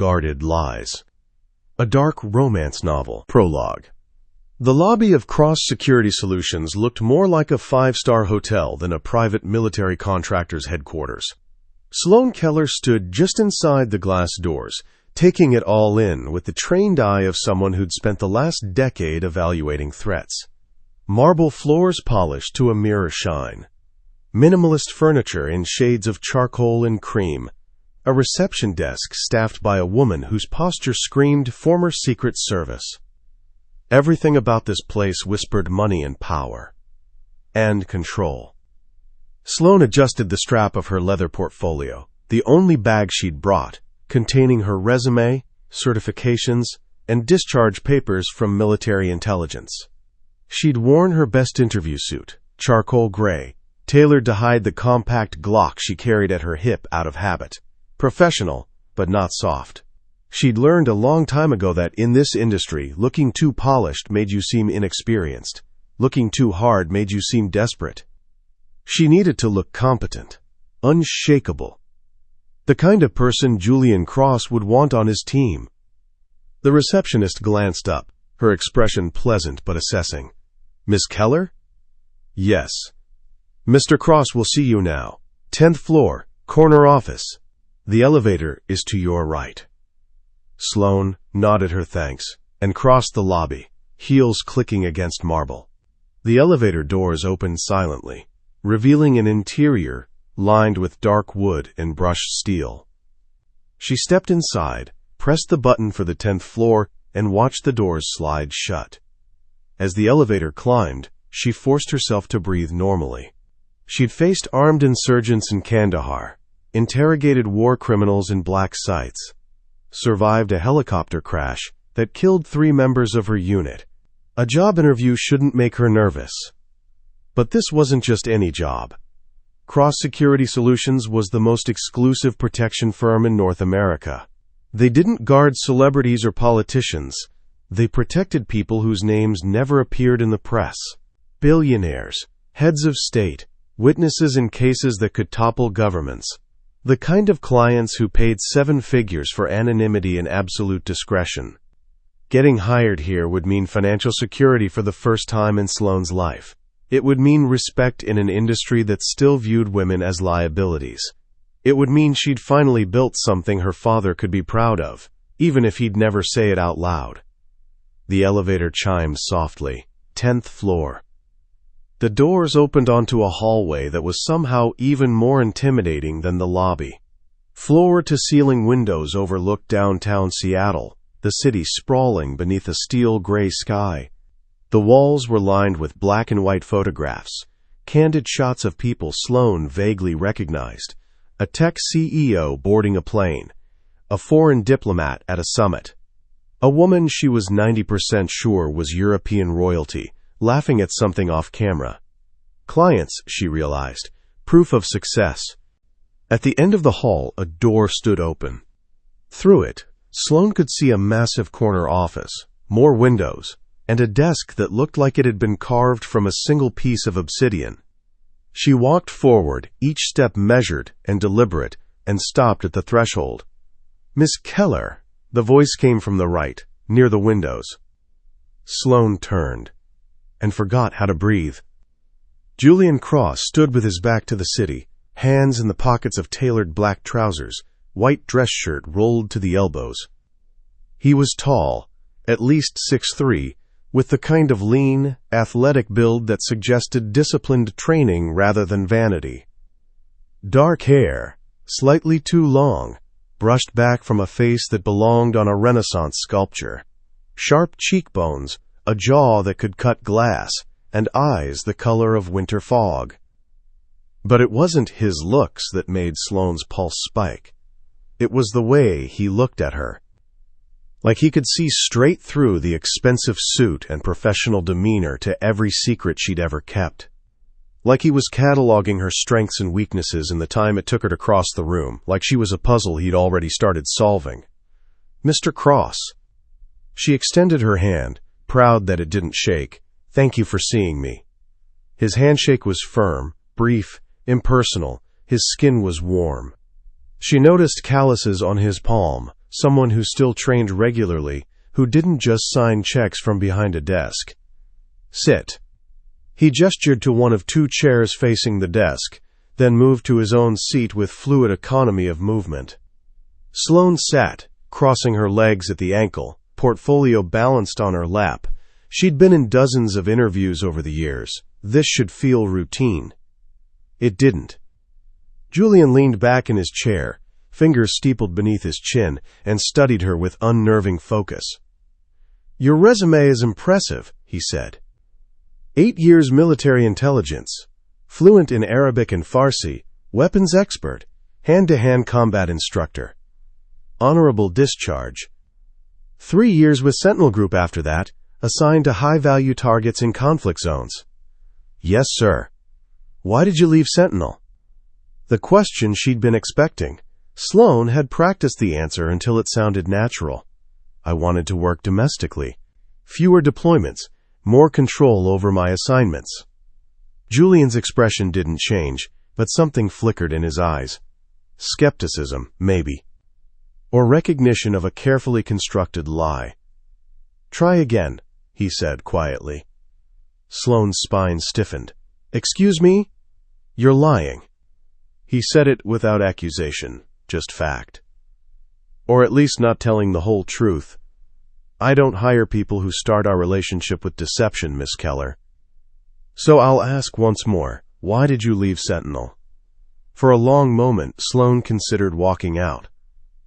Guarded Lies. A dark romance novel. Prologue. The lobby of Cross Security Solutions looked more like a five-star hotel than a private military contractor's headquarters. Sloane Keller stood just inside the glass doors, taking it all in with the trained eye of someone who'd spent the last decade evaluating threats. Marble floors polished to a mirror shine. Minimalist furniture in shades of charcoal and cream. A reception desk staffed by a woman whose posture screamed former Secret Service. Everything about this place whispered money and power. And control. Sloane adjusted the strap of her leather portfolio, the only bag she'd brought, containing her resume, certifications, and discharge papers from military intelligence. She'd worn her best interview suit, charcoal gray, tailored to hide the compact Glock she carried at her hip out of habit. Professional, but not soft. She'd learned a long time ago that in this industry, looking too polished made you seem inexperienced. Looking too hard made you seem desperate. She needed to look competent, unshakable. The kind of person Julian Cross would want on his team. The receptionist glanced up, her expression pleasant but assessing. "Miss Keller?" "Yes." "Mr. Cross will see you now. 10th floor, corner office. The elevator is to your right." Sloane nodded her thanks and crossed the lobby, heels clicking against marble. The elevator doors opened silently, revealing an interior lined with dark wood and brushed steel. She stepped inside, pressed the button for the 10th floor, and watched the doors slide shut. As the elevator climbed, she forced herself to breathe normally. She'd faced armed insurgents in Kandahar, interrogated war criminals in black sites, survived a helicopter crash that killed 3 members of her unit. A job interview shouldn't make her nervous. But this wasn't just any job. Cross Security Solutions was the most exclusive protection firm in North America. They didn't guard celebrities or politicians. They protected people whose names never appeared in the press. Billionaires, heads of state, witnesses in cases that could topple governments. The kind of clients who paid 7 figures for anonymity and absolute discretion. Getting hired here would mean financial security for the first time in Sloane's life. It would mean respect in an industry that still viewed women as liabilities. It would mean she'd finally built something her father could be proud of, even if he'd never say it out loud. The elevator chimed softly. 10th floor. The doors opened onto a hallway that was somehow even more intimidating than the lobby. Floor-to-ceiling windows overlooked downtown Seattle, the city sprawling beneath a steel-gray sky. The walls were lined with black and white photographs, candid shots of people Sloane vaguely recognized. A tech CEO boarding a plane, a foreign diplomat at a summit, a woman she was 90% sure was European royalty, laughing at something off camera. Clients, she realized, proof of success. At the end of the hall, a door stood open. Through it, Sloane could see a massive corner office, more windows, and a desk that looked like it had been carved from a single piece of obsidian. She walked forward, each step measured and deliberate, and stopped at the threshold. "Miss Keller," the voice came from the right, near the windows. Sloane turned and forgot how to breathe. Julian Cross stood with his back to the city, hands in the pockets of tailored black trousers, white dress shirt rolled to the elbows. He was tall, at least 6'3", with the kind of lean, athletic build that suggested disciplined training rather than vanity. Dark hair, slightly too long, brushed back from a face that belonged on a Renaissance sculpture. Sharp cheekbones, a jaw that could cut glass, and eyes the color of winter fog. But it wasn't his looks that made Sloane's pulse spike. It was the way he looked at her. Like he could see straight through the expensive suit and professional demeanor to every secret she'd ever kept. Like he was cataloging her strengths and weaknesses in the time it took her to cross the room, like she was a puzzle he'd already started solving. "Mr. Cross." She extended her hand, proud that it didn't shake. "Thank you for seeing me." His handshake was firm, brief, impersonal. His skin was warm. She noticed calluses on his palm, someone who still trained regularly, who didn't just sign checks from behind a desk. Sit. He gestured to one of two chairs facing the desk, then moved to his own seat with fluid economy of movement. Sloane sat, crossing her legs at the ankle, portfolio balanced on her lap. She'd been in dozens of interviews over the years. This should feel routine. It didn't. Julian leaned back in his chair, fingers steepled beneath his chin, and studied her with unnerving focus. "Your resume is impressive," he said. 8 years military intelligence, fluent in Arabic and Farsi, weapons expert, hand-to-hand combat instructor. Honorable discharge. 3 years with Sentinel Group after that, assigned to high-value targets in conflict zones. Yes, sir. Why did you leave Sentinel? The question she'd been expecting. Sloane had practiced the answer until it sounded natural. I wanted to work domestically. Fewer deployments, more control over my assignments. Julian's expression didn't change, but something flickered in his eyes. Skepticism, maybe. Or recognition of a carefully constructed lie. Try again, he said quietly. Sloane's spine stiffened. Excuse me? You're lying. He said it without accusation, just fact. Or at least not telling the whole truth. I don't hire people who start our relationship with deception, Miss Keller. So I'll ask once more, why did you leave Sentinel? For a long moment, Sloane considered walking out.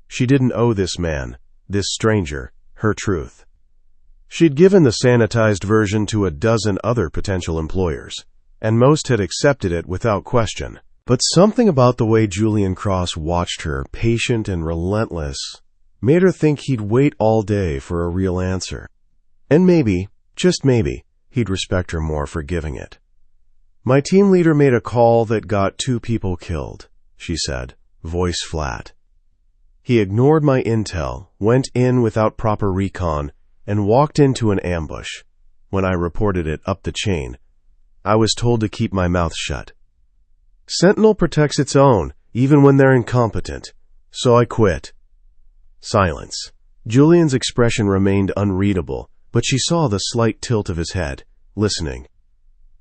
She didn't owe this man, this stranger, her truth. She'd given the sanitized version to a dozen other potential employers, and most had accepted it without question. But something about the way Julian Cross watched her, patient and relentless, made her think he'd wait all day for a real answer. And maybe, just maybe, he'd respect her more for giving it. My team leader made a call that got 2 people killed, she said, voice flat. He ignored my intel, went in without proper recon, and walked into an ambush. When I reported it up the chain, I was told to keep my mouth shut. Sentinel protects its own, even when they're incompetent. So I quit. Silence. Julian's expression remained unreadable, but she saw the slight tilt of his head, listening.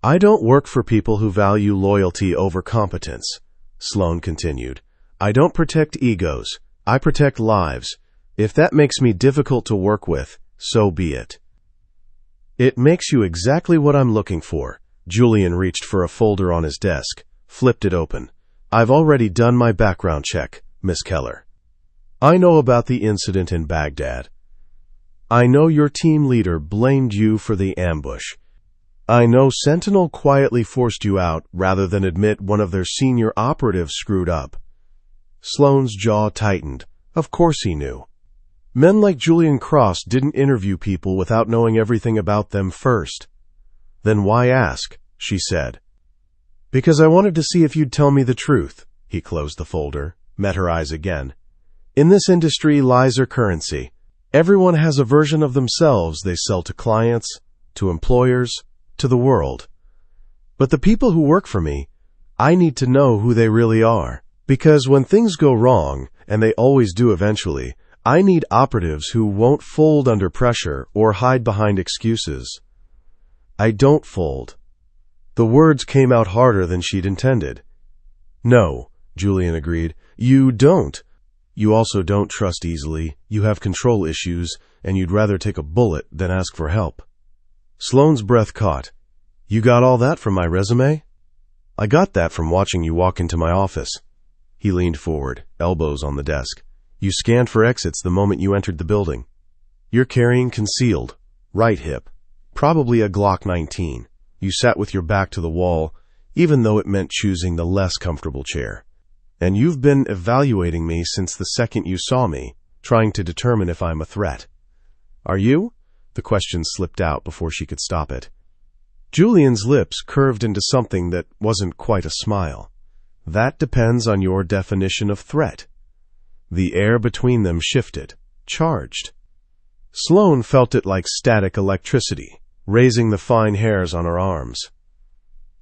I don't work for people who value loyalty over competence, Sloane continued. I don't protect egos. I protect lives. If that makes me difficult to work with, so be it. It makes you exactly what I'm looking for. Julian reached for a folder on his desk, flipped it open. I've already done my background check, Miss Keller. I know about the incident in Baghdad. I know your team leader blamed you for the ambush. I know Sentinel quietly forced you out rather than admit one of their senior operatives screwed up. Sloane's jaw tightened. Of course he knew. Men like Julian Cross didn't interview people without knowing everything about them first. Then why ask? She said. Because I wanted to see if you'd tell me the truth. He closed the folder, met her eyes again. In this industry, lies are currency. Everyone has a version of themselves they sell to clients, to employers, to the world. But the people who work for me, I need to know who they really are. Because when things go wrong, and they always do eventually, I need operatives who won't fold under pressure or hide behind excuses. I don't fold. The words came out harder than she'd intended. No, Julian agreed. You don't. You also don't trust easily, you have control issues, and you'd rather take a bullet than ask for help. Sloane's breath caught. You got all that from my resume? I got that from watching you walk into my office. He leaned forward, elbows on the desk. You scanned for exits the moment you entered the building. You're carrying concealed, right hip, probably a Glock 19. You sat with your back to the wall, even though it meant choosing the less comfortable chair. And you've been evaluating me since the second you saw me, trying to determine if I'm a threat. Are you? The question slipped out before she could stop it. Julian's lips curved into something that wasn't quite a smile. That depends on your definition of threat. The air between them shifted, charged. Sloane felt it like static electricity, raising the fine hairs on her arms.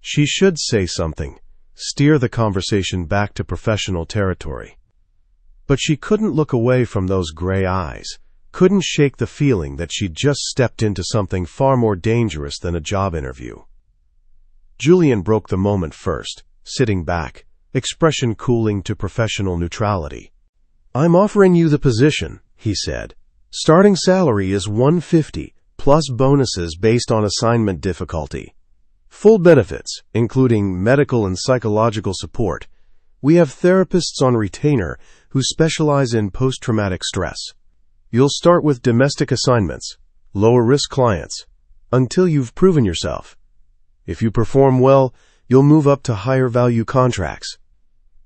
She should say something, steer the conversation back to professional territory. But she couldn't look away from those gray eyes, couldn't shake the feeling that she'd just stepped into something far more dangerous than a job interview. Julian broke the moment first, sitting back, expression cooling to professional neutrality. "I'm offering you the position," he said. "Starting salary is $150, plus bonuses based on assignment difficulty. Full benefits, including medical and psychological support. We have therapists on retainer who specialize in post-traumatic stress. You'll start with domestic assignments, lower-risk clients, until you've proven yourself. If you perform well, you'll move up to higher-value contracts."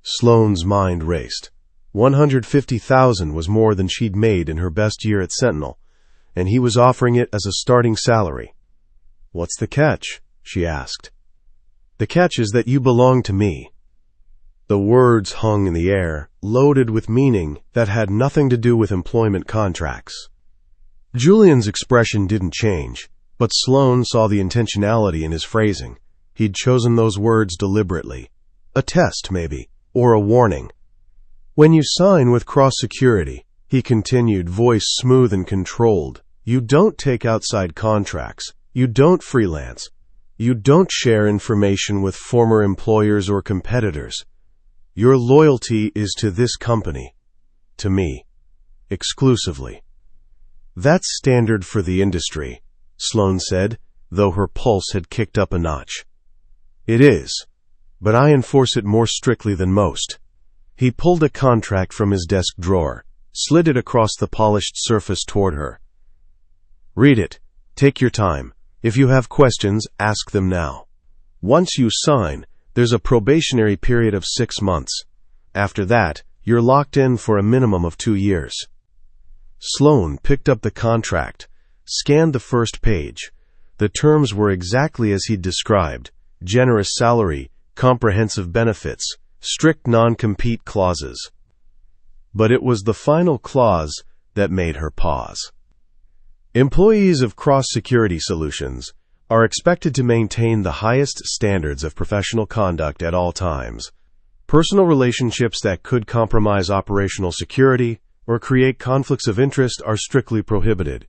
Sloane's mind raced. $150,000 was more than she'd made in her best year at Sentinel, and he was offering it as a starting salary. "What's the catch?" she asked. "The catch is that you belong to me." The words hung in the air, loaded with meaning that had nothing to do with employment contracts. Julian's expression didn't change, but Sloane saw the intentionality in his phrasing. He'd chosen those words deliberately. A test, maybe, or a warning. "When you sign with Cross Security," he continued, voice smooth and controlled, "you don't take outside contracts. You don't freelance. You don't share information with former employers or competitors. Your loyalty is to this company, to me, exclusively." "That's standard for the industry," Sloane said, though her pulse had kicked up a notch. "It is, but I enforce it more strictly than most." He pulled a contract from his desk drawer, slid it across the polished surface toward her. "Read it. Take your time. If you have questions, ask them now. Once you sign, there's a probationary period of 6 months. After that, you're locked in for a minimum of 2 years. Sloane picked up the contract, scanned the first page. The terms were exactly as he'd described: generous salary, comprehensive benefits, strict non-compete clauses. But it was the final clause that made her pause. Employees of Cross Security Solutions are expected to maintain the highest standards of professional conduct at all times. Personal relationships that could compromise operational security or create conflicts of interest are strictly prohibited.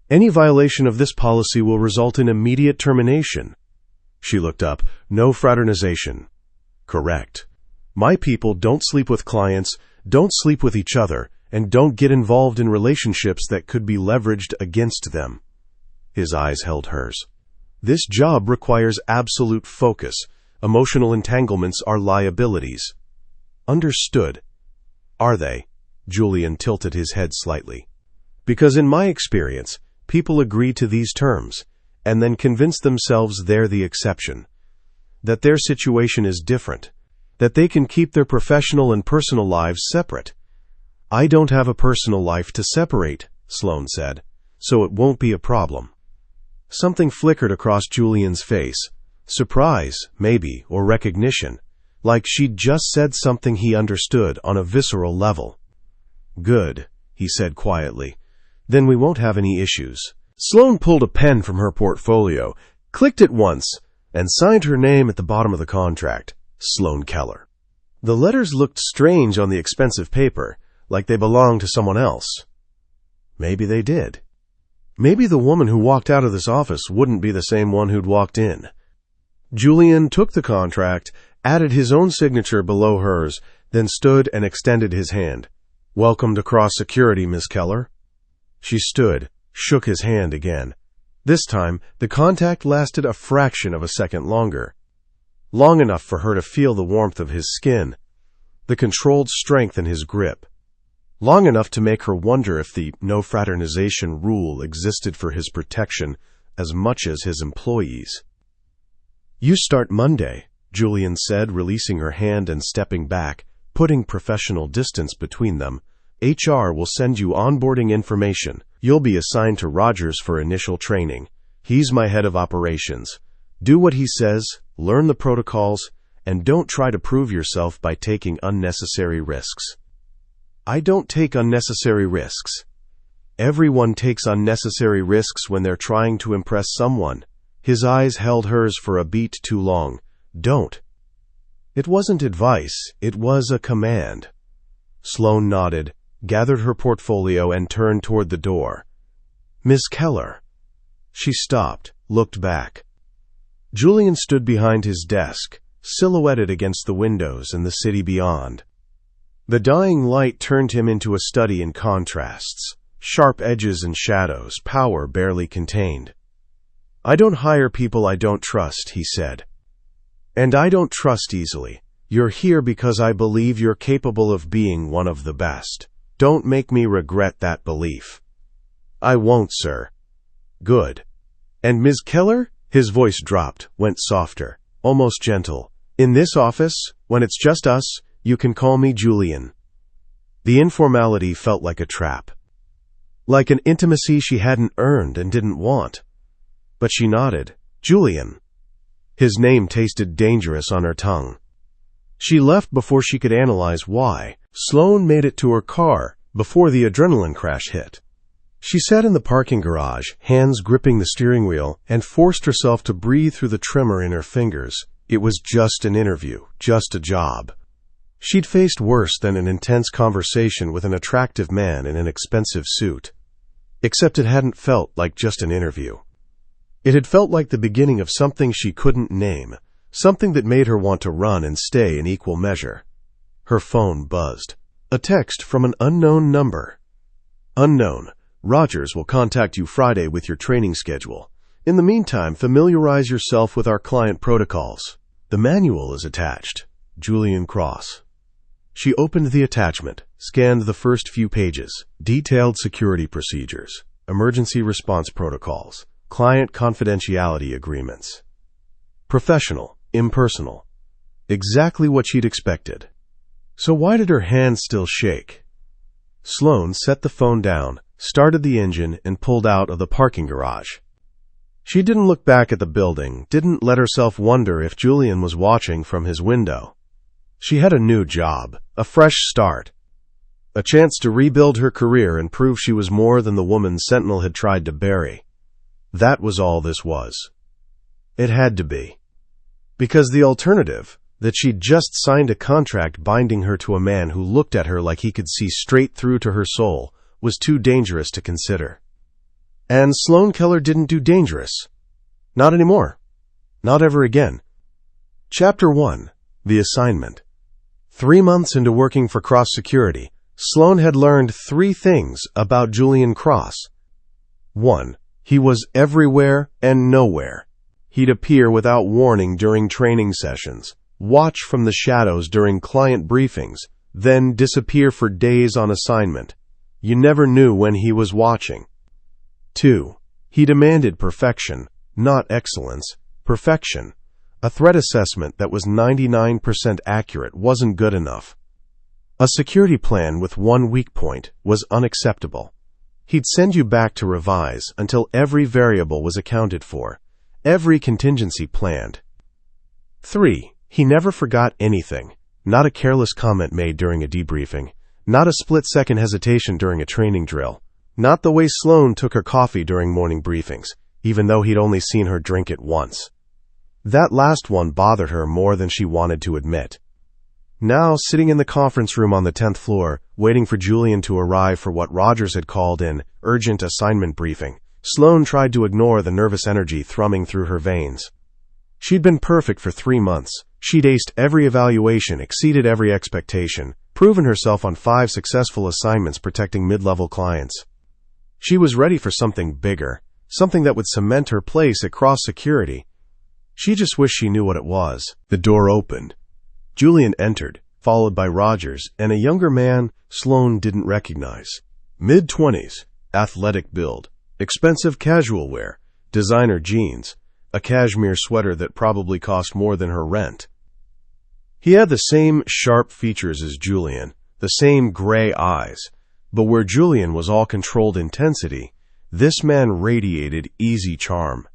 Any violation of this policy will result in immediate termination. She looked up. "No fraternization." "Correct. My people don't sleep with clients, don't sleep with each other, and don't get involved in relationships that could be leveraged against them." His eyes held hers. "This job requires absolute focus. Emotional entanglements are liabilities." "Understood." "Are they?" Julian tilted his head slightly. "Because in my experience, people agree to these terms, and then convince themselves they're the exception. That their situation is different. That they can keep their professional and personal lives separate." "I don't have a personal life to separate," Sloane said, "so it won't be a problem." Something flickered across Julian's face. Surprise, maybe, or recognition, like she'd just said something he understood on a visceral level. "Good," he said quietly. "Then we won't have any issues." Sloane pulled a pen from her portfolio, clicked it once, and signed her name at the bottom of the contract. Sloane Keller. The letters looked strange on the expensive paper, like they belonged to someone else. Maybe they did. Maybe the woman who walked out of this office wouldn't be the same one who'd walked in. Julian took the contract, added his own signature below hers, then stood and extended his hand. "Welcome to Cross Security, Miss Keller." She stood, shook his hand again. This time, the contact lasted a fraction of a second longer. Long enough for her to feel the warmth of his skin, the controlled strength in his grip. Long enough to make her wonder if the no fraternization rule existed for his protection as much as his employees. "You start Monday," Julian said, releasing her hand and stepping back, putting professional distance between them. "HR will send you onboarding information. You'll be assigned to Rogers for initial training. He's my head of operations. Do what he says, learn the protocols, and don't try to prove yourself by taking unnecessary risks." "I don't take unnecessary risks." "Everyone takes unnecessary risks when they're trying to impress someone." His eyes held hers for a beat too long. "Don't." It wasn't advice, it was a command. Sloane nodded, gathered her portfolio, and turned toward the door. "Miss Keller." She stopped, looked back. Julian stood behind his desk, silhouetted against the windows and the city beyond. The dying light turned him into a study in contrasts, sharp edges and shadows, power barely contained. "I don't hire people I don't trust," he said. "And I don't trust easily. You're here because I believe you're capable of being one of the best. Don't make me regret that belief." "I won't, sir." "Good. And Ms. Keller?" His voice dropped, went softer, almost gentle. "In this office, when it's just us, you can call me Julian." The informality felt like a trap, like an intimacy she hadn't earned and didn't want. But she nodded. "Julian." His name tasted dangerous on her tongue. She left before she could analyze why. Sloane made it to her car before the adrenaline crash hit. She sat in the parking garage, hands gripping the steering wheel, and forced herself to breathe through the tremor in her fingers. It was just an interview, just a job. She'd faced worse than an intense conversation with an attractive man in an expensive suit. Except it hadn't felt like just an interview. It had felt like the beginning of something she couldn't name, something that made her want to run and stay in equal measure. Her phone buzzed. A text from an unknown number. "Unknown. Rogers will contact you Friday with your training schedule. In the meantime, familiarize yourself with our client protocols. The manual is attached. Julian Cross." She opened the attachment, scanned the first few pages. Detailed security procedures, emergency response protocols, client confidentiality agreements. Professional, impersonal. Exactly what she'd expected. So why did her hands still shake? Sloane set the phone down, started the engine, and pulled out of the parking garage. She didn't look back at the building, didn't let herself wonder if Julian was watching from his window. She had a new job, a fresh start, a chance to rebuild her career and prove she was more than the woman Sentinel had tried to bury. That was all this was. It had to be. Because the alternative, that she'd just signed a contract binding her to a man who looked at her like he could see straight through to her soul, was too dangerous to consider. And Sloane Keller didn't do dangerous. Not anymore. Not ever again. Chapter 1. The Assignment. 3 months into working for Cross Security, Sloane had learned 3 things about Julian Cross. 1. He was everywhere and nowhere. He'd appear without warning during training sessions, watch from the shadows during client briefings, then disappear for days on assignment. You never knew when he was watching. 2. He demanded perfection, not excellence, perfection. A threat assessment that was 99% accurate wasn't good enough. A security plan with one weak point was unacceptable. He'd send you back to revise until every variable was accounted for, every contingency planned. 3. He never forgot anything, not a careless comment made during a debriefing, not a split-second hesitation during a training drill, not the way Sloane took her coffee during morning briefings, even though he'd only seen her drink it once. That last one bothered her more than she wanted to admit. Now, sitting in the conference room on the 10th floor, waiting for Julian to arrive for what Rogers had called an urgent assignment briefing, Sloane tried to ignore the nervous energy thrumming through her veins. She'd been perfect for 3 months. She'd aced every evaluation, exceeded every expectation, proven herself on 5 successful assignments protecting mid-level clients. She was ready for something bigger, something that would cement her place at Cross Security. She just wished she knew what it was. The door opened. Julian entered, followed by Rogers and a younger man Sloane didn't recognize. Mid-20s, athletic build, expensive casual wear, designer jeans, a cashmere sweater that probably cost more than her rent. He had the same sharp features as Julian, the same gray eyes, but where Julian was all controlled intensity, this man radiated easy charm.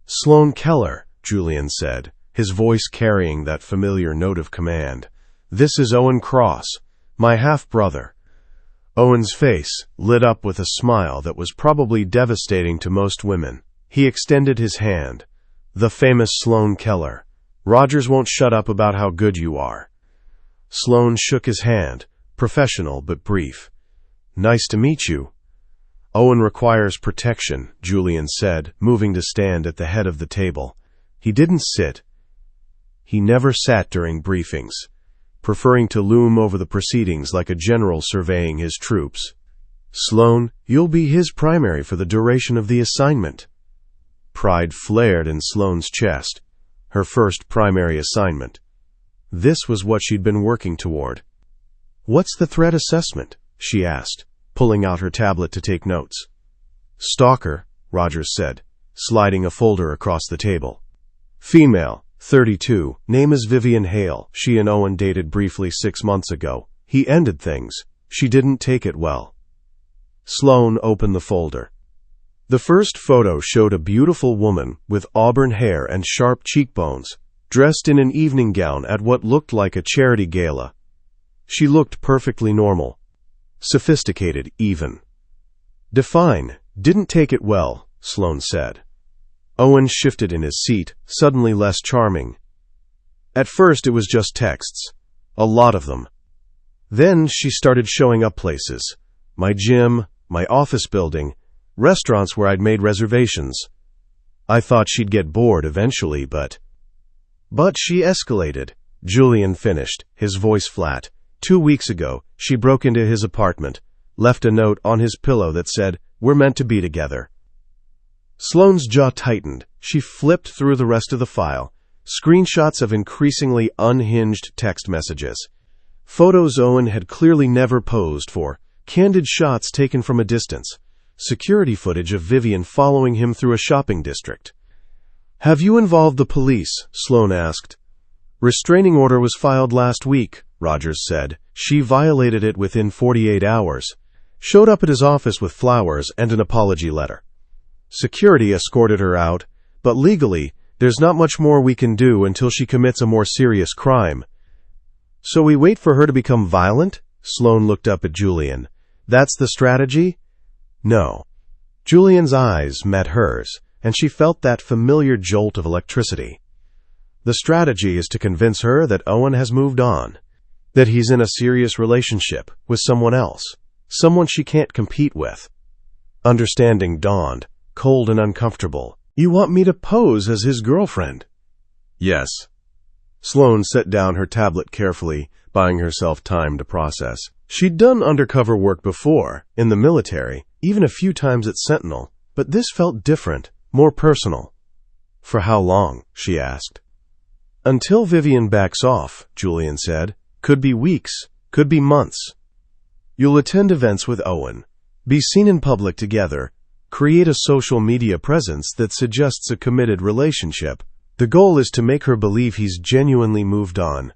"Sloane Keller," Julian said, his voice carrying that familiar note of command. "This is Owen Cross, my half-brother." Owen's face lit up with a smile that was probably devastating to most women. He extended his hand. "The famous Sloane Keller. Rogers won't shut up about how good you are." Sloane shook his hand, professional but brief. "Nice to meet you." "Owen requires protection," Julian said, moving to stand at the head of the table. He didn't sit. He never sat during briefings, preferring to loom over the proceedings like a general surveying his troops. "Sloan, you'll be his primary for the duration of the assignment." Pride flared in Sloane's chest. Her first primary assignment. This was what she'd been working toward. "What's the threat assessment?" she asked, pulling out her tablet to take notes. "Stalker," Rogers said, sliding a folder across the table. "Female, 32, name is Vivian Hale. She and Owen dated briefly 6 months ago. He ended things. She didn't take it well." Sloane opened the folder. The first photo showed a beautiful woman with auburn hair and sharp cheekbones, dressed in an evening gown at what looked like a charity gala. She looked perfectly normal. Sophisticated, even. "Define, didn't take it well," Sloane said. Owen shifted in his seat, suddenly less charming. At first it was just texts. A lot of them. Then she started showing up places. My gym, my office building, restaurants where I'd made reservations. I thought she'd get bored eventually, but she escalated. Julian finished, his voice flat. 2 weeks ago, she broke into his apartment, left a note on his pillow that said, "We're meant to be together." Sloane's jaw tightened. She flipped through the rest of the file. Screenshots of increasingly unhinged text messages. Photos Owen had clearly never posed for. Candid shots taken from a distance. Security footage of Vivian following him through a shopping district. "Have you involved the police?" Sloane asked. "Restraining order was filed last week," Rogers said. "She violated it within 48 hours. Showed up at his office with flowers and an apology letter. Security escorted her out, but legally, there's not much more we can do until she commits a more serious crime." "So we wait for her to become violent?" Sloane looked up at Julian. "That's the strategy?" "No." Julian's eyes met hers, and she felt that familiar jolt of electricity. "The strategy is to convince her that Owen has moved on, that he's in a serious relationship with someone else, someone she can't compete with." Understanding dawned, cold and uncomfortable. "You want me to pose as his girlfriend?" "Yes." Sloane set down her tablet carefully, buying herself time to process. She'd done undercover work before, in the military, even a few times at Sentinel, but this felt different, more personal. "For how long?" she asked. "Until Vivian backs off," Julian said. "Could be weeks, could be months. You'll attend events with Owen, be seen in public together, create a social media presence that suggests a committed relationship. The goal is to make her believe he's genuinely moved on.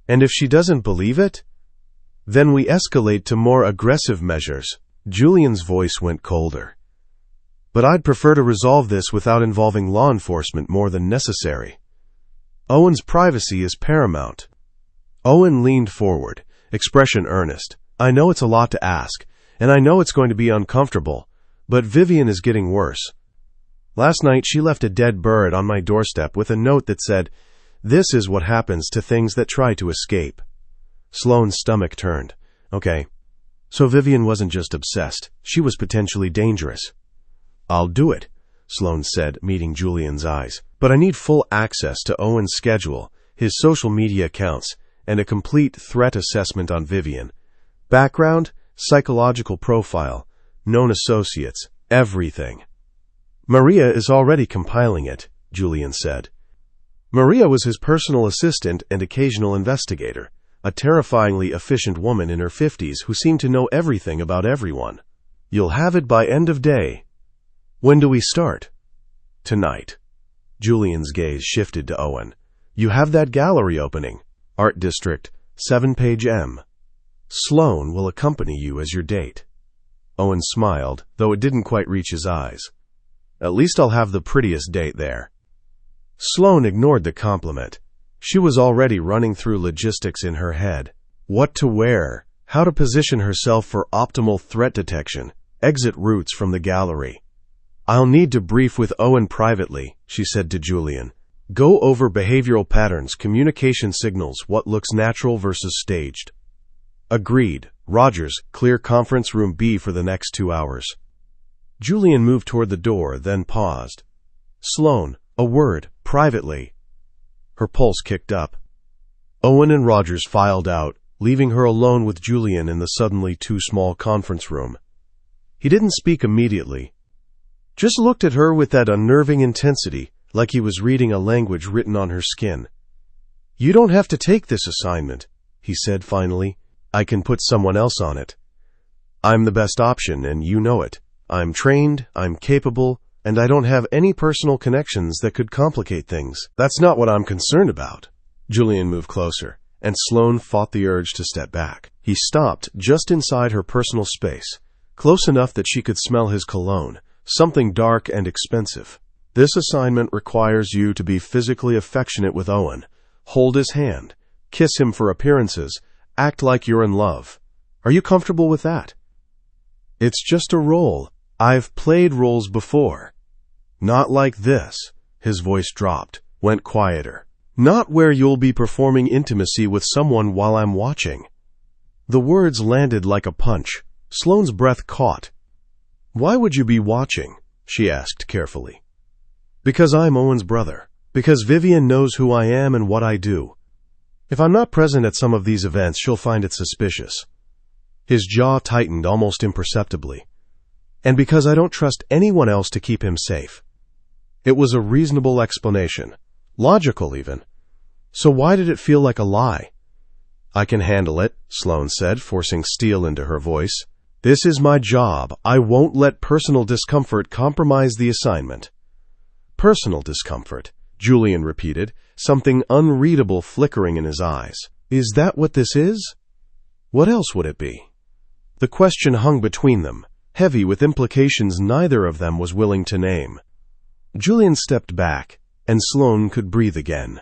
And if she doesn't believe it, then we escalate to more aggressive measures." Julian's voice went colder. "But I'd prefer to resolve this without involving law enforcement more than necessary. Owen's privacy is paramount." Owen leaned forward, expression earnest. "I know it's a lot to ask, and I know it's going to be uncomfortable, but Vivian is getting worse. Last night she left a dead bird on my doorstep with a note that said, 'This is what happens to things that try to escape.'" Sloane's stomach turned. "Okay. So Vivian wasn't just obsessed. She was potentially dangerous." "I'll do it," Sloane said, meeting Julian's eyes. "But I need full access to Owen's schedule, his social media accounts, and a complete threat assessment on Vivian. Background, psychological profile, known associates, everything." "Maria is already compiling it," Julian said. Maria was his personal assistant and occasional investigator, a terrifyingly efficient woman in her 50s who seemed to know everything about everyone. "You'll have it by end of day." "When do we start?" "Tonight." Julian's gaze shifted to Owen. "You have that gallery opening. Art District, 7-page M. Sloane will accompany you as your date." Owen smiled, though it didn't quite reach his eyes. "At least I'll have the prettiest date there." Sloane ignored the compliment. She was already running through logistics in her head. What to wear, how to position herself for optimal threat detection, exit routes from the gallery. "I'll need to brief with Owen privately," she said to Julian. "Go over behavioral patterns, communication signals, what looks natural versus staged." Agreed. Rogers, clear conference room B for the next 2 hours. Julian moved toward the door, then paused. Sloane, a word, privately. Her pulse kicked up. Owen and Rogers filed out, leaving her alone with Julian in the suddenly too small conference room. He didn't speak immediately. Just looked at her with that unnerving intensity, like he was reading a language written on her skin. "You don't have to take this assignment," he said finally. "I can put someone else on it. I'm the best option, and you know it. I'm trained, I'm capable, and I don't have any personal connections that could complicate things. That's not what I'm concerned about." Julian moved closer, and Sloane fought the urge to step back. He stopped just inside her personal space, close enough that she could smell his cologne, something dark and expensive. "This assignment requires you to be physically affectionate with Owen. Hold his hand, kiss him for appearances, act like you're in love. Are you comfortable with that?" "It's just a role. I've played roles before." "Not like this." His voice dropped, went quieter. "Not where you'll be performing intimacy with someone while I'm watching." The words landed like a punch. Sloane's breath caught. "Why would you be watching?" she asked carefully. "Because I'm Owen's brother. Because Vivian knows who I am and what I do. If I'm not present at some of these events, she'll find it suspicious." His jaw tightened almost imperceptibly. "And because I don't trust anyone else to keep him safe." It was a reasonable explanation. Logical, even. So why did it feel like a lie? "I can handle it," Sloane said, forcing steel into her voice. "This is my job. I won't let personal discomfort compromise the assignment." "Personal discomfort," Julian repeated, something unreadable flickering in his eyes. "Is that what this is? What else would it be?" The question hung between them, heavy with implications neither of them was willing to name. Julian stepped back, and Sloane could breathe again.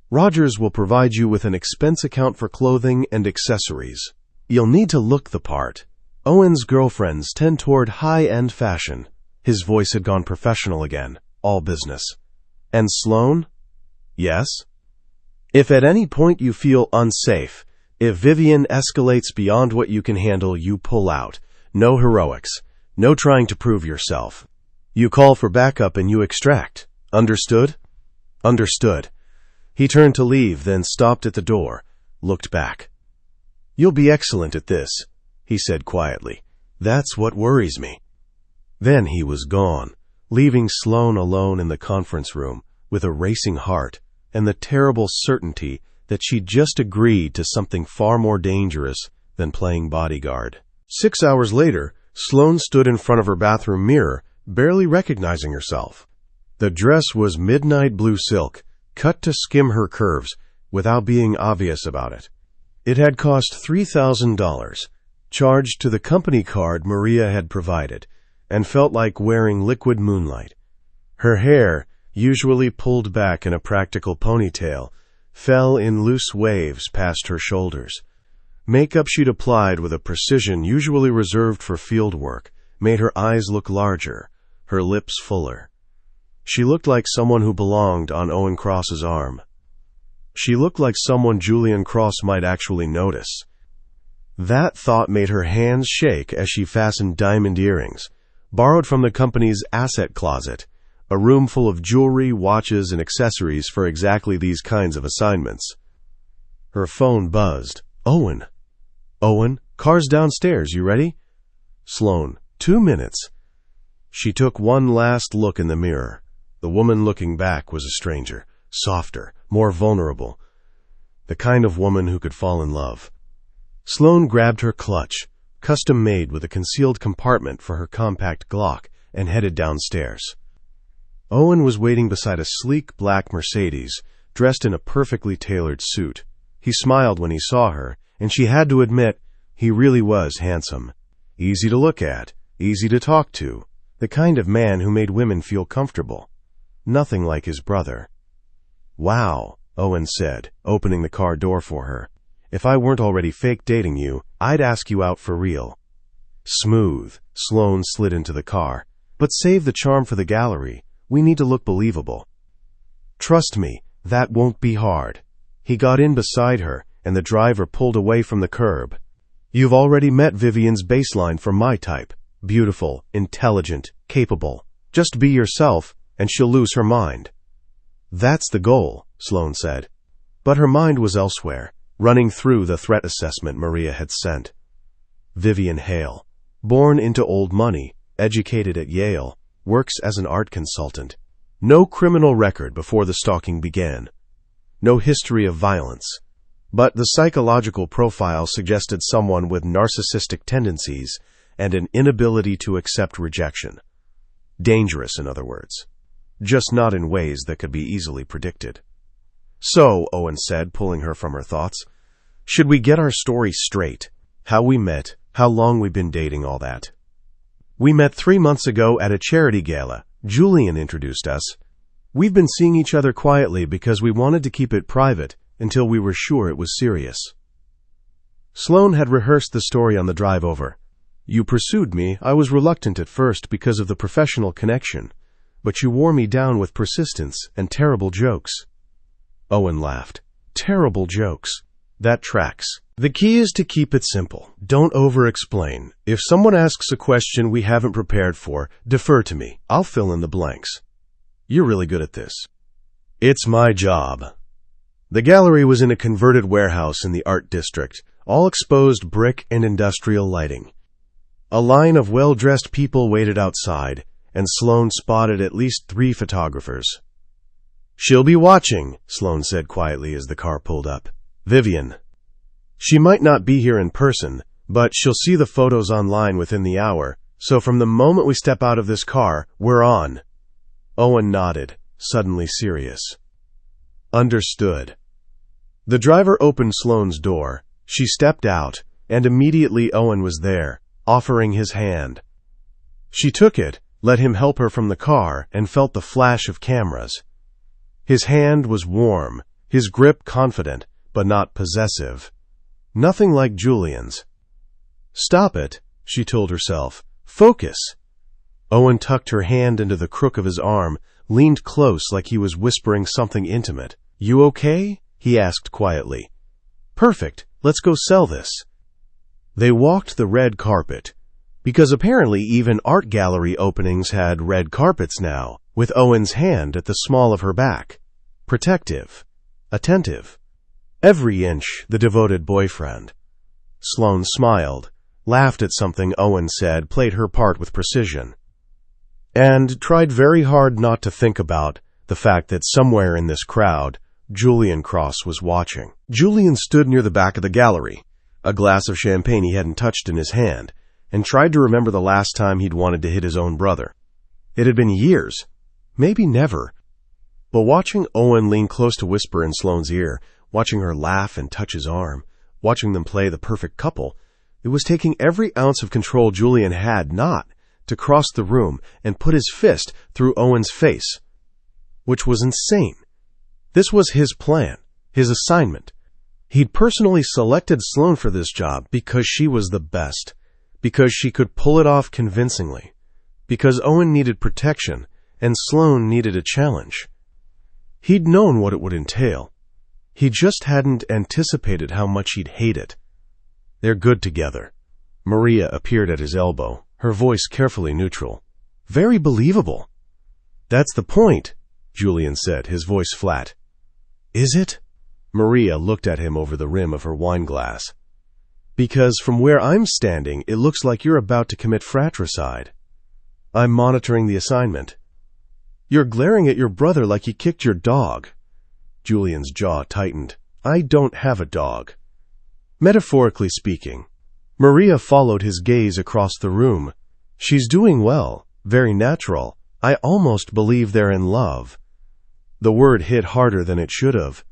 "Rogers will provide you with an expense account for clothing and accessories. You'll need to look the part. Owen's girlfriends tend toward high-end fashion." His voice had gone professional again, all business. "And Sloane?" "Yes?" "If at any point you feel unsafe, if Vivian escalates beyond what you can handle, you pull out. No heroics. No trying to prove yourself. You call for backup and you extract. Understood?" "Understood." He turned to leave, then stopped at the door, looked back. "You'll be excellent at this," he said quietly. "That's what worries me." Then he was gone, leaving Sloane alone in the conference room with a racing heart and the terrible certainty that she'd just agreed to something far more dangerous than playing bodyguard. 6 hours later, Sloane stood in front of her bathroom mirror, barely recognizing herself. The dress was midnight blue silk, cut to skim her curves, without being obvious about it. It had cost $3,000, charged to the company card Maria had provided, and felt like wearing liquid moonlight. Her hair, usually pulled back in a practical ponytail, fell in loose waves past her shoulders. Makeup she'd applied with a precision usually reserved for field work made her eyes look larger, her lips fuller. She looked like someone who belonged on Owen Cross's arm. She looked like someone Julian Cross might actually notice. That thought made her hands shake as she fastened diamond earrings, borrowed from the company's asset closet, a room full of jewelry, watches, and accessories for exactly these kinds of assignments. Her phone buzzed. "Owen." "Owen, car's downstairs. You ready?" "Sloane, 2 minutes." She took one last look in the mirror. The woman looking back was a stranger, softer, more vulnerable, the kind of woman who could fall in love. Sloane grabbed her clutch, custom-made with a concealed compartment for her compact Glock, and headed downstairs. Owen was waiting beside a sleek black Mercedes, dressed in a perfectly tailored suit. He smiled when he saw her, and she had to admit, he really was handsome. Easy to look at, easy to talk to, the kind of man who made women feel comfortable. Nothing like his brother. "Wow," Owen said, opening the car door for her. "If I weren't already fake dating you, I'd ask you out for real." Smooth, Sloane slid into the car. "But save the charm for the gallery. We need to look believable." "Trust me, that won't be hard." He got in beside her, and the driver pulled away from the curb. You've already met Vivian's baseline for my type. Beautiful, intelligent, capable. Just be yourself, and she'll lose her mind. That's the goal, Sloane said. But her mind was elsewhere, running through the threat assessment Maria had sent. Vivian Hale, born into old money, educated at Yale, works as an art consultant. No criminal record before the stalking began. No history of violence. But the psychological profile suggested someone with narcissistic tendencies and an inability to accept rejection. Dangerous, in other words. Just not in ways that could be easily predicted. So, Owen said, pulling her from her thoughts, should we get our story straight? How we met, how long we've been dating, all that. We met 3 months ago at a charity gala. Julian introduced us. We've been seeing each other quietly because we wanted to keep it private until we were sure it was serious. Sloane had rehearsed the story on the drive over. You pursued me. I was reluctant at first because of the professional connection, but you wore me down with persistence and terrible jokes. Owen laughed. Terrible jokes. That tracks. The key is to keep it simple. Don't over-explain. If someone asks a question we haven't prepared for, defer to me. I'll fill in the blanks. You're really good at this. It's my job. The gallery was in a converted warehouse in the art district, all exposed brick and industrial lighting. A line of well-dressed people waited outside, and Sloane spotted at least 3 photographers. She'll be watching, Sloane said quietly as the car pulled up. Vivian. She might not be here in person, but she'll see the photos online within the hour, so from the moment we step out of this car, we're on. Owen nodded, suddenly serious. Understood. The driver opened Sloane's door. She stepped out, and immediately Owen was there, offering his hand. She took it, let him help her from the car, and felt the flash of cameras. His hand was warm, his grip confident, but not possessive. Nothing like Julian's. Stop it, she told herself. Focus. Owen tucked her hand into the crook of his arm, leaned close like he was whispering something intimate. You okay? He asked quietly. Perfect. Let's go sell this. They walked the red carpet, because apparently even art gallery openings had red carpets now, with Owen's hand at the small of her back. Protective. Attentive. Every inch the devoted boyfriend. Sloane smiled, laughed at something Owen said, played her part with precision, and tried very hard not to think about the fact that somewhere in this crowd, Julian Cross was watching. Julian stood near the back of the gallery, a glass of champagne he hadn't touched in his hand, and tried to remember the last time he'd wanted to hit his own brother. It had been years, maybe never. But watching Owen lean close to whisper in Sloane's ear, watching her laugh and touch his arm, watching them play the perfect couple, it was taking every ounce of control Julian had not to cross the room and put his fist through Owen's face, which was insane. This was his plan, his assignment. He'd personally selected Sloane for this job because she was the best, because she could pull it off convincingly, because Owen needed protection and Sloane needed a challenge. He'd known what it would entail. He just hadn't anticipated how much he'd hate it. They're good together. Maria appeared at his elbow, her voice carefully neutral. Very believable. That's the point, Julian said, his voice flat. Is it? Maria looked at him over the rim of her wine glass. Because from where I'm standing, it looks like you're about to commit fratricide. I'm monitoring the assignment. You're glaring at your brother like he kicked your dog. Julian's jaw tightened. I don't have a dog. Metaphorically speaking. Maria followed his gaze across the room. She's doing well, very natural. I almost believe they're in love. The word hit harder than it should have.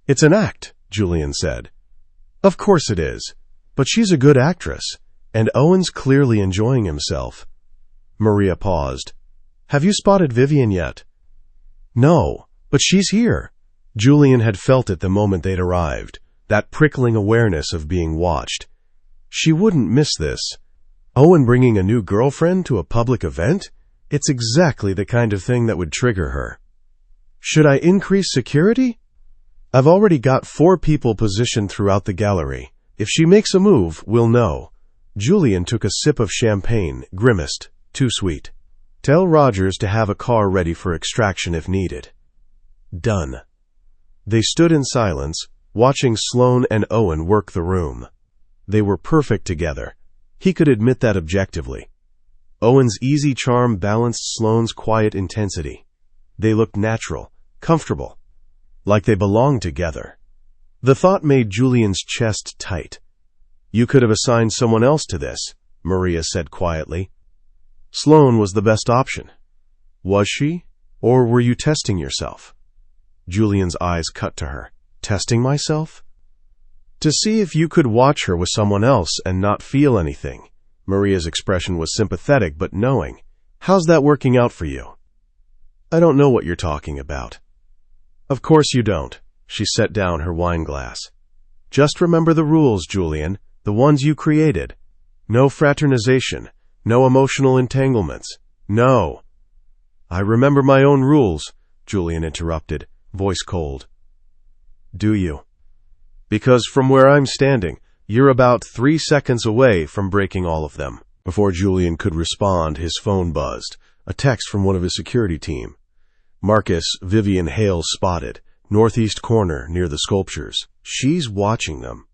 It's an act, Julian said. Of course it is, but she's a good actress, and Owen's clearly enjoying himself. Maria paused. Have you spotted Vivian yet? No, but she's here. Julian had felt it the moment they'd arrived, that prickling awareness of being watched. She wouldn't miss this. Owen bringing a new girlfriend to a public event? It's exactly the kind of thing that would trigger her. Should I increase security? I've already got 4 people positioned throughout the gallery. If she makes a move, we'll know. Julian took a sip of champagne, grimaced. Too sweet. Tell Rogers to have a car ready for extraction if needed. Done. They stood in silence, watching Sloane and Owen work the room. They were perfect together. He could admit that objectively. Owen's easy charm balanced Sloane's quiet intensity. They looked natural, comfortable, like they belonged together. The thought made Julian's chest tight. You could have assigned someone else to this, Maria said quietly. Sloane was the best option. Was she? Or were you testing yourself? Julian's eyes cut to her. Testing myself? To see if you could watch her with someone else and not feel anything. Maria's expression was sympathetic but knowing. How's that working out for you? I don't know what you're talking about. Of course you don't. She set down her wine glass. Just remember the rules, Julian, the ones you created. No fraternization, no emotional entanglements. No. I remember my own rules, Julian interrupted, voice cold. Do you? Because from where I'm standing, you're about 3 seconds away from breaking all of them. Before Julian could respond, his phone buzzed. A text from one of his security team. Marcus, Vivian Hale spotted. Northeast corner, near the sculptures. She's watching them.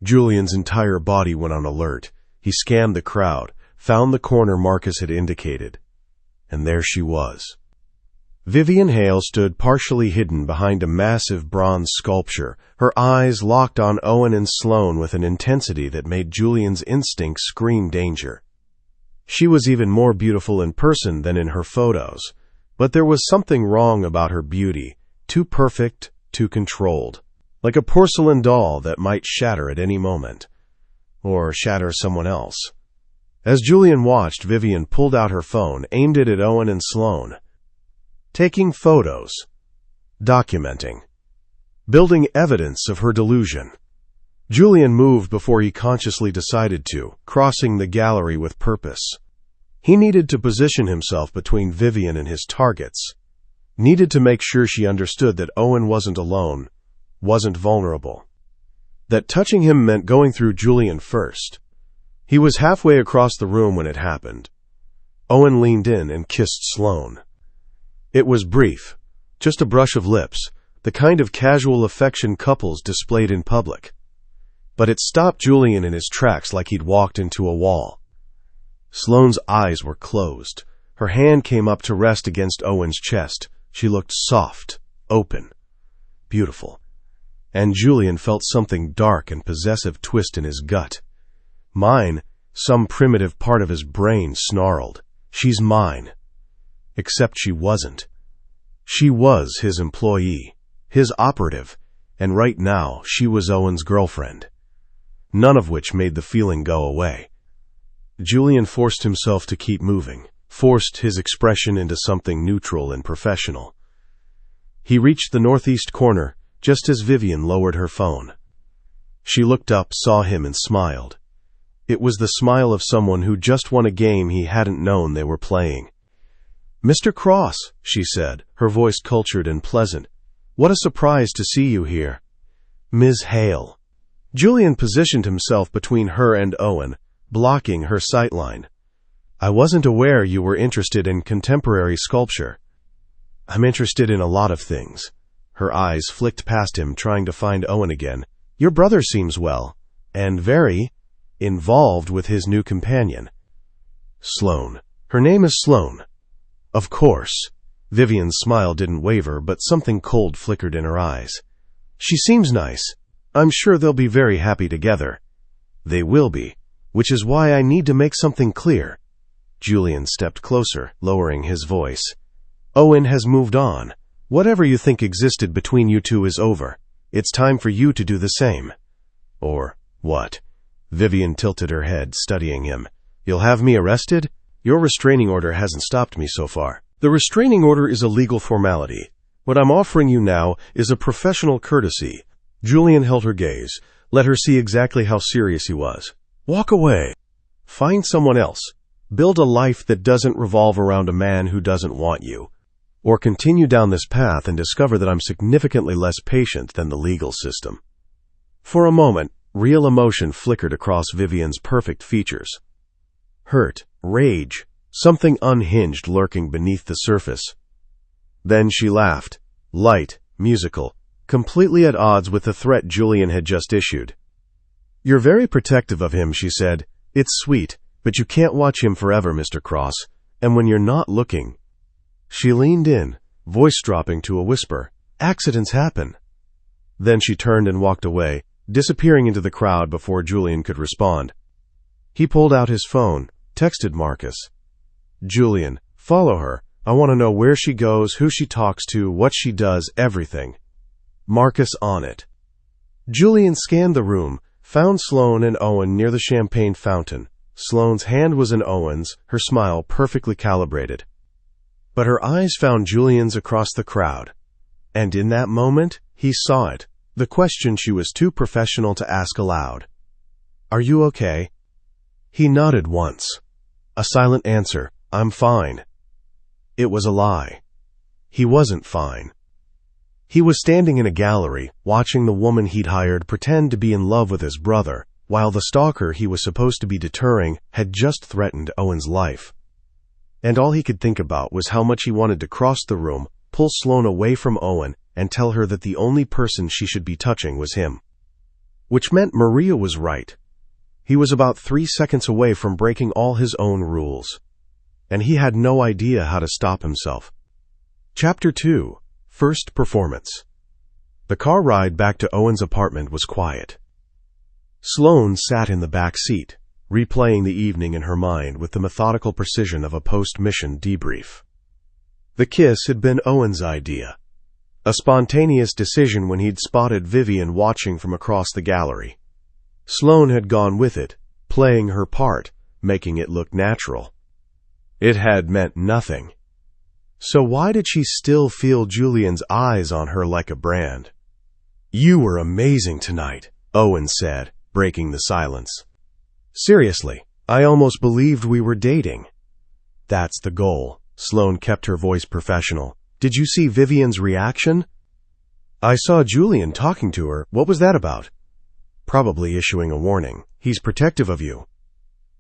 Julian's entire body went on alert. He scanned the crowd, found the corner Marcus had indicated. And there she was. Vivian Hale stood partially hidden behind a massive bronze sculpture, her eyes locked on Owen and Sloane with an intensity that made Julian's instincts scream danger. She was even more beautiful in person than in her photos, but there was something wrong about her beauty, too perfect, too controlled, like a porcelain doll that might shatter at any moment, or shatter someone else. As Julian watched, Vivian pulled out her phone, aimed it at Owen and Sloane. Taking photos, documenting, building evidence of her delusion. Julian moved before he consciously decided to, crossing the gallery with purpose. He needed to position himself between Vivian and his targets, needed to make sure she understood that Owen wasn't alone, wasn't vulnerable, that touching him meant going through Julian first. He was halfway across the room when it happened. Owen leaned in and kissed Sloane. It was brief, just a brush of lips, the kind of casual affection couples displayed in public. But it stopped Julian in his tracks like he'd walked into a wall. Sloane's eyes were closed. Her hand came up to rest against Owen's chest. She looked soft, open, beautiful. And Julian felt something dark and possessive twist in his gut. Mine, some primitive part of his brain snarled. She's mine. Except she wasn't. She was his employee, his operative, and right now she was Owen's girlfriend. None of which made the feeling go away. Julian forced himself to keep moving, forced his expression into something neutral and professional. He reached the northeast corner just as Vivian lowered her phone. She looked up, saw him, and smiled. It was the smile of someone who just won a game he hadn't known they were playing. Mr. Cross, she said, her voice cultured and pleasant. What a surprise to see you here. Ms. Hale. Julian positioned himself between her and Owen, blocking her sightline. I wasn't aware you were interested in contemporary sculpture. I'm interested in a lot of things. Her eyes flicked past him, trying to find Owen again. Your brother seems well, and very involved with his new companion. Sloane. Her name is Sloane. Of course. Vivian's smile didn't waver, but something cold flickered in her eyes. She seems nice. I'm sure they'll be very happy together. They will be, which is why I need to make something clear. Julian stepped closer, lowering his voice. Owen has moved on. Whatever you think existed between you two is over. It's time for you to do the same. Or what? Vivian tilted her head, studying him. You'll have me arrested? Your restraining order hasn't stopped me so far. The restraining order is a legal formality. What I'm offering you now is a professional courtesy. Julian held her gaze, let her see exactly how serious he was. Walk away. Find someone else. Build a life that doesn't revolve around a man who doesn't want you. Or continue down this path and discover that I'm significantly less patient than the legal system. For a moment, Real emotion flickered across Vivian's perfect features. Hurt, rage, something unhinged lurking beneath the surface. Then she laughed, light, musical, completely at odds with the threat Julian had just issued. "You're very protective of him," she said. "It's sweet, but you can't watch him forever, Mr. Cross, and when you're not looking." She leaned in, voice dropping to a whisper. "Accidents happen." Then she turned and walked away, disappearing into the crowd before Julian could respond. He pulled out his phone, texted Marcus. "Julian, follow her. I want to know where she goes, who she talks to, what she does, everything." Marcus on it. Julian scanned the room, found Sloane and Owen near the champagne fountain. Sloane's hand was in Owen's, her smile perfectly calibrated. But her eyes found Julian's across the crowd. And in that moment, he saw it, the question she was too professional to ask aloud. "Are you okay?" He nodded once. A silent answer, "I'm fine." It was a lie. He wasn't fine. He was standing in a gallery, watching the woman he'd hired pretend to be in love with his brother, while the stalker he was supposed to be deterring had just threatened Owen's life. And all he could think about was how much he wanted to cross the room, pull Sloane away from Owen, and tell her that the only person she should be touching was him. Which meant Maria was right. He was about 3 seconds away from breaking all his own rules. And he had no idea how to stop himself. Chapter 2. First Performance. The car ride back to Owen's apartment was quiet. Sloane sat in the back seat, replaying the evening in her mind with the methodical precision of a post-mission debrief. The kiss had been Owen's idea. A spontaneous decision when he'd spotted Vivian watching from across the gallery. Sloane had gone with it, playing her part, making it look natural. It had meant nothing. So why did she still feel Julian's eyes on her like a brand? "You were amazing tonight," Owen said, breaking the silence. "Seriously, I almost believed we were dating." "That's the goal." Sloane kept her voice professional. "Did you see Vivian's reaction?" "I saw Julian talking to her. What was that about?" "Probably issuing a warning. He's protective of you."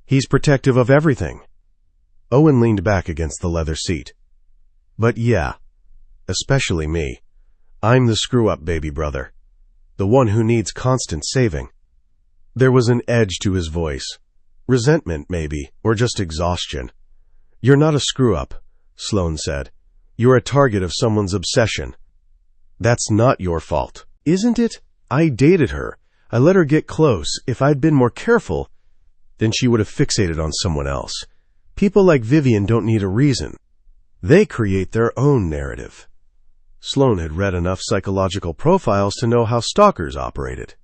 "He's protective of everything." Owen leaned back against the leather seat. "But yeah, especially me. I'm the screw-up baby brother. The one who needs constant saving." There was an edge to his voice. Resentment, maybe, or just exhaustion. "You're not a screw-up," Sloane said. "You're a target of someone's obsession." "That's not your fault." "Isn't it? I dated her. I let her get close. If I'd been more careful, then she would have fixated on someone else. People like Vivian don't need a reason. They create their own narrative." Sloane had read enough psychological profiles to know how stalkers operated.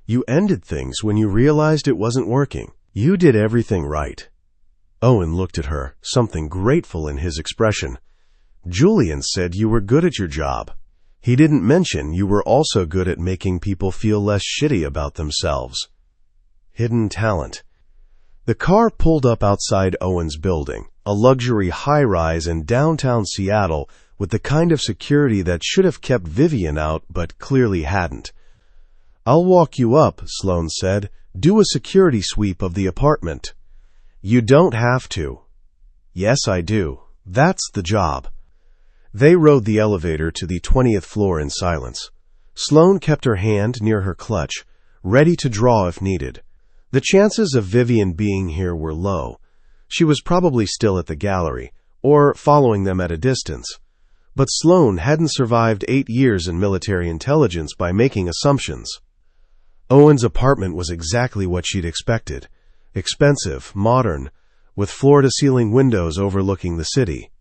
You ended things when you realized it wasn't working. You did everything right. Owen looked at her, something grateful in his expression. "Julian said you were good at your job. He didn't mention you were also good at making people feel less shitty about themselves." Hidden talent. The car pulled up outside Owen's building, a luxury high-rise in downtown Seattle with the kind of security that should have kept Vivian out but clearly hadn't. "I'll walk you up," Sloane said. "Do a security sweep of the apartment." "You don't have to." "Yes, I do. That's the job." They rode the elevator to the 20th floor in silence. Sloane kept her hand near her clutch, ready to draw if needed. The chances of Vivian being here were low. She was probably still at the gallery, or following them at a distance. But Sloane hadn't survived 8 years in military intelligence by making assumptions. Owen's apartment was exactly what she'd expected. Expensive, modern, with floor-to-ceiling windows overlooking the city.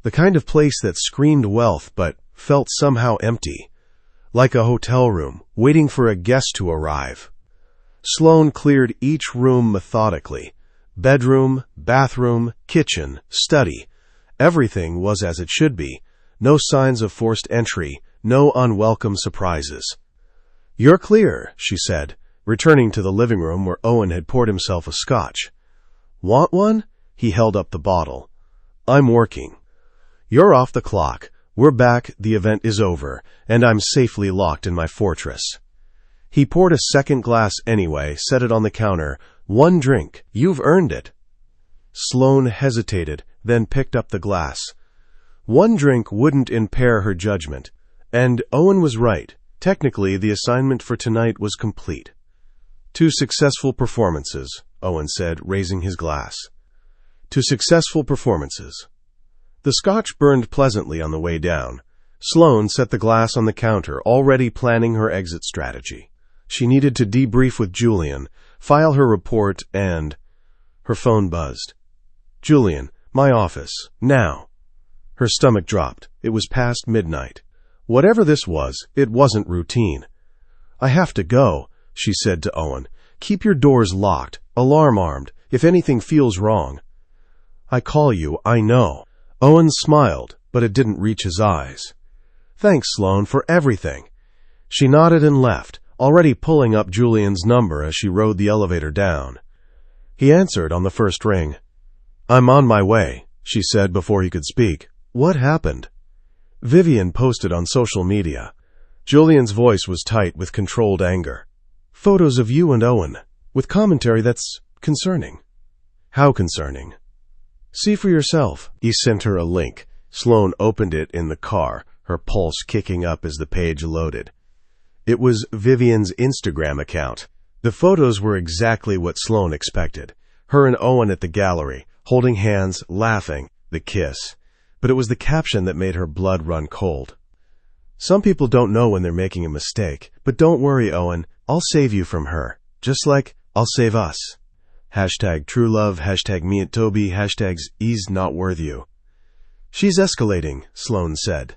The kind of place that screamed wealth but felt somehow empty. Like a hotel room, waiting for a guest to arrive. Sloane cleared each room methodically. Bedroom, bathroom, kitchen, study. Everything was as it should be. No signs of forced entry, no unwelcome surprises. "You're clear," she said, returning to the living room where Owen had poured himself a scotch. "Want one?" He held up the bottle. "I'm working." "You're off the clock. We're back, the event is over, and I'm safely locked in my fortress." He poured a second glass anyway, set it on the counter. "One drink. You've earned it." Sloane hesitated, then picked up the glass. One drink wouldn't impair her judgment. And Owen was right. Technically, the assignment for tonight was complete. 2 successful performances, Owen said, raising his glass. 2 successful performances. The scotch burned pleasantly on the way down. Sloane set the glass on the counter, already planning her exit strategy. She needed to debrief with Julian, file her report, and... Her phone buzzed. "Julian, my office. Now." Her stomach dropped. It was past midnight. Whatever this was, it wasn't routine. "I have to go," she said to Owen. "Keep your doors locked, alarm-armed, if anything feels wrong." "I call you, I know." Owen smiled, but it didn't reach his eyes. "Thanks, Sloane, for everything." She nodded and left, already pulling up Julian's number as she rode the elevator down. He answered on the first ring. "I'm on my way," she said before he could speak. "What happened?" Vivian posted on social media. Julian's voice was tight with controlled anger. "Photos of you and Owen, with commentary that's concerning." "How concerning?" "See for yourself." He sent her a link. Sloane opened it in the car, her pulse kicking up as the page loaded. It was Vivian's Instagram account. The photos were exactly what Sloane expected. Her and Owen at the gallery, holding hands, laughing, the kiss. But it was the caption that made her blood run cold. "Some people don't know when they're making a mistake, but don't worry, Owen. I'll save you from her. Just like I'll save us. #TrueLove, #MeAndToby, #He's not worth you." "She's escalating," Sloane said.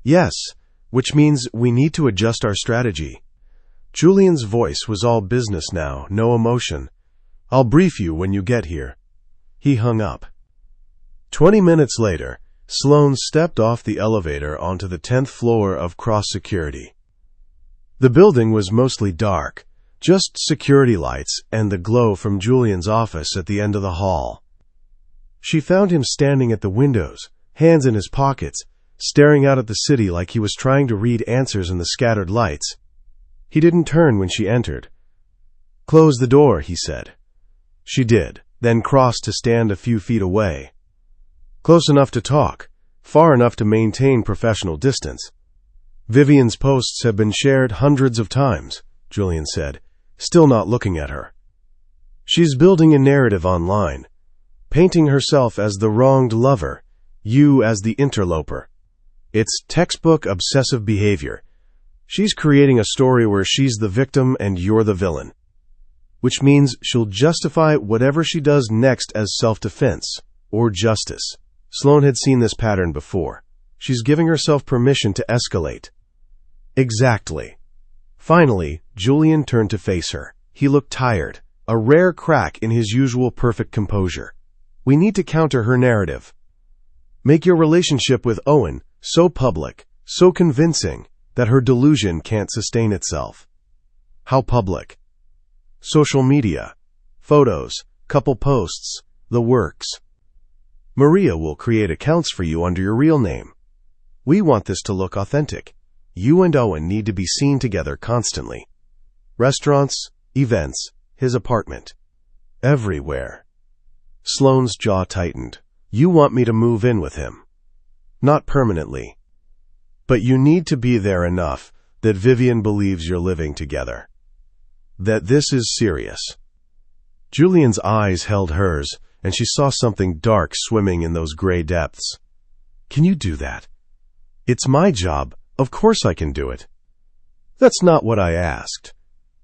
"Yes, which means we need to adjust our strategy." Julian's voice was all business now, no emotion. "I'll brief you when you get here." He hung up. 20 minutes later, Sloane stepped off the elevator onto the 10th floor of Cross Security. The building was mostly dark, just security lights and the glow from Julian's office at the end of the hall. She found him standing at the windows, hands in his pockets, staring out at the city like he was trying to read answers in the scattered lights. He didn't turn when she entered. "Close the door," he said. She did, then crossed to stand a few feet away. Close enough to talk, far enough to maintain professional distance. "Vivian's posts have been shared hundreds of times," Julian said, still not looking at her. "She's building a narrative online, painting herself as the wronged lover, you as the interloper. It's textbook obsessive behavior. She's creating a story where she's the victim and you're the villain. Which means she'll justify whatever she does next as self-defense or justice." Sloane had seen this pattern before. She's giving herself permission to escalate. Exactly. Finally, Julian turned to face her. He looked tired, a rare crack in his usual perfect composure. "We need to counter her narrative. Make your relationship with Owen so public, so convincing, that her delusion can't sustain itself." "How public?" "Social media. Photos, couple posts, the works. Maria will create accounts for you under your real name. We want this to look authentic. You and Owen need to be seen together constantly. Restaurants, events, his apartment. Everywhere." Sloane's jaw tightened. "You want me to move in with him?" "Not permanently. But you need to be there enough that Vivian believes you're living together. That this is serious." Julian's eyes held hers, and she saw something dark swimming in those gray depths. "Can you do that?" "It's my job. Of course I can do it." "That's not what I asked."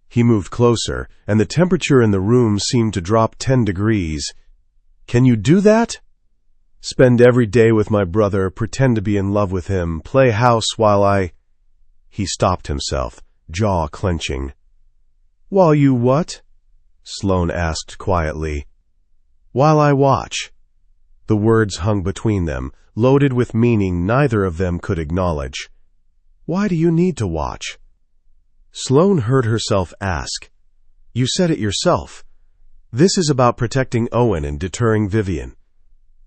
He moved closer, and the temperature in the room seemed to drop 10 degrees. "Can you do that?" "Spend every day with my brother, pretend to be in love with him, play house while I—" He stopped himself, jaw clenching. "While you what?" Sloane asked quietly. "While I watch." The words hung between them, loaded with meaning neither of them could acknowledge. "Why do you need to watch?" Sloane heard herself ask. "You said it yourself. This is about protecting Owen and deterring Vivian.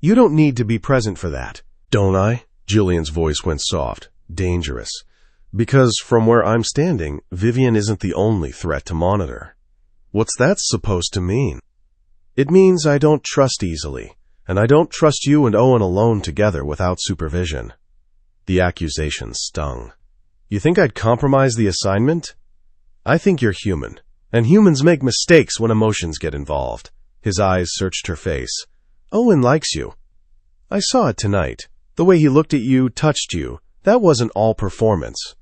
You don't need to be present for that." "Don't I?" Julian's voice went soft, dangerous. Because from where I'm standing, Vivian isn't the only threat to monitor. What's that supposed to mean? It means I don't trust easily, and I don't trust you and Owen alone together without supervision. The accusation stung. You think I'd compromise the assignment? I think you're human, and humans make mistakes when emotions get involved. His eyes searched her face. Owen likes you. I saw it tonight. The way he looked at you, touched you, that wasn't all performance.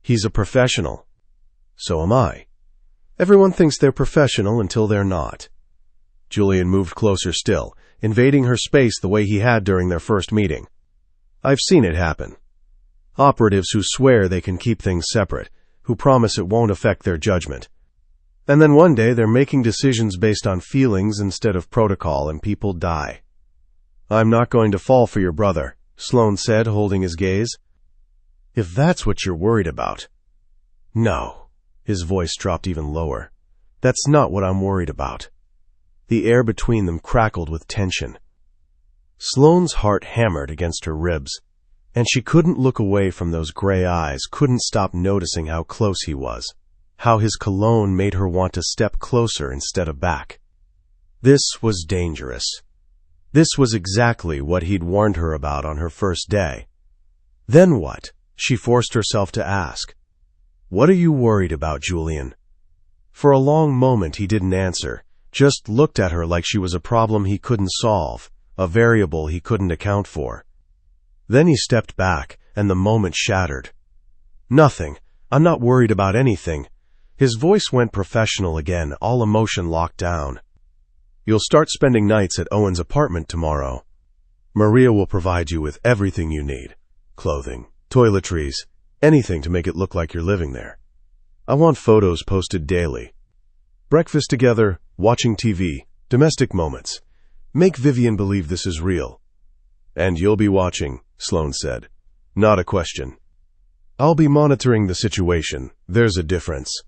He's a professional. So am I. Everyone thinks they're professional until they're not. Julian moved closer still, invading her space the way he had during their first meeting. I've seen it happen. Operatives who swear they can keep things separate, who promise it won't affect their judgment. And then one day they're making decisions based on feelings instead of protocol, and people die. I'm not going to fall for your brother, Sloane said, holding his gaze. If that's what you're worried about. No. His voice dropped even lower. That's not what I'm worried about. The air between them crackled with tension. Sloane's heart hammered against her ribs, and she couldn't look away from those gray eyes, couldn't stop noticing how close he was, how his cologne made her want to step closer instead of back. This was dangerous. This was exactly what he'd warned her about on her first day. Then what? She forced herself to ask. What are you worried about, Julian? For a long moment he didn't answer, just looked at her like she was a problem he couldn't solve, a variable he couldn't account for. Then he stepped back, and the moment shattered. Nothing. I'm not worried about anything. His voice went professional again, all emotion locked down. You'll start spending nights at Owen's apartment tomorrow. Maria will provide you with everything you need. Clothing, toiletries, anything to make it look like you're living there. I want photos posted daily. Breakfast together, watching TV, domestic moments. Make Vivian believe this is real. And you'll be watching, Sloane said. Not a question. I'll be monitoring the situation. There's a difference.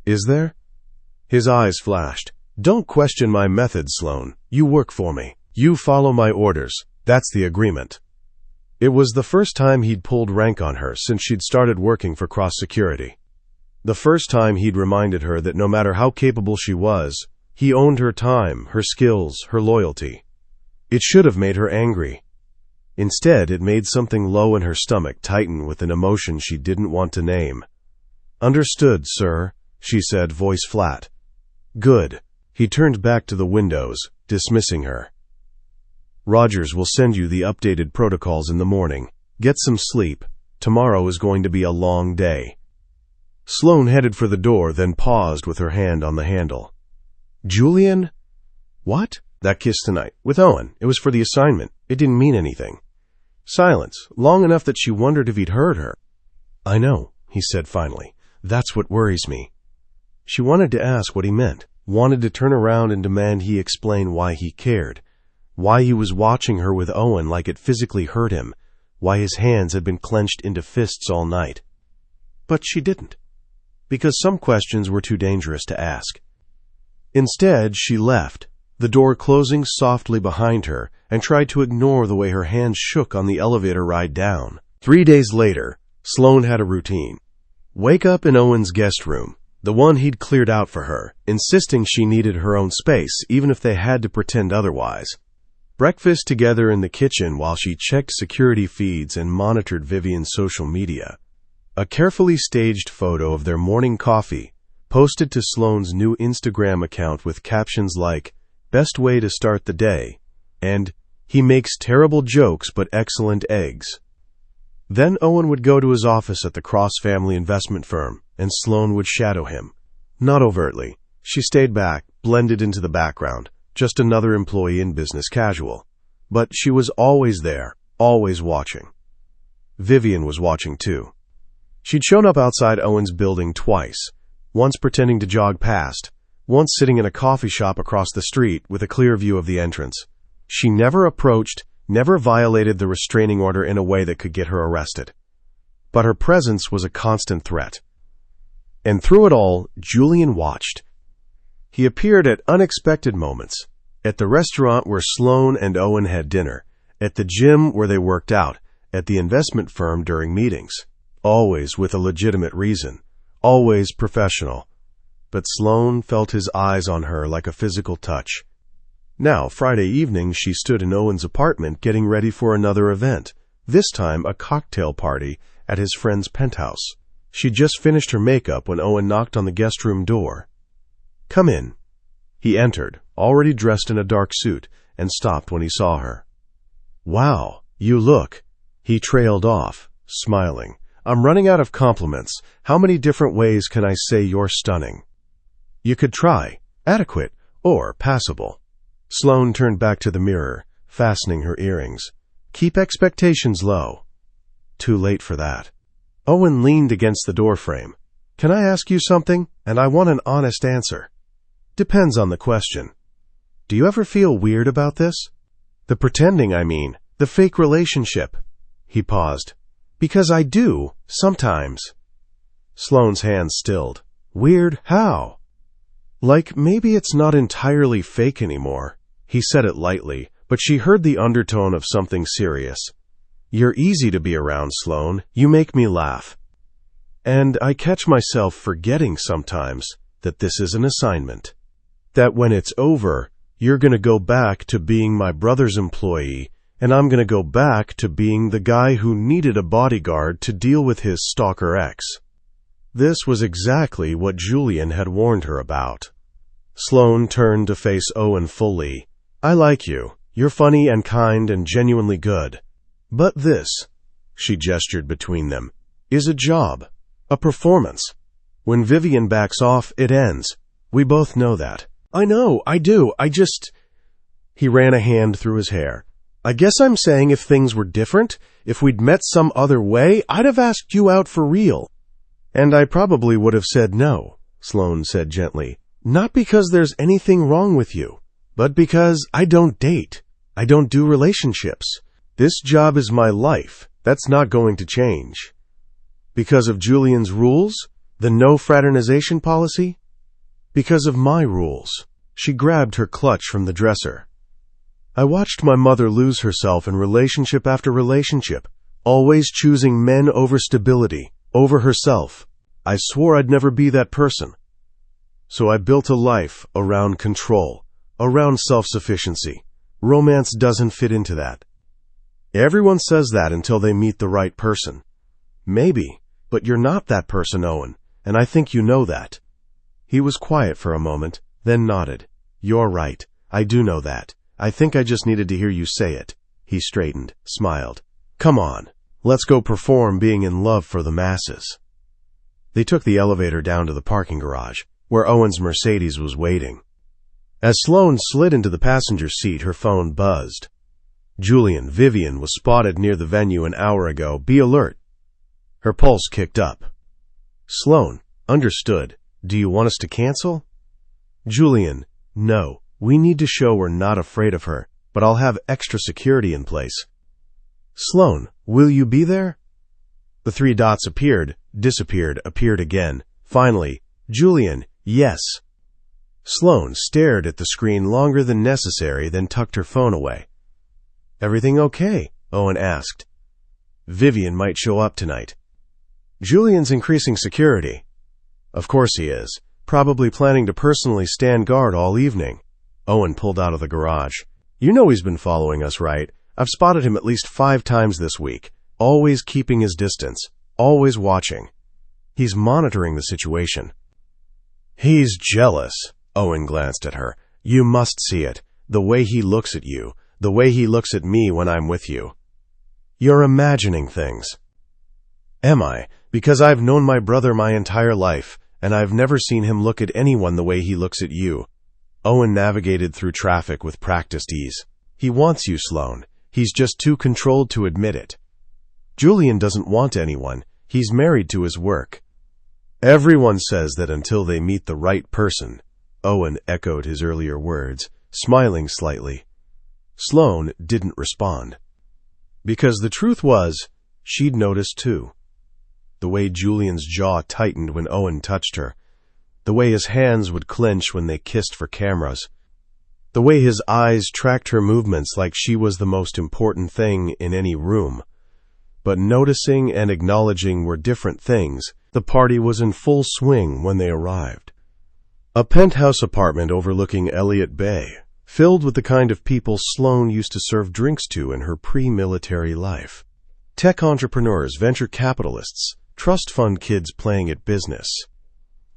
Is there? His eyes flashed. Don't question my methods, Sloane. You work for me. You follow my orders. That's the agreement. It was the first time he'd pulled rank on her since she'd started working for Cross Security. The first time he'd reminded her that no matter how capable she was, he owned her time, her skills, her loyalty. It should have made her angry. Instead, it made something low in her stomach tighten with an emotion she didn't want to name. Understood, sir, she said, voice flat. Good. He turned back to the windows, dismissing her. Rogers will send you the updated protocols in the morning. Get some sleep. Tomorrow is going to be a long day. Sloane headed for the door, then paused with her hand on the handle. Julian? What? That kiss tonight, with Owen. It was for the assignment. It didn't mean anything. Silence, long enough that she wondered if he'd heard her. I know, he said finally. That's what worries me. She wanted to ask what he meant, wanted to turn around and demand he explain why he cared, why he was watching her with Owen like it physically hurt him, why his hands had been clenched into fists all night. But she didn't, because some questions were too dangerous to ask. Instead, she left, the door closing softly behind her, and tried to ignore the way her hands shook on the elevator ride down. 3 days later, Sloane had a routine. Wake up in Owen's guest room, the one he'd cleared out for her, insisting she needed her own space, even if they had to pretend otherwise. Breakfast together in the kitchen while she checked security feeds and monitored Vivian's social media. A carefully staged photo of their morning coffee, posted to Sloane's new Instagram account with captions like, "Best way to start the day," and "He makes terrible jokes but excellent eggs." Then Owen would go to his office at the Cross family investment firm, and Sloane would shadow him. Not overtly. She stayed back, blended into the background, just another employee in business casual. But she was always there, always watching. Vivian was watching too. She'd shown up outside Owen's building twice, once pretending to jog past, once sitting in a coffee shop across the street with a clear view of the entrance. She never approached, never violated the restraining order in a way that could get her arrested. But her presence was a constant threat. And through it all, Julian watched. He appeared at unexpected moments, at the restaurant where Sloane and Owen had dinner, at the gym where they worked out, at the investment firm during meetings. always with a legitimate reason, always professional. But Sloane felt his eyes on her like a physical touch. Now, Friday evening, she stood in Owen's apartment getting ready for another event, this time a cocktail party at his friend's penthouse. She'd just finished her makeup when Owen knocked on the guest room door. "Come in." He entered, already dressed in a dark suit, and stopped when he saw her. "Wow, you look." He trailed off, smiling. "I'm running out of compliments. How many different ways can I say you're stunning?" "You could try adequate or passable." Sloane turned back to the mirror, fastening her earrings. "Keep expectations low." Too late for that. Owen leaned against the doorframe. "Can I ask you something? And I want an honest answer." "Depends on the question." "Do you ever feel weird about this?" "The pretending, I mean. The fake relationship." He paused. "Because I do, sometimes." Sloane's hands stilled. "Weird how?" "Like maybe it's not entirely fake anymore." He said it lightly, but she heard the undertone of something serious. "You're easy to be around, Sloane. You make me laugh. And I catch myself forgetting sometimes that this is an assignment. That when it's over, you're going to go back to being my brother's employee, and I'm going to go back to being the guy who needed a bodyguard to deal with his stalker ex." This was exactly what Julian had warned her about. Sloane turned to face Owen fully. "I like you. You're funny and kind and genuinely good. But this," she gestured between them, "is a job, a performance. When Vivian backs off, it ends. We both know that." "I know, I do, I just—" He ran a hand through his hair. "I guess I'm saying if things were different, if we'd met some other way, I'd have asked you out for real." "And I probably would have said no," Sloane said gently. "Not because there's anything wrong with you, but because I don't date. I don't do relationships. This job is my life. That's not going to change." "Because of Julian's rules? The no fraternization policy?" "Because of my rules." She grabbed her clutch from the dresser. "I watched my mother lose herself in relationship after relationship, always choosing men over stability, over herself. I swore I'd never be that person. So I built a life around control, around self-sufficiency. Romance doesn't fit into that. Everyone says that until they meet the right person. Maybe, but you're not that person, Owen, and I think you know that." He was quiet for a moment, then nodded. "You're right. I do know that. I think I just needed to hear you say it." He straightened, smiled. "Come on. Let's go perform being in love for the masses." They took the elevator down to the parking garage, where Owen's Mercedes was waiting. As Sloane slid into the passenger seat, her phone buzzed. Vivian was spotted near the venue an hour ago. Be alert." Her pulse kicked up. Sloane, understood. "Do you want us to cancel?" Julian, "No. We need to show we're not afraid of her, but I'll have extra security in place." Sloane, "Will you be there?" The three dots appeared, disappeared, appeared again. Finally, Julian, "Yes." Sloane stared at the screen longer than necessary, then tucked her phone away. "Everything okay?" Owen asked. "Vivian might show up tonight." "Julian's increasing security." "Of course he is. Probably planning to personally stand guard all evening." Owen pulled out of the garage. "You know he's been following us, right? I've spotted him at least 5 times this week. Always keeping his distance. Always watching. He's monitoring the situation." "He's jealous." Owen glanced at her. "You must see it. The way he looks at you. The way he looks at me when I'm with you." "You're imagining things." "Am I? Because I've known my brother my entire life, and I've never seen him look at anyone the way he looks at you." Owen navigated through traffic with practiced ease. "He wants you, Sloane. He's just too controlled to admit it. Julian doesn't want anyone. He's married to his work." "Everyone says that until they meet the right person." Owen echoed his earlier words, smiling slightly. Sloane didn't respond. Because the truth was, she'd noticed too. The way Julian's jaw tightened when Owen touched her. The way his hands would clench when they kissed for cameras. The way his eyes tracked her movements like she was the most important thing in any room. But noticing and acknowledging were different things. The party was in full swing when they arrived. A penthouse apartment overlooking Elliott Bay, filled with the kind of people Sloane used to serve drinks to in her pre-military life. Tech entrepreneurs, venture capitalists, trust fund kids playing at business.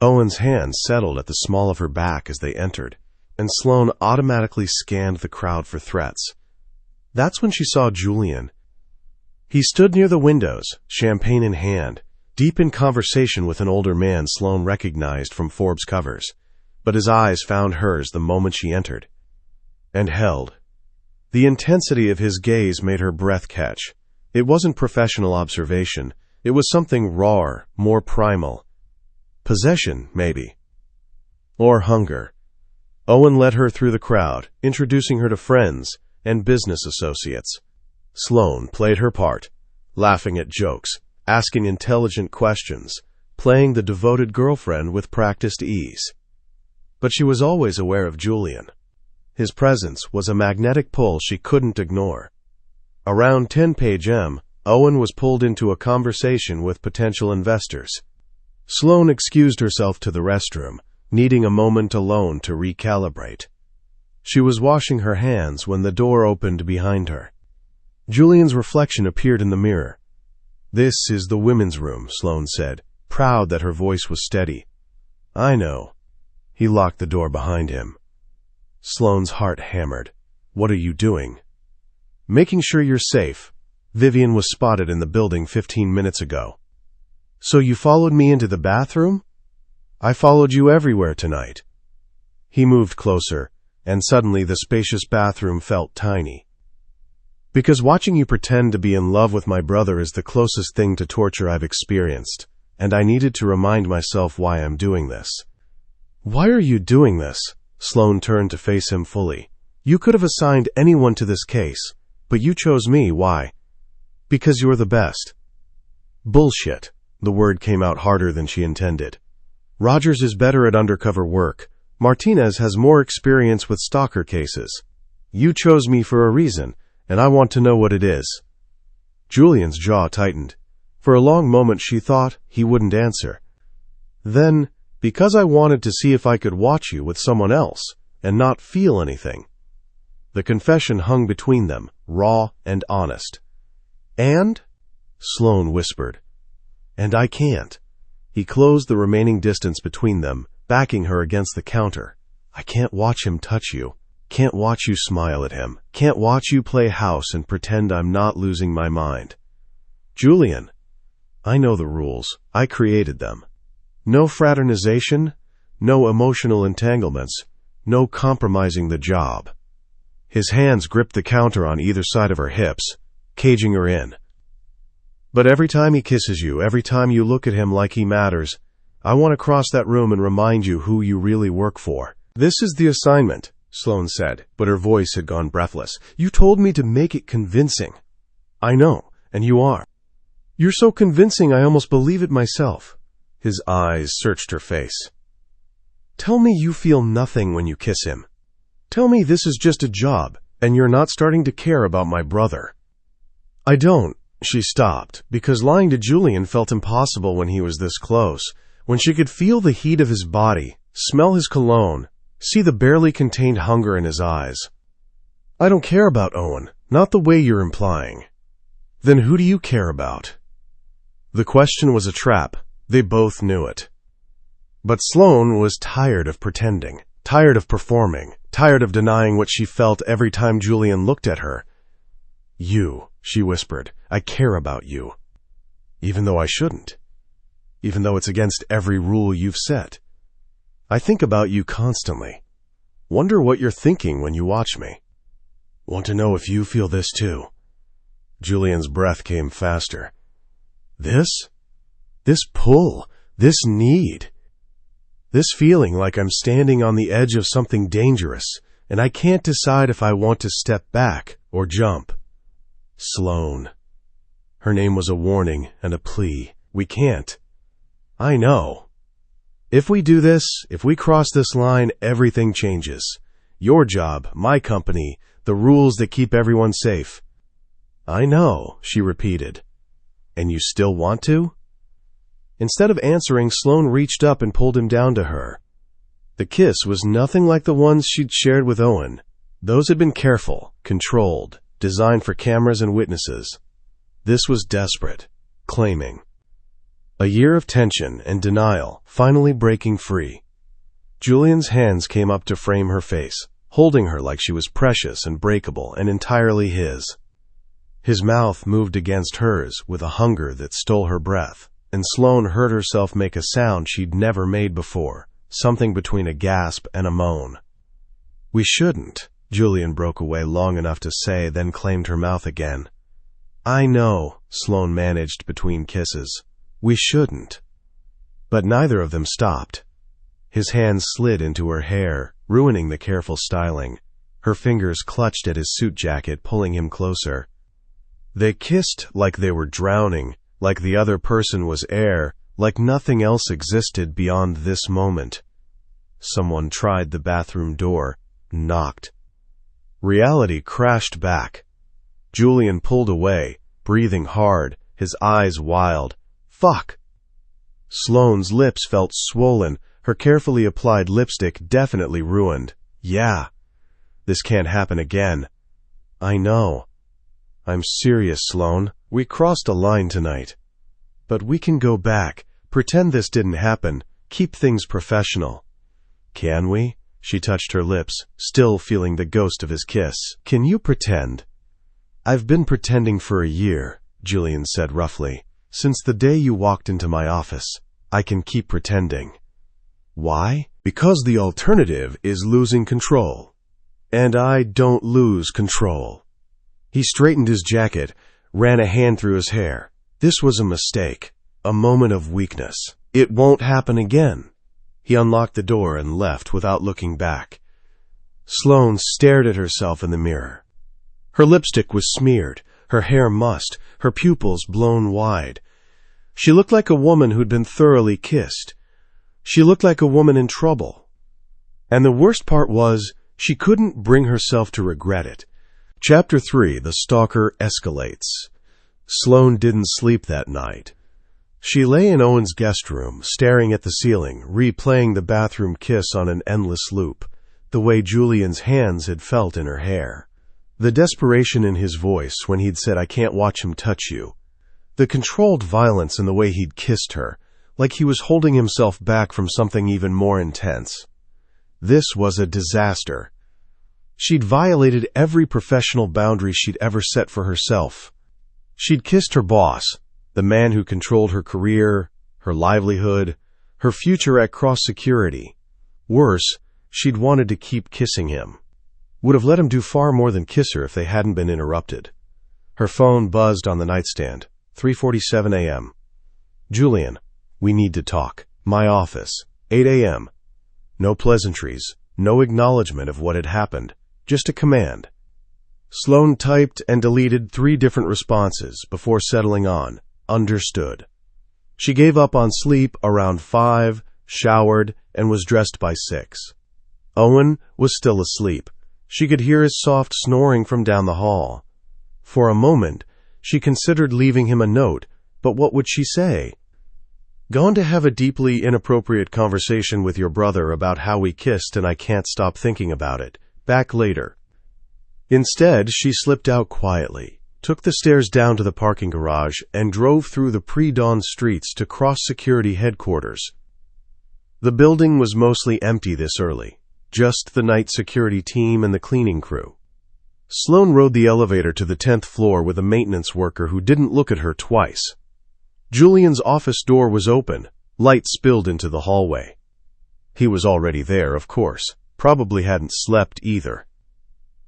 Owen's hands settled at the small of her back as they entered, and Sloane automatically scanned the crowd for threats. That's when she saw Julian. He stood near the windows, champagne in hand, deep in conversation with an older man Sloane recognized from Forbes covers, but his eyes found hers the moment she entered, and held. The intensity of his gaze made her breath catch. It wasn't professional observation. It was something rawer, more primal. Possession, maybe. Or hunger. Owen led her through the crowd, introducing her to friends and business associates. Sloane played her part, laughing at jokes, asking intelligent questions, playing the devoted girlfriend with practiced ease. But she was always aware of Julian. His presence was a magnetic pull she couldn't ignore. Around 10 p.m., Owen was pulled into a conversation with potential investors. Sloane excused herself to the restroom, needing a moment alone to recalibrate. She was washing her hands when the door opened behind her. Julian's reflection appeared in the mirror. "This is the women's room," Sloane said, proud that her voice was steady. "I know." He locked the door behind him. Sloane's heart hammered. "What are you doing?" "Making sure you're safe. Vivian was spotted in the building 15 minutes ago." "So you followed me into the bathroom?" "I followed you everywhere tonight." He moved closer, and suddenly the spacious bathroom felt tiny. "Because watching you pretend to be in love with my brother is the closest thing to torture I've experienced, and I needed to remind myself why I'm doing this." "Why are you doing this?" Sloane turned to face him fully. "You could have assigned anyone to this case, but you chose me. Why?" "Because you're the best." "Bullshit." The word came out harder than she intended. "Rogers is better at undercover work. Martinez has more experience with stalker cases. You chose me for a reason, and I want to know what it is." Julian's jaw tightened. For a long moment she thought he wouldn't answer. Then, "Because I wanted to see if I could watch you with someone else and not feel anything." The confession hung between them, raw and honest. "And?" Sloane whispered. "And I can't." He closed the remaining distance between them, backing her against the counter. "I can't watch him touch you. Can't watch you smile at him. Can't watch you play house and pretend I'm not losing my mind." "Julian." "I know the rules. I created them. No fraternization, no emotional entanglements, no compromising the job." His hands gripped the counter on either side of her hips, caging her in. "But every time he kisses you, every time you look at him like he matters, I want to cross that room and remind you who you really work for." "This is the assignment," Sloane said, but her voice had gone breathless. "You told me to make it convincing." "I know, and you are. You're so convincing I almost believe it myself." His eyes searched her face. "Tell me you feel nothing when you kiss him. Tell me this is just a job, and you're not starting to care about my brother." "I don't." She stopped, because lying to Julian felt impossible when he was this close, when she could feel the heat of his body, smell his cologne, see the barely contained hunger in his eyes. "I don't care about Owen, not the way you're implying." "Then who do you care about?" The question was a trap. They both knew it. But Sloane was tired of pretending, tired of performing, tired of denying what she felt every time Julian looked at her. "You," she whispered, "I care about you. Even though I shouldn't. Even though it's against every rule you've set. I think about you constantly. Wonder what you're thinking when you watch me. Want to know if you feel this too." Julian's breath came faster. "This? This pull, this need. This feeling like I'm standing on the edge of something dangerous, and I can't decide if I want to step back or jump." "Sloane." Her name was a warning and a plea. "We can't." "I know. If we do this, if we cross this line, everything changes. Your job, my company, the rules that keep everyone safe." "I know," she repeated. And you still want to?" Instead of answering, Sloane reached up and pulled him down to her. The kiss was nothing like the ones she'd shared with Owen. Those had been careful, controlled, designed for cameras and witnesses. This was desperate, claiming. A year of tension and denial, finally breaking free. Julian's hands came up to frame her face, holding her like she was precious and breakable and entirely his. His mouth moved against hers with a hunger that stole her breath, and Sloane heard herself make a sound she'd never made before, something between a gasp and a moan. "We shouldn't," Julian broke away long enough to say, then claimed her mouth again. "I know," Sloane managed between kisses. "We shouldn't." But neither of them stopped. His hands slid into her hair, ruining the careful styling. Her fingers clutched at his suit jacket, pulling him closer. They kissed like they were drowning, like the other person was air, like nothing else existed beyond this moment. Someone tried the bathroom door, knocked. Reality crashed back. Julian pulled away, breathing hard, his eyes wild. "Fuck!" Sloane's lips felt swollen, her carefully applied lipstick definitely ruined. "Yeah. This can't happen again." "I know. I'm serious, Sloane. We crossed a line tonight. But we can go back, pretend this didn't happen, keep things professional." "Can we?" She touched her lips, still feeling the ghost of his kiss. "Can you pretend?" "I've been pretending for a year," Julian said roughly. "Since the day you walked into my office. I can keep pretending." "Why?" "Because the alternative is losing control. And I don't lose control." He straightened his jacket, ran a hand through his hair. "This was a mistake, a moment of weakness. It won't happen again." He unlocked the door and left without looking back. Sloane stared at herself in the mirror. Her lipstick was smeared, her hair mussed, her pupils blown wide. She looked like a woman who'd been thoroughly kissed. She looked like a woman in trouble. And the worst part was, she couldn't bring herself to regret it. Chapter 3: The Stalker Escalates. Sloane didn't sleep that night. She lay in Owen's guest room, staring at the ceiling, replaying the bathroom kiss on an endless loop, the way Julian's hands had felt in her hair. The desperation in his voice when he'd said, "I can't watch him touch you." The controlled violence in the way he'd kissed her, like he was holding himself back from something even more intense. This was a disaster. She'd violated every professional boundary she'd ever set for herself. She'd kissed her boss, the man who controlled her career, her livelihood, her future at Cross Security. Worse, she'd wanted to keep kissing him. Would have let him do far more than kiss her if they hadn't been interrupted. Her phone buzzed on the nightstand. 3:47 a.m. "Julian, we need to talk. My office. 8 a.m. No pleasantries, no acknowledgement of what had happened, just a command." Sloane typed and deleted 3 different responses before settling on, "Understood." She gave up on sleep around 5, showered, and was dressed by 6. Owen was still asleep. She could hear his soft snoring from down the hall. For a moment, she considered leaving him a note, but what would she say? "Gone to have a deeply inappropriate conversation with your brother about how we kissed and I can't stop thinking about it. Back later." Instead, she slipped out quietly, took the stairs down to the parking garage, and drove through the pre-dawn streets to Cross Security headquarters. The building was mostly empty this early, just the night security team and the cleaning crew. Sloane rode the elevator to the 10th floor with a maintenance worker who didn't look at her twice. Julian's office door was open, light spilled into the hallway. He was already there, of course, probably hadn't slept either.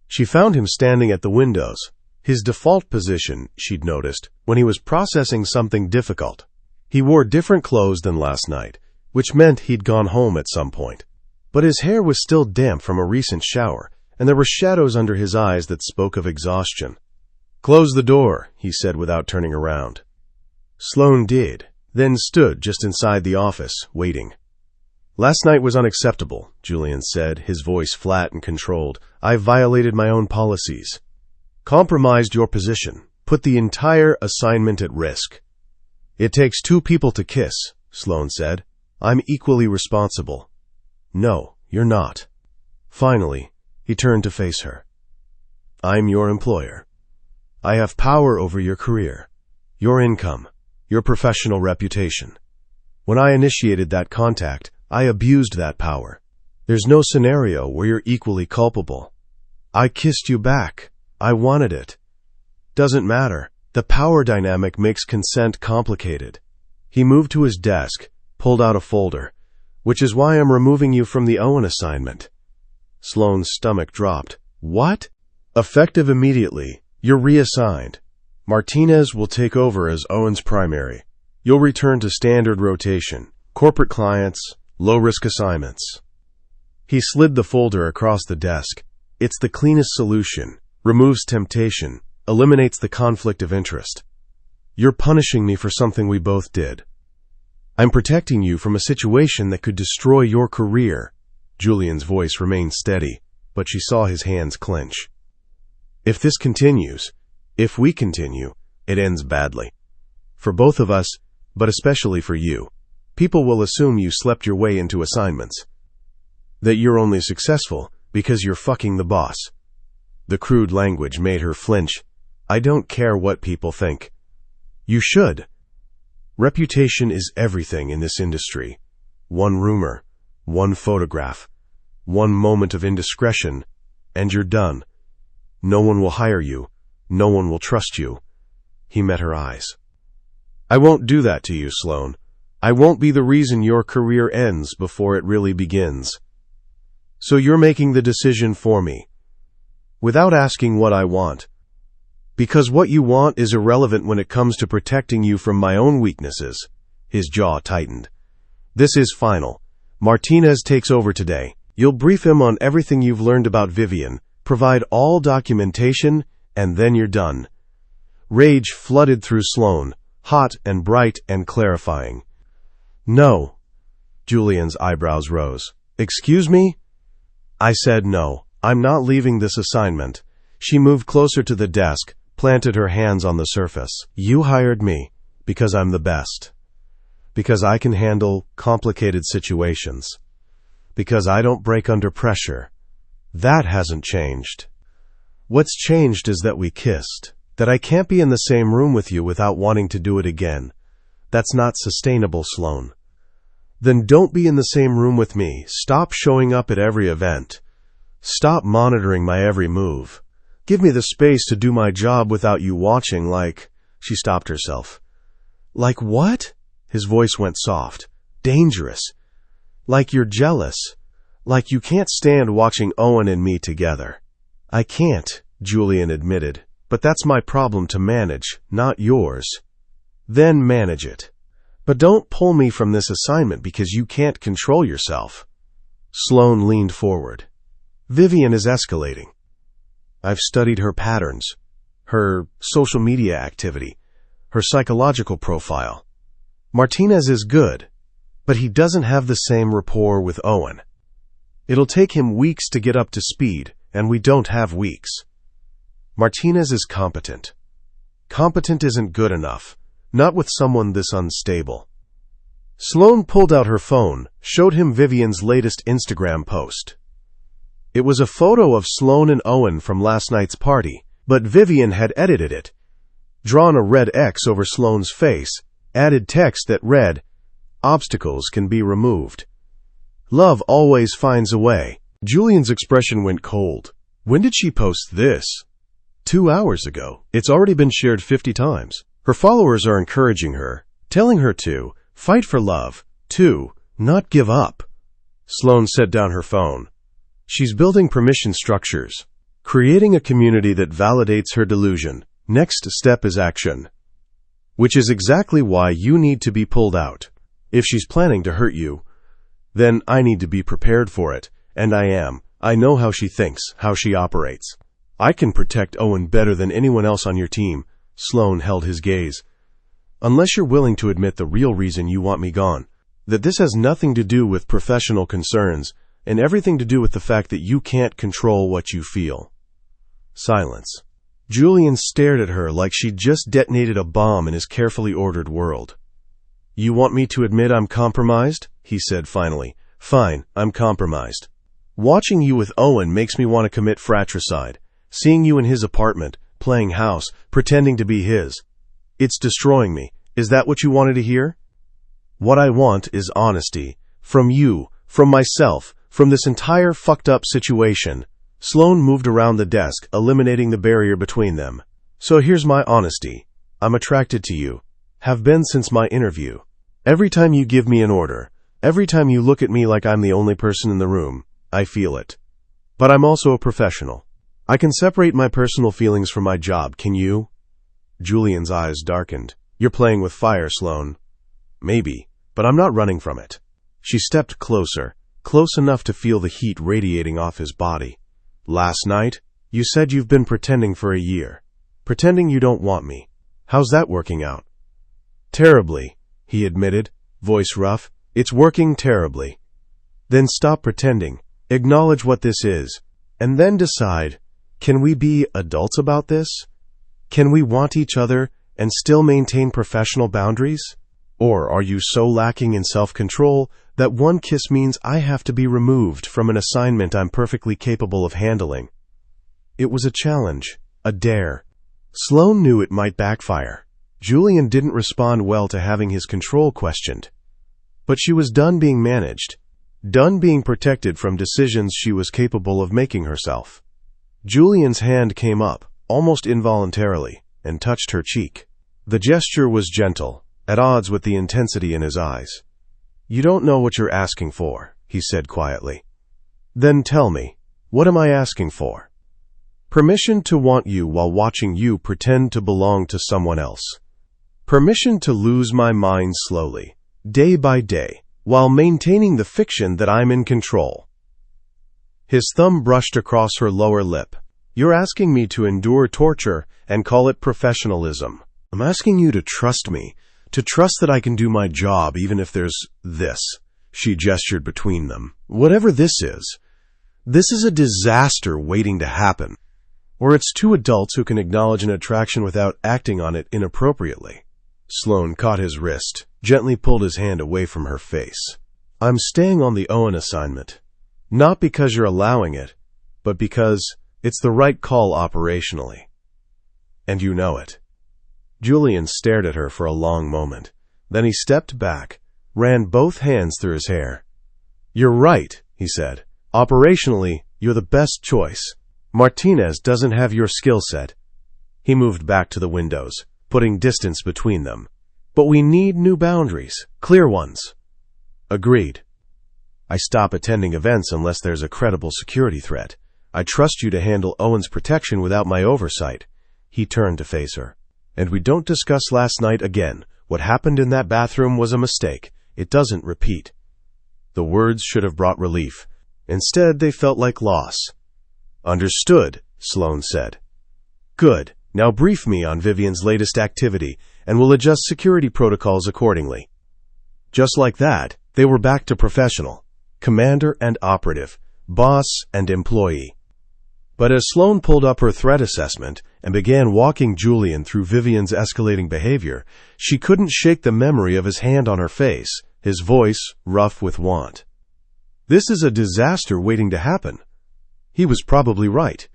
She found him standing at the windows, his default position, she'd noticed, when he was processing something difficult. He wore different clothes than last night, which meant he'd gone home at some point. But his hair was still damp from a recent shower, and there were shadows under his eyes that spoke of exhaustion. "Close the door," he said without turning around. Sloane did, then stood just inside the office, waiting. "Last night was unacceptable," Julian said, his voice flat and controlled. "I violated my own policies. Compromised your position, put the entire assignment at risk. It takes two people to kiss, Sloane said. I'm equally responsible. No, you're not. Finally, he turned to face her. I'm your employer. I have power over your career, your income, your professional reputation. When I initiated that contact, I abused that power. There's no scenario where you're equally culpable. I kissed you back. I wanted it. Doesn't matter. The power dynamic makes consent complicated. He moved to his desk, pulled out a folder, which is why I'm removing you from the Owen assignment. Sloane's stomach dropped. What? Effective immediately. You're reassigned. Martinez will take over as Owen's primary. You'll return to standard rotation, corporate clients, low-risk assignments. He slid the folder across the desk. It's the cleanest solution, removes temptation, eliminates the conflict of interest. You're punishing me for something we both did. I'm protecting you from a situation that could destroy your career. Julian's voice remained steady, but she saw his hands clench. If this continues, if we continue, it ends badly. For both of us, but especially for you. People will assume you slept your way into assignments. That you're only successful because you're fucking the boss. The crude language made her flinch. I don't care what people think. You should. Reputation is everything in this industry. One rumor, one photograph, one moment of indiscretion, and you're done. No one will hire you. No one will trust you. He met her eyes. I won't do that to you, Sloane. I won't be the reason your career ends before it really begins. So you're making the decision for me, without asking what I want. Because what you want is irrelevant when it comes to protecting you from my own weaknesses. His jaw tightened. This is final. Martinez takes over today. You'll brief him on everything you've learned about Vivian, provide all documentation, and then you're done. Rage flooded through Sloane, hot and bright and clarifying. No. Julian's eyebrows rose. Excuse me? I said no. I'm not leaving this assignment. She moved closer to the desk, planted her hands on the surface. You hired me because I'm the best. Because I can handle complicated situations. Because I don't break under pressure. That hasn't changed. What's changed is that we kissed. That I can't be in the same room with you without wanting to do it again. That's not sustainable, Sloane. Then don't be in the same room with me. Stop showing up at every event. Stop monitoring my every move. Give me the space to do my job without you watching like... She stopped herself. Like what? His voice went soft. Dangerous. Like you're jealous. Like you can't stand watching Owen and me together. I can't, Julian admitted. But that's my problem to manage, not yours. Then manage it. But don't pull me from this assignment because you can't control yourself. Sloane leaned forward. Vivian is escalating. I've studied her patterns, her social media activity, her psychological profile. Martinez is good, but he doesn't have the same rapport with Owen. It'll take him weeks to get up to speed, and we don't have weeks. Martinez is competent. Competent isn't good enough, not with someone this unstable. Sloane pulled out her phone, showed him Vivian's latest Instagram post. It was a photo of Sloane and Owen from last night's party, but Vivian had edited it, drawn a red X over Sloane's face, added text that read, "Obstacles can be removed. Love always finds a way." Julian's expression went cold. When did she post this? 2 hours ago. It's already been shared 50 times. Her followers are encouraging her, telling her to fight for love, to not give up. Sloane set down her phone. She's building permission structures, creating a community that validates her delusion. Next step is action. Which is exactly why you need to be pulled out. If she's planning to hurt you, then I need to be prepared for it, and I am. I know how she thinks, how she operates. I can protect Owen better than anyone else on your team. Sloane held his gaze. Unless you're willing to admit the real reason you want me gone, that this has nothing to do with professional concerns and everything to do with the fact that you can't control what you feel. Silence. Julian stared at her like she'd just detonated a bomb in his carefully ordered world. You want me to admit I'm compromised? He said finally. Fine, I'm compromised. Watching you with Owen makes me want to commit fratricide. Seeing you in his apartment, playing house, pretending to be his. It's destroying me. Is that what you wanted to hear? What I want is honesty. From you, from myself, from this entire fucked up situation. Sloane moved around the desk, eliminating the barrier between them. So here's my honesty. I'm attracted to you. Have been since my interview. Every time you give me an order, every time you look at me like I'm the only person in the room, I feel it. But I'm also a professional. I can separate my personal feelings from my job, can you? Julian's eyes darkened. You're playing with fire, Sloane. Maybe, but I'm not running from it. She stepped closer, close enough to feel the heat radiating off his body. Last night, you said you've been pretending for a year. Pretending you don't want me. How's that working out? Terribly, he admitted, voice rough. It's working terribly. Then stop pretending, acknowledge what this is, and then decide, can we be adults about this? Can we want each other and still maintain professional boundaries? Or are you so lacking in self-control that one kiss means I have to be removed from an assignment I'm perfectly capable of handling? It was a challenge, a dare. Sloane knew it might backfire. Julian didn't respond well to having his control questioned. But she was done being managed, done being protected from decisions she was capable of making herself. Julian's hand came up, almost involuntarily, and touched her cheek. The gesture was gentle, at odds with the intensity in his eyes. You don't know what you're asking for, he said quietly. Then tell me, what am I asking for? Permission to want you while watching you pretend to belong to someone else. Permission to lose my mind slowly, day by day, while maintaining the fiction that I'm in control. His thumb brushed across her lower lip. You're asking me to endure torture and call it professionalism. I'm asking you to trust me, to trust that I can do my job even if there's this. She gestured between them. Whatever this is a disaster waiting to happen. Or it's two adults who can acknowledge an attraction without acting on it inappropriately. Sloane caught his wrist, gently pulled his hand away from her face. I'm staying on the Owen assignment. Not because you're allowing it, but because it's the right call operationally. And you know it. Julian stared at her for a long moment. Then he stepped back, ran both hands through his hair. You're right, he said. Operationally, you're the best choice. Martinez doesn't have your skill set. He moved back to the windows, putting distance between them. But we need new boundaries, clear ones. Agreed. I stop attending events unless there's a credible security threat. I trust you to handle Owen's protection without my oversight. He turned to face her. And we don't discuss last night again. What happened in that bathroom was a mistake. It doesn't repeat. The words should have brought relief. Instead, they felt like loss. Understood, Sloane said. Good. Now brief me on Vivian's latest activity, and we'll adjust security protocols accordingly. Just like that, they were back to professional. Commander and operative. Boss and employee. But as Sloane pulled up her threat assessment and began walking Julian through Vivian's escalating behavior, she couldn't shake the memory of his hand on her face, his voice rough with want. This is a disaster waiting to happen. He was probably right.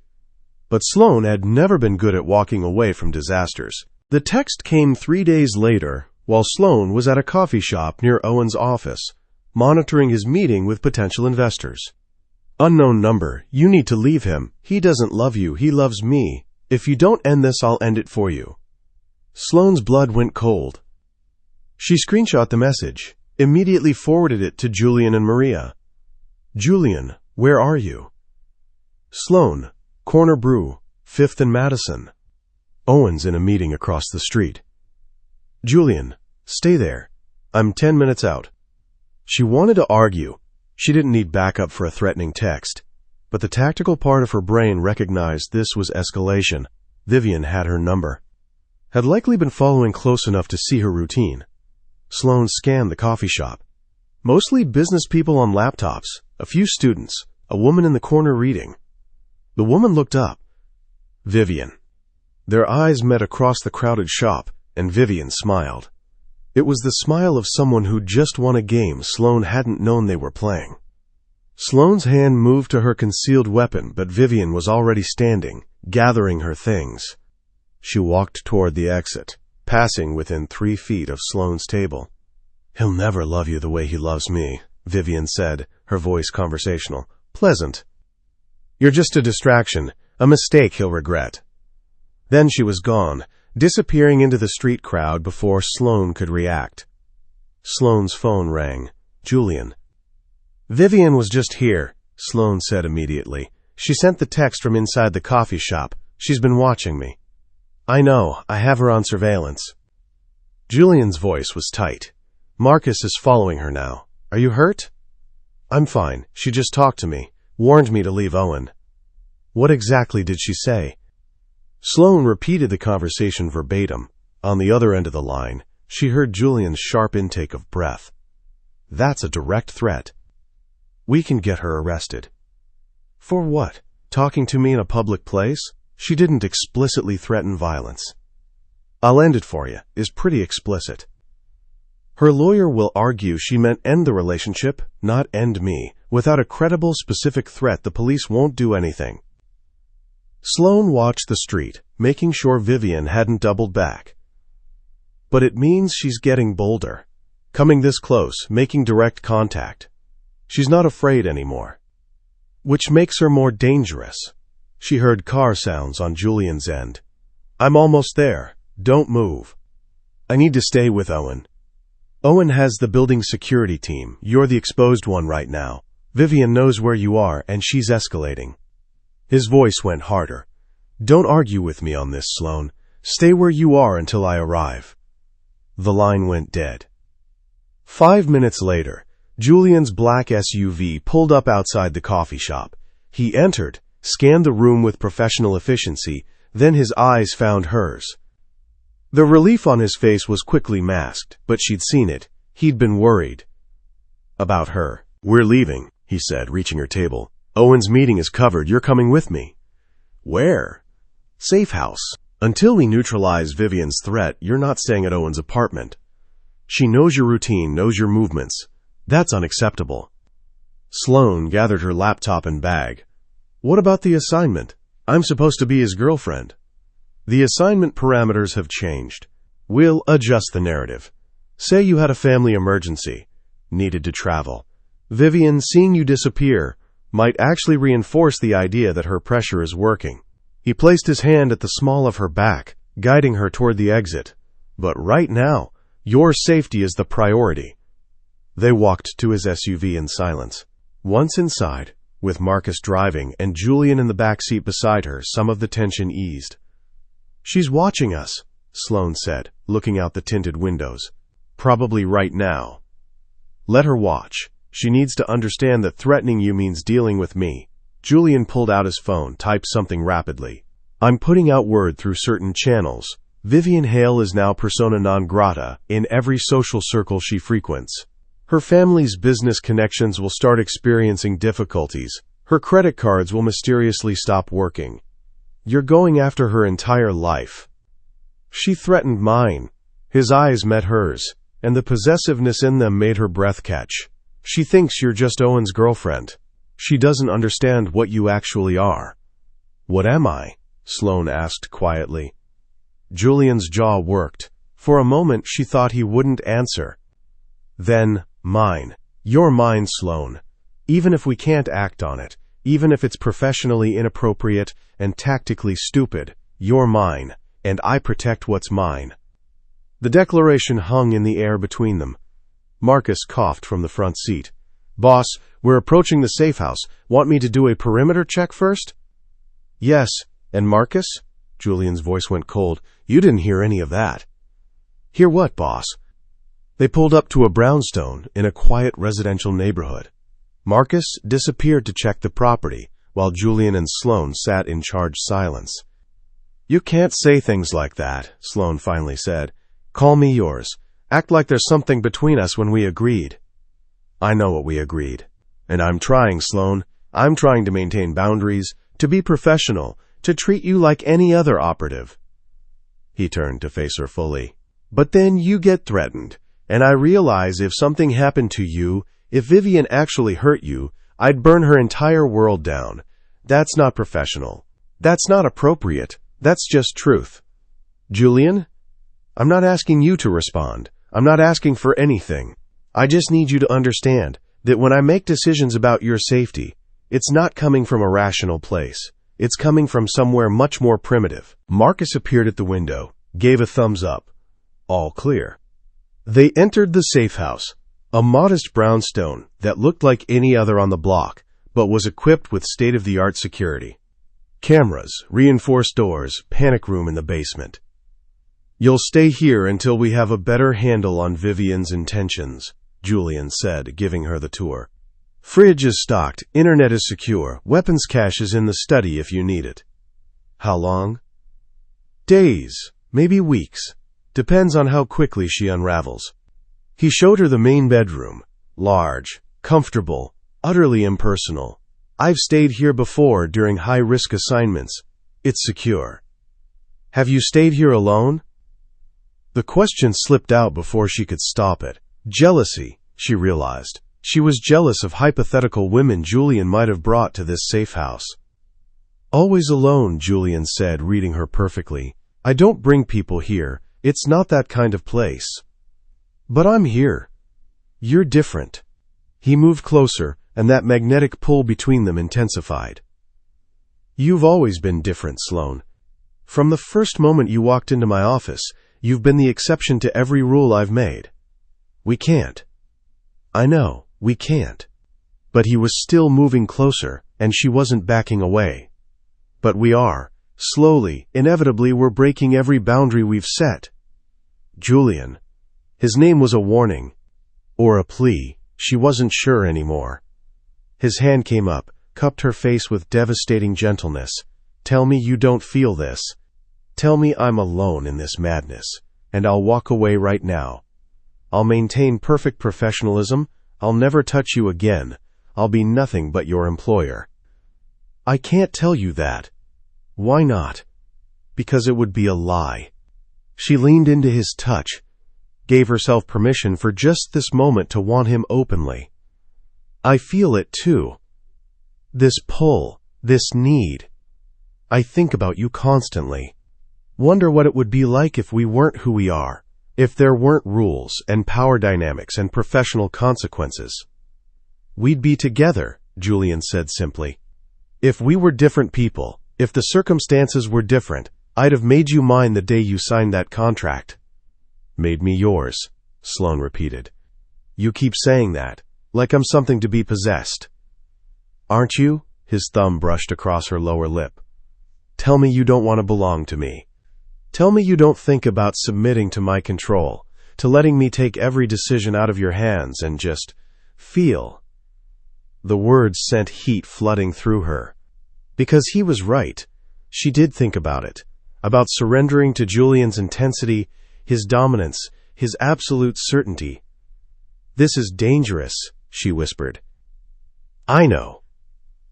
But Sloane had never been good at walking away from disasters. The text came 3 days later, while Sloane was at a coffee shop near Owen's office, monitoring his meeting with potential investors. Unknown number, you need to leave him. He doesn't love you, he loves me. If you don't end this, I'll end it for you. Sloane's blood went cold. She screenshot the message, immediately forwarded it to Julian and Maria. Julian, where are you? Sloane, Corner Brew, 5th and Madison. Owen's in a meeting across the street. Julian, stay there. I'm 10 minutes out. She wanted to argue. She didn't need backup for a threatening text. But the tactical part of her brain recognized this was escalation. Vivian had her number. Had likely been following close enough to see her routine. Sloane scanned the coffee shop. Mostly business people on laptops, a few students, a woman in the corner reading. The woman looked up. Vivian. Their eyes met across the crowded shop, and Vivian smiled. It was the smile of someone who just won a game Sloane hadn't known they were playing. Sloane's hand moved to her concealed weapon, but Vivian was already standing, gathering her things. She walked toward the exit, passing within 3 feet of Sloane's table. "He'll never love you the way he loves me," Vivian said, her voice conversational. "Pleasant. You're just a distraction, a mistake he'll regret." Then she was gone, disappearing into the street crowd before Sloane could react. Sloane's phone rang. Julian. "Vivian was just here," Sloane said immediately. "She sent the text from inside the coffee shop. She's been watching me." "I know. I have her on surveillance." Julian's voice was tight. "Marcus is following her now. Are you hurt?" "I'm fine. She just talked to me. Warned me to leave Owen." "What exactly did she say?" Sloane repeated the conversation verbatim. On the other end of the line, she heard Julian's sharp intake of breath. "That's a direct threat. We can get her arrested." "For what? Talking to me in a public place?" "She didn't explicitly threaten violence." "I'll end it for you" is pretty explicit. Her lawyer will argue she meant end the relationship, not end me. Without a credible, specific threat, the police won't do anything. Sloane watched the street, making sure Vivian hadn't doubled back. But it means she's getting bolder. Coming this close, making direct contact. She's not afraid anymore. Which makes her more dangerous. She heard car sounds on Julian's end. "I'm almost there. Don't move. I need to stay with Owen. Owen has the building security team. You're the exposed one right now. Vivian knows where you are, and she's escalating." His voice went harder. "Don't argue with me on this, Sloane. Stay where you are until I arrive." The line went dead. 5 minutes later, Julian's black SUV pulled up outside the coffee shop. He entered, scanned the room with professional efficiency, then his eyes found hers. The relief on his face was quickly masked, but she'd seen it. He'd been worried. About her. "We're leaving," he said, reaching her table. "Owen's meeting is covered. You're coming with me." "Where?" "Safe house. Until we neutralize Vivian's threat, you're not staying at Owen's apartment. She knows your routine, knows your movements. That's unacceptable." Sloane gathered her laptop and bag. "What about the assignment? I'm supposed to be his girlfriend." "The assignment parameters have changed. We'll adjust the narrative. Say you had a family emergency, needed to travel. Vivian, seeing you disappear, might actually reinforce the idea that her pressure is working." He placed his hand at the small of her back, guiding her toward the exit. "But right now, your safety is the priority." They walked to his SUV in silence. Once inside, with Marcus driving and Julian in the back seat beside her, some of the tension eased. "She's watching us," Sloane said, looking out the tinted windows. "Probably right now." "Let her watch. She needs to understand that threatening you means dealing with me." Julian pulled out his phone, typed something rapidly. "I'm putting out word through certain channels. Vivian Hale is now persona non grata in every social circle she frequents. Her family's business connections will start experiencing difficulties. Her credit cards will mysteriously stop working. You're going after her entire life." She threatened mine. His eyes met hers, and the possessiveness in them made her breath catch. "She thinks you're just Owen's girlfriend. She doesn't understand what you actually are." "What am I?" Sloane asked quietly. Julian's jaw worked. For a moment she thought he wouldn't answer. Then, "Mine. You're mine, Sloane. Even if we can't act on it, even if it's professionally inappropriate and tactically stupid, you're mine, and I protect what's mine." The declaration hung in the air between them. Marcus coughed from the front seat. "Boss, we're approaching the safe house. Want me to do a perimeter check first?" "Yes. And Marcus?" Julian's voice went cold. "You didn't hear any of that." "Hear what, boss?" They pulled up to a brownstone in a quiet residential neighborhood. Marcus disappeared to check the property, while Julian and Sloane sat in charged silence. "You can't say things like that," Sloane finally said. "Call me yours. Act like there's something between us when we agreed." "I know what we agreed. And I'm trying, Sloane. I'm trying to maintain boundaries, to be professional, to treat you like any other operative." He turned to face her fully. "But then you get threatened. And I realize if something happened to you, if Vivian actually hurt you, I'd burn her entire world down. That's not professional. That's not appropriate. That's just truth. Julian? I'm not asking you to respond. I'm not asking for anything. I just need you to understand that when I make decisions about your safety, it's not coming from a rational place. It's coming from somewhere much more primitive. Marcus appeared at the window, gave a thumbs up. All clear. They entered the safe house, a modest brownstone that looked like any other on the block, but was equipped with state-of-the-art security. Cameras, reinforced doors, panic room in the basement. You'll stay here until we have a better handle on Vivian's intentions, Julian said, giving her the tour. Fridge is stocked, internet is secure, weapons cache is in the study if you need it. How long? Days, maybe weeks. Depends on how quickly she unravels. He showed her the main bedroom. Large, comfortable, utterly impersonal. I've stayed here before during high-risk assignments. It's secure. Have you stayed here alone? The question slipped out before she could stop it. Jealousy, she realized. She was jealous of hypothetical women Julian might have brought to this safe house. Always alone, Julian said, reading her perfectly. I don't bring people here. It's not that kind of place. But I'm here. You're different. He moved closer, and that magnetic pull between them intensified. You've always been different, Sloane. From the first moment you walked into my office, you've been the exception to every rule I've made. We can't. I know, we can't. But he was still moving closer, and she wasn't backing away. But we are. Slowly, inevitably, we're breaking every boundary we've set. Julian. His name was a warning. Or a plea. She wasn't sure anymore. His hand came up, cupped her face with devastating gentleness. Tell me you don't feel this. Tell me I'm alone in this madness, and I'll walk away right now. I'll maintain perfect professionalism. I'll never touch you again. I'll be nothing but your employer. I can't tell you that. Why not? Because it would be a lie. She leaned into his touch, gave herself permission for just this moment to want him openly. I feel it too. This pull, this need. I think about you constantly. Wonder what it would be like if we weren't who we are, if there weren't rules and power dynamics and professional consequences. We'd be together, Julian said simply. If we were different people, if the circumstances were different, I'd have made you mine the day you signed that contract. Made me yours, Sloane repeated. You keep saying that, like I'm something to be possessed. Aren't you? His thumb brushed across her lower lip. Tell me you don't want to belong to me. Tell me you don't think about submitting to my control, to letting me take every decision out of your hands and just feel. The words sent heat flooding through her. Because he was right. She did think about it. About surrendering to Julian's intensity, his dominance, his absolute certainty. This is dangerous, she whispered. I know.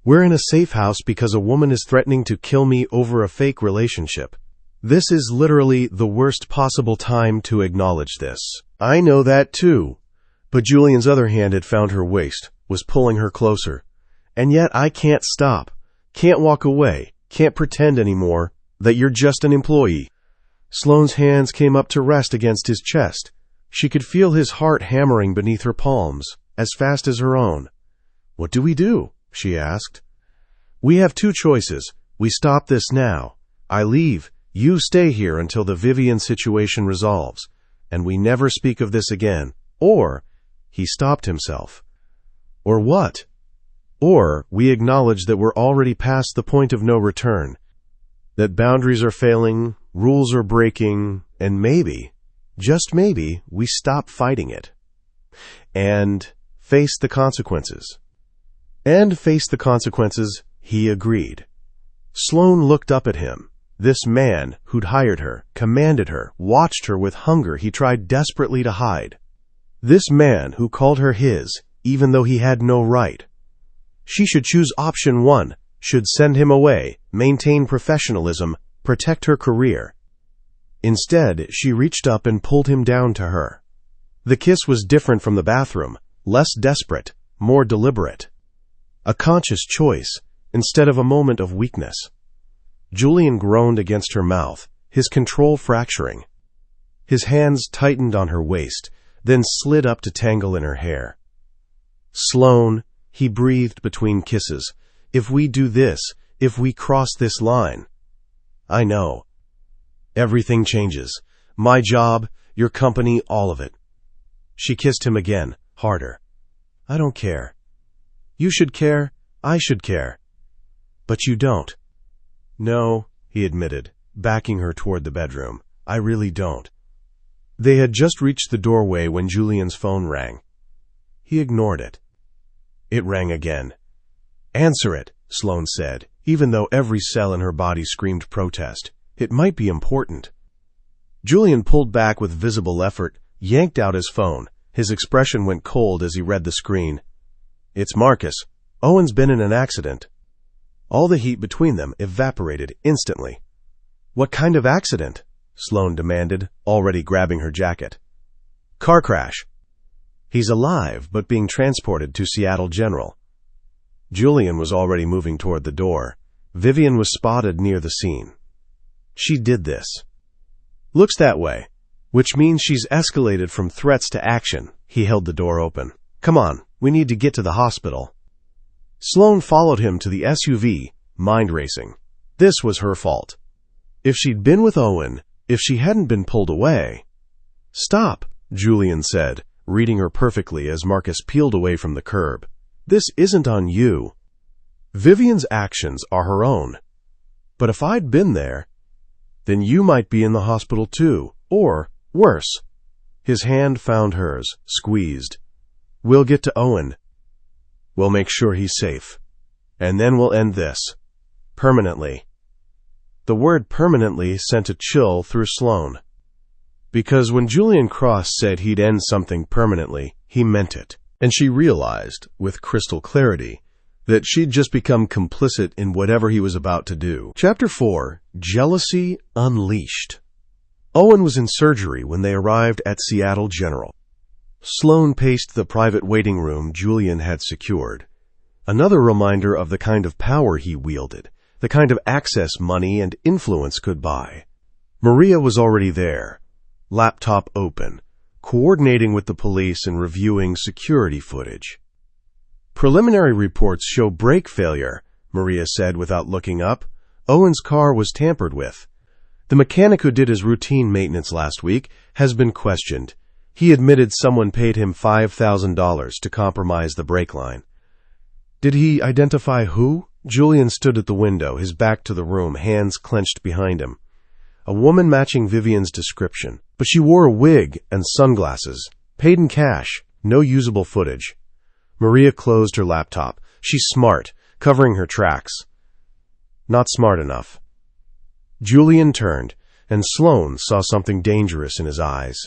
We're in a safe house because a woman is threatening to kill me over a fake relationship. This is literally the worst possible time to acknowledge this. I know that too. But Julian's other hand had found her waist, was pulling her closer. And yet I can't stop. Can't walk away. Can't pretend anymore that you're just an employee. Sloane's hands came up to rest against his chest. She could feel his heart hammering beneath her palms, as fast as her own. What do we do? She asked. We have two choices. We stop this now. I leave. You stay here until the Vivian situation resolves, and we never speak of this again. Or, he stopped himself. Or what? Or, we acknowledge that we're already past the point of no return, that boundaries are failing, rules are breaking, and maybe, just maybe, we stop fighting it. And face the consequences. And face the consequences, he agreed. Sloane looked up at him. This man who'd hired her, commanded her, watched her with hunger he tried desperately to hide. This man who called her his, even though he had no right. She should choose option one, should send him away, maintain professionalism, protect her career. Instead, she reached up and pulled him down to her. The kiss was different from the bathroom, less desperate, more deliberate. A conscious choice, instead of a moment of weakness. Julian groaned against her mouth, his control fracturing. His hands tightened on her waist, then slid up to tangle in her hair. "Sloane," he breathed between kisses, "if we do this, if we cross this line." "I know. Everything changes. My job, your company, all of it." She kissed him again, harder. "I don't care." "You should care. I should care." "But you don't." "No," he admitted, backing her toward the bedroom. "I really don't." They had just reached the doorway when Julian's phone rang. He ignored it. It rang again. "Answer it," Sloane said, even though every cell in her body screamed protest. It might be important. Julian pulled back with visible effort, yanked out his phone. His expression went cold as he read the screen. "It's Marcus. Owen's been in an accident." All the heat between them evaporated instantly. "What kind of accident?" Sloane demanded, already grabbing her jacket. "Car crash." "He's alive, but being transported to Seattle General." Julian was already moving toward the door. Vivian was spotted near the scene. "She did this." "Looks that way. Which means she's escalated from threats to action." He held the door open. "Come on, we need to get to the hospital." Sloane followed him to the SUV, mind racing. This was her fault. If she'd been with Owen, if she hadn't been pulled away. "Stop," Julian said, reading her perfectly as Marcus peeled away from the curb. "This isn't on you. Vivian's actions are her own. But if I'd been there, then you might be in the hospital too, or worse." His hand found hers, squeezed. "We'll get to Owen. We'll make sure he's safe. And then we'll end this. Permanently." The word permanently sent a chill through Sloane. Because when Julian Cross said he'd end something permanently, he meant it. And she realized, with crystal clarity, that she'd just become complicit in whatever he was about to do. Chapter 4, Jealousy Unleashed. Owen was in surgery when they arrived at Seattle General. Sloane paced the private waiting room Julian had secured. Another reminder of the kind of power he wielded, the kind of access money and influence could buy. Maria was already there, laptop open, coordinating with the police and reviewing security footage. "Preliminary reports show brake failure," Maria said without looking up. "Owen's car was tampered with. The mechanic who did his routine maintenance last week has been questioned. He admitted someone paid him $5,000 to compromise the brake line." "Did he identify who?" Julian stood at the window, his back to the room, hands clenched behind him. A woman matching Vivian's description, but she wore a wig and sunglasses. Paid in cash, no usable footage. Maria closed her laptop. "She's smart, covering her tracks." "Not smart enough." Julian turned, and Sloane saw something dangerous in his eyes.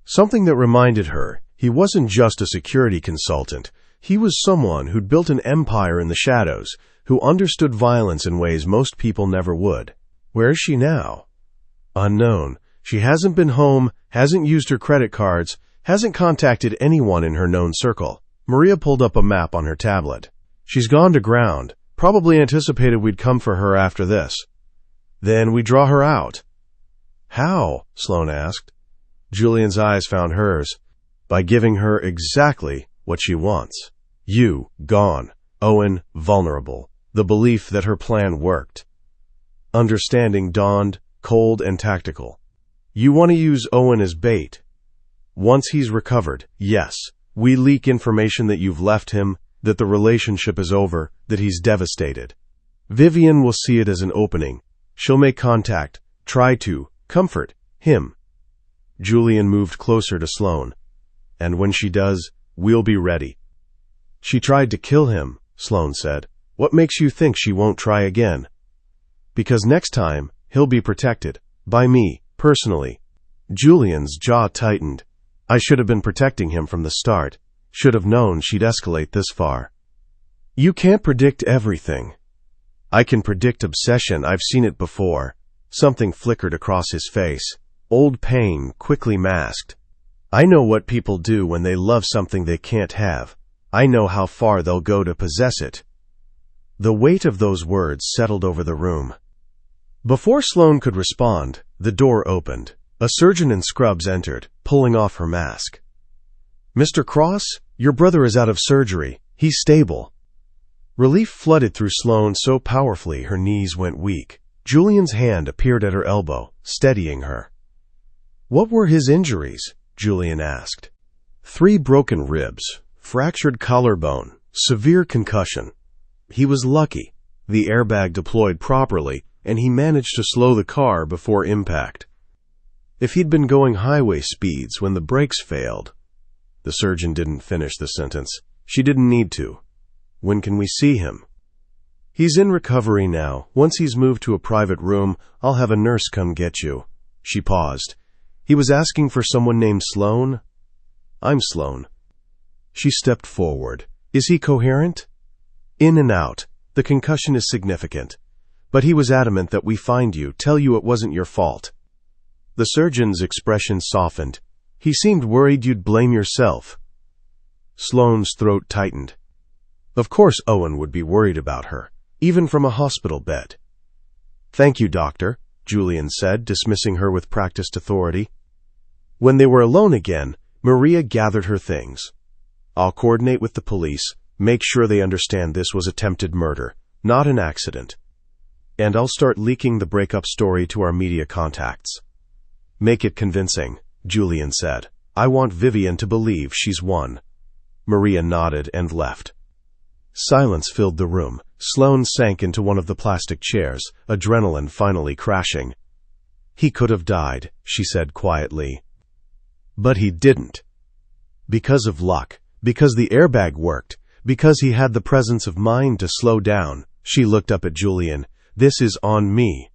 Something that reminded her he wasn't just a security consultant. He was someone who'd built an empire in the shadows, who understood violence in ways most people never would. Where is she now? Unknown. She hasn't been home, hasn't used her credit cards, hasn't contacted anyone in her known circle. Maria pulled up a map on her tablet. "She's gone to ground. Probably anticipated we'd come for her after this. Then we draw her out." "How?" Sloane asked. Julian's eyes found hers. "By giving her exactly what she wants. You, gone. Owen, vulnerable. The belief that her plan worked." Understanding dawned, cold and tactical. "You want to use Owen as bait. Once he's recovered, yes, we leak information that you've left him, that the relationship is over, that he's devastated. Vivian will see it as an opening. She'll make contact, try to comfort him." Julian moved closer to Sloane. "And when she does, we'll be ready." "She tried to kill him," Sloane said. "What makes you think she won't try again?" "Because next time, he'll be protected. By me, personally." Julian's jaw tightened. "I should have been protecting him from the start. Should have known she'd escalate this far." "You can't predict everything." "I can predict obsession. I've seen it before." Something flickered across his face. Old pain, quickly masked. I know what people do when they love something they can't have. I know how far they'll go to possess it." The weight of those words settled over the room. Before Sloane could respond, the door opened. A surgeon in scrubs entered, pulling off her mask. "Mr. Cross, your brother is out of surgery. He's stable." Relief flooded through Sloane so powerfully her knees went weak. Julian's hand appeared at her elbow, steadying her. "What were his injuries?" Julian asked. 3 broken ribs, fractured collarbone, severe concussion. He was lucky. The airbag deployed properly, and he managed to slow the car before impact. If he'd been going highway speeds when the brakes failed... The surgeon didn't finish the sentence. She didn't need to. "When can we see him?" "He's in recovery now. Once he's moved to a private room, I'll have a nurse come get you." She paused. "He was asking for someone named Sloane?" "I'm Sloane." She stepped forward. "Is he coherent?" "In and out. The concussion is significant. But he was adamant that we find you, tell you it wasn't your fault." The surgeon's expression softened. "He seemed worried you'd blame yourself." Sloane's throat tightened. Of course Owen would be worried about her, even from a hospital bed. "Thank you, doctor," Julian said, dismissing her with practiced authority. When they were alone again, Maria gathered her things. "I'll coordinate with the police, make sure they understand this was attempted murder, not an accident. And I'll start leaking the breakup story to our media contacts." "Make it convincing," Julian said. "I want Vivian to believe she's won." Maria nodded and left. Silence filled the room. Sloane sank into one of the plastic chairs, adrenaline finally crashing. "He could have died," she said quietly. "But he didn't. Because of luck, because the airbag worked, because he had the presence of mind to slow down." She looked up at Julian. "This is on me.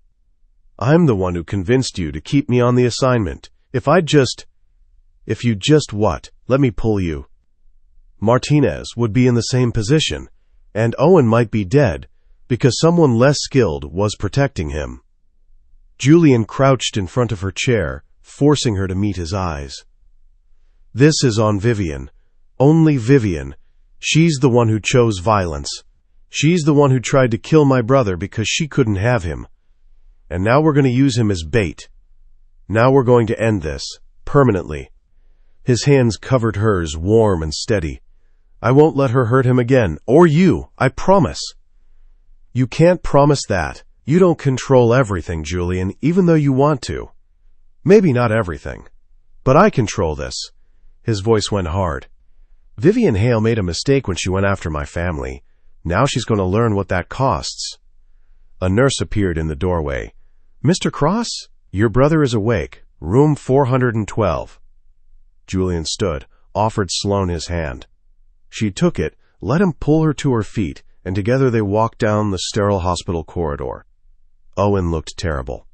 I'm the one who convinced you to keep me on the assignment. If you just what? Let me pull you." Martinez would be in the same position, and Owen might be dead because someone less skilled was protecting him. Julian crouched in front of her chair, forcing her to meet his eyes. "This is on Vivian. Only Vivian. She's the one who chose violence. She's the one who tried to kill my brother because she couldn't have him. And now we're going to use him as bait. Now we're going to end this, permanently." His hands covered hers, warm and steady. "I won't let her hurt him again, or you, I promise." "You can't promise that. You don't control everything, Julian, even though you want to. Maybe not everything. But I control this." His voice went hard. "Vivian Hale made a mistake when she went after my family. Now she's going to learn what that costs." A nurse appeared in the doorway. "Mr. Cross, your brother is awake. Room 412. Julian stood, offered Sloane his hand. She took it, let him pull her to her feet, and together they walked down the sterile hospital corridor. Owen looked terrible.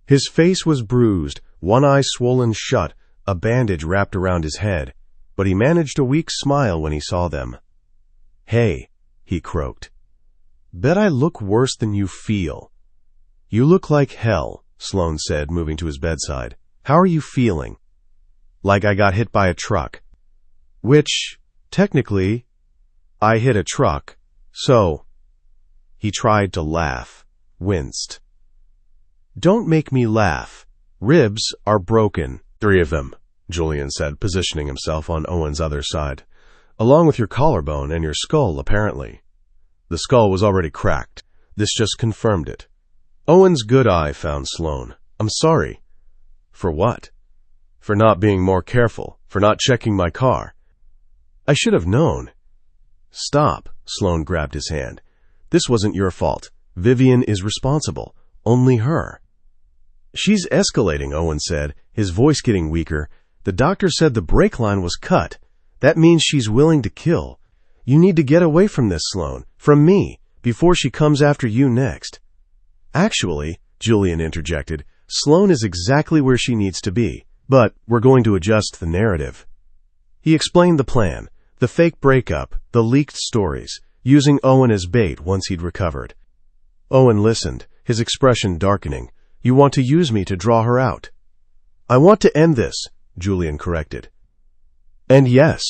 His face was bruised, one eye swollen shut, a bandage wrapped around his head, but he managed a weak smile when he saw them. "Hey," he croaked. "Bet I look worse than you feel." "You look like hell," Sloane said, moving to his bedside. "How are you feeling?" "Like I got hit by a truck." "Which, technically, I hit a truck, so..." He tried to laugh, winced. "Don't make me laugh. Ribs are broken." "3 of them," Julian said, positioning himself on Owen's other side. "Along with your collarbone and your skull, apparently." The skull was already cracked. This just confirmed it. Owen's good eye found Sloane. "I'm sorry." "For what?" "For not being more careful, for not checking my car." "I should have known." "Stop," Sloane grabbed his hand. "This wasn't your fault. Vivian is responsible. Only her." "She's escalating," Owen said, his voice getting weaker. "The doctor said the brake line was cut. That means she's willing to kill. You need to get away from this, Sloane, from me, before she comes after you next." "Actually," Julian interjected, "Sloane is exactly where she needs to be, but we're going to adjust the narrative." He explained the plan, the fake breakup, the leaked stories, using Owen as bait once he'd recovered. Owen listened, his expression darkening. "You want to use me to draw her out?" "I want to end this," Julian corrected. And yes,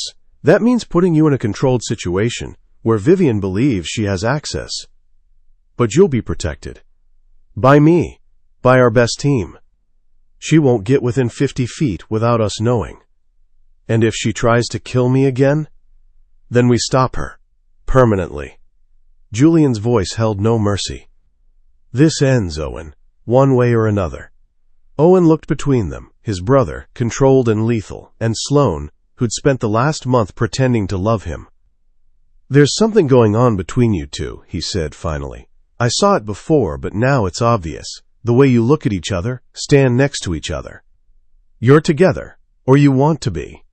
that means putting you in a controlled situation where Vivian believes she has access. But you'll be protected. By me. By our best team. She won't get within 50 feet without us knowing. And if she tries to kill me again, then we stop her. Permanently. Julian's voice held no mercy. This ends, Owen. One way or another. Owen looked between them, his brother, controlled and lethal, and Sloane, who'd spent the last month pretending to love him. There's something going on between you two, he said finally. I saw it before, but now it's obvious. The way you look at each other, stand next to each other. You're together, or you want to be.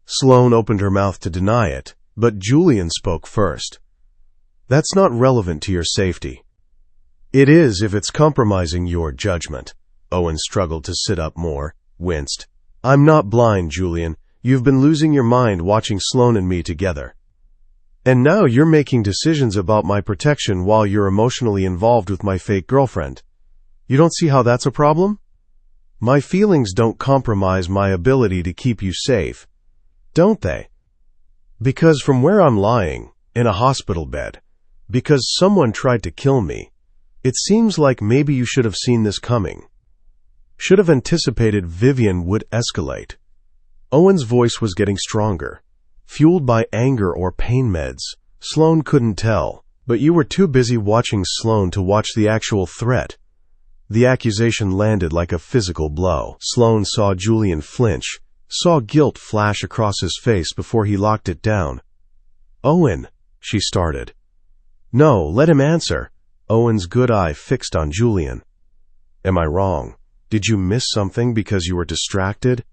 Sloane opened her mouth to deny it, but Julian spoke first. That's not relevant to your safety. It is if it's compromising your judgment. Owen struggled to sit up more, winced. I'm not blind, Julian. You've been losing your mind watching Sloane and me together. And now you're making decisions about my protection while you're emotionally involved with my fake girlfriend. You don't see how that's a problem? My feelings don't compromise my ability to keep you safe, don't they? Because from where I'm lying, in a hospital bed, because someone tried to kill me, it seems like maybe you should have seen this coming. Should have anticipated Vivian would escalate. Owen's voice was getting stronger. Fueled by anger or pain meds, Sloane couldn't tell, but you were too busy watching Sloane to watch the actual threat. The accusation landed like a physical blow. Sloane saw Julian flinch, saw guilt flash across his face before he locked it down. Owen, she started. No, let him answer. Owen's good eye fixed on Julian. Am I wrong? Did you miss something because you were distracted?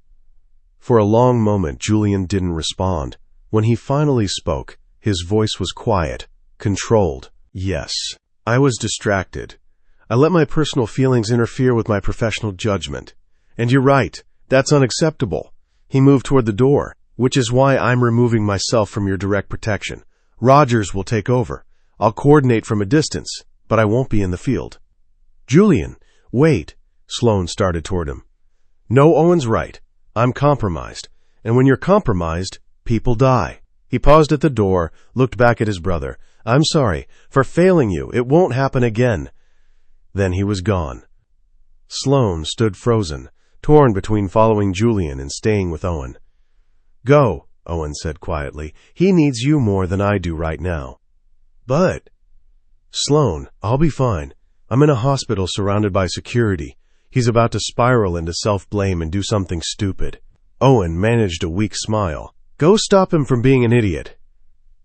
For a long moment, Julian didn't respond. When he finally spoke, his voice was quiet, controlled. Yes, I was distracted. I let my personal feelings interfere with my professional judgment. And you're right, that's unacceptable. He moved toward the door, which is why I'm removing myself from your direct protection. Rogers will take over. I'll coordinate from a distance, but I won't be in the field. Julian, wait. Sloane started toward him. No, Owen's right. I'm compromised. And when you're compromised, people die. He paused at the door, looked back at his brother. I'm sorry for failing you. It won't happen again. Then he was gone. Sloane stood frozen, torn between following Julian and staying with Owen. Go, Owen said quietly. He needs you more than I do right now. But... Sloane, I'll be fine. I'm in a hospital surrounded by security. He's about to spiral into self-blame and do something stupid. Owen managed a weak smile. Go stop him from being an idiot.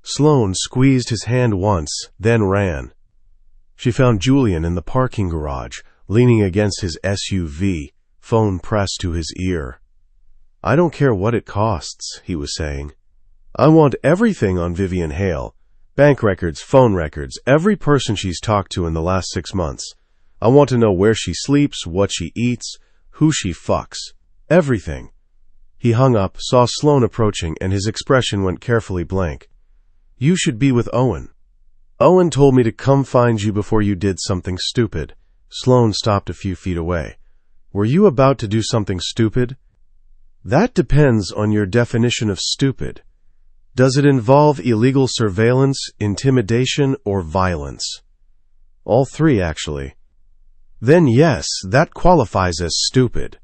Sloane squeezed his hand once, then ran. She found Julian in the parking garage, leaning against his SUV, phone pressed to his ear. I don't care what it costs, he was saying. I want everything on Vivian Hale. Bank records, phone records, every person she's talked to in the last 6 months. I want to know where she sleeps, what she eats, who she fucks. Everything. He hung up, saw Sloane approaching, and his expression went carefully blank. You should be with Owen. Owen told me to come find you before you did something stupid. Sloane stopped a few feet away. Were you about to do something stupid? That depends on your definition of stupid. Does it involve illegal surveillance, intimidation, or violence? All three, actually. Then yes, that qualifies as stupid.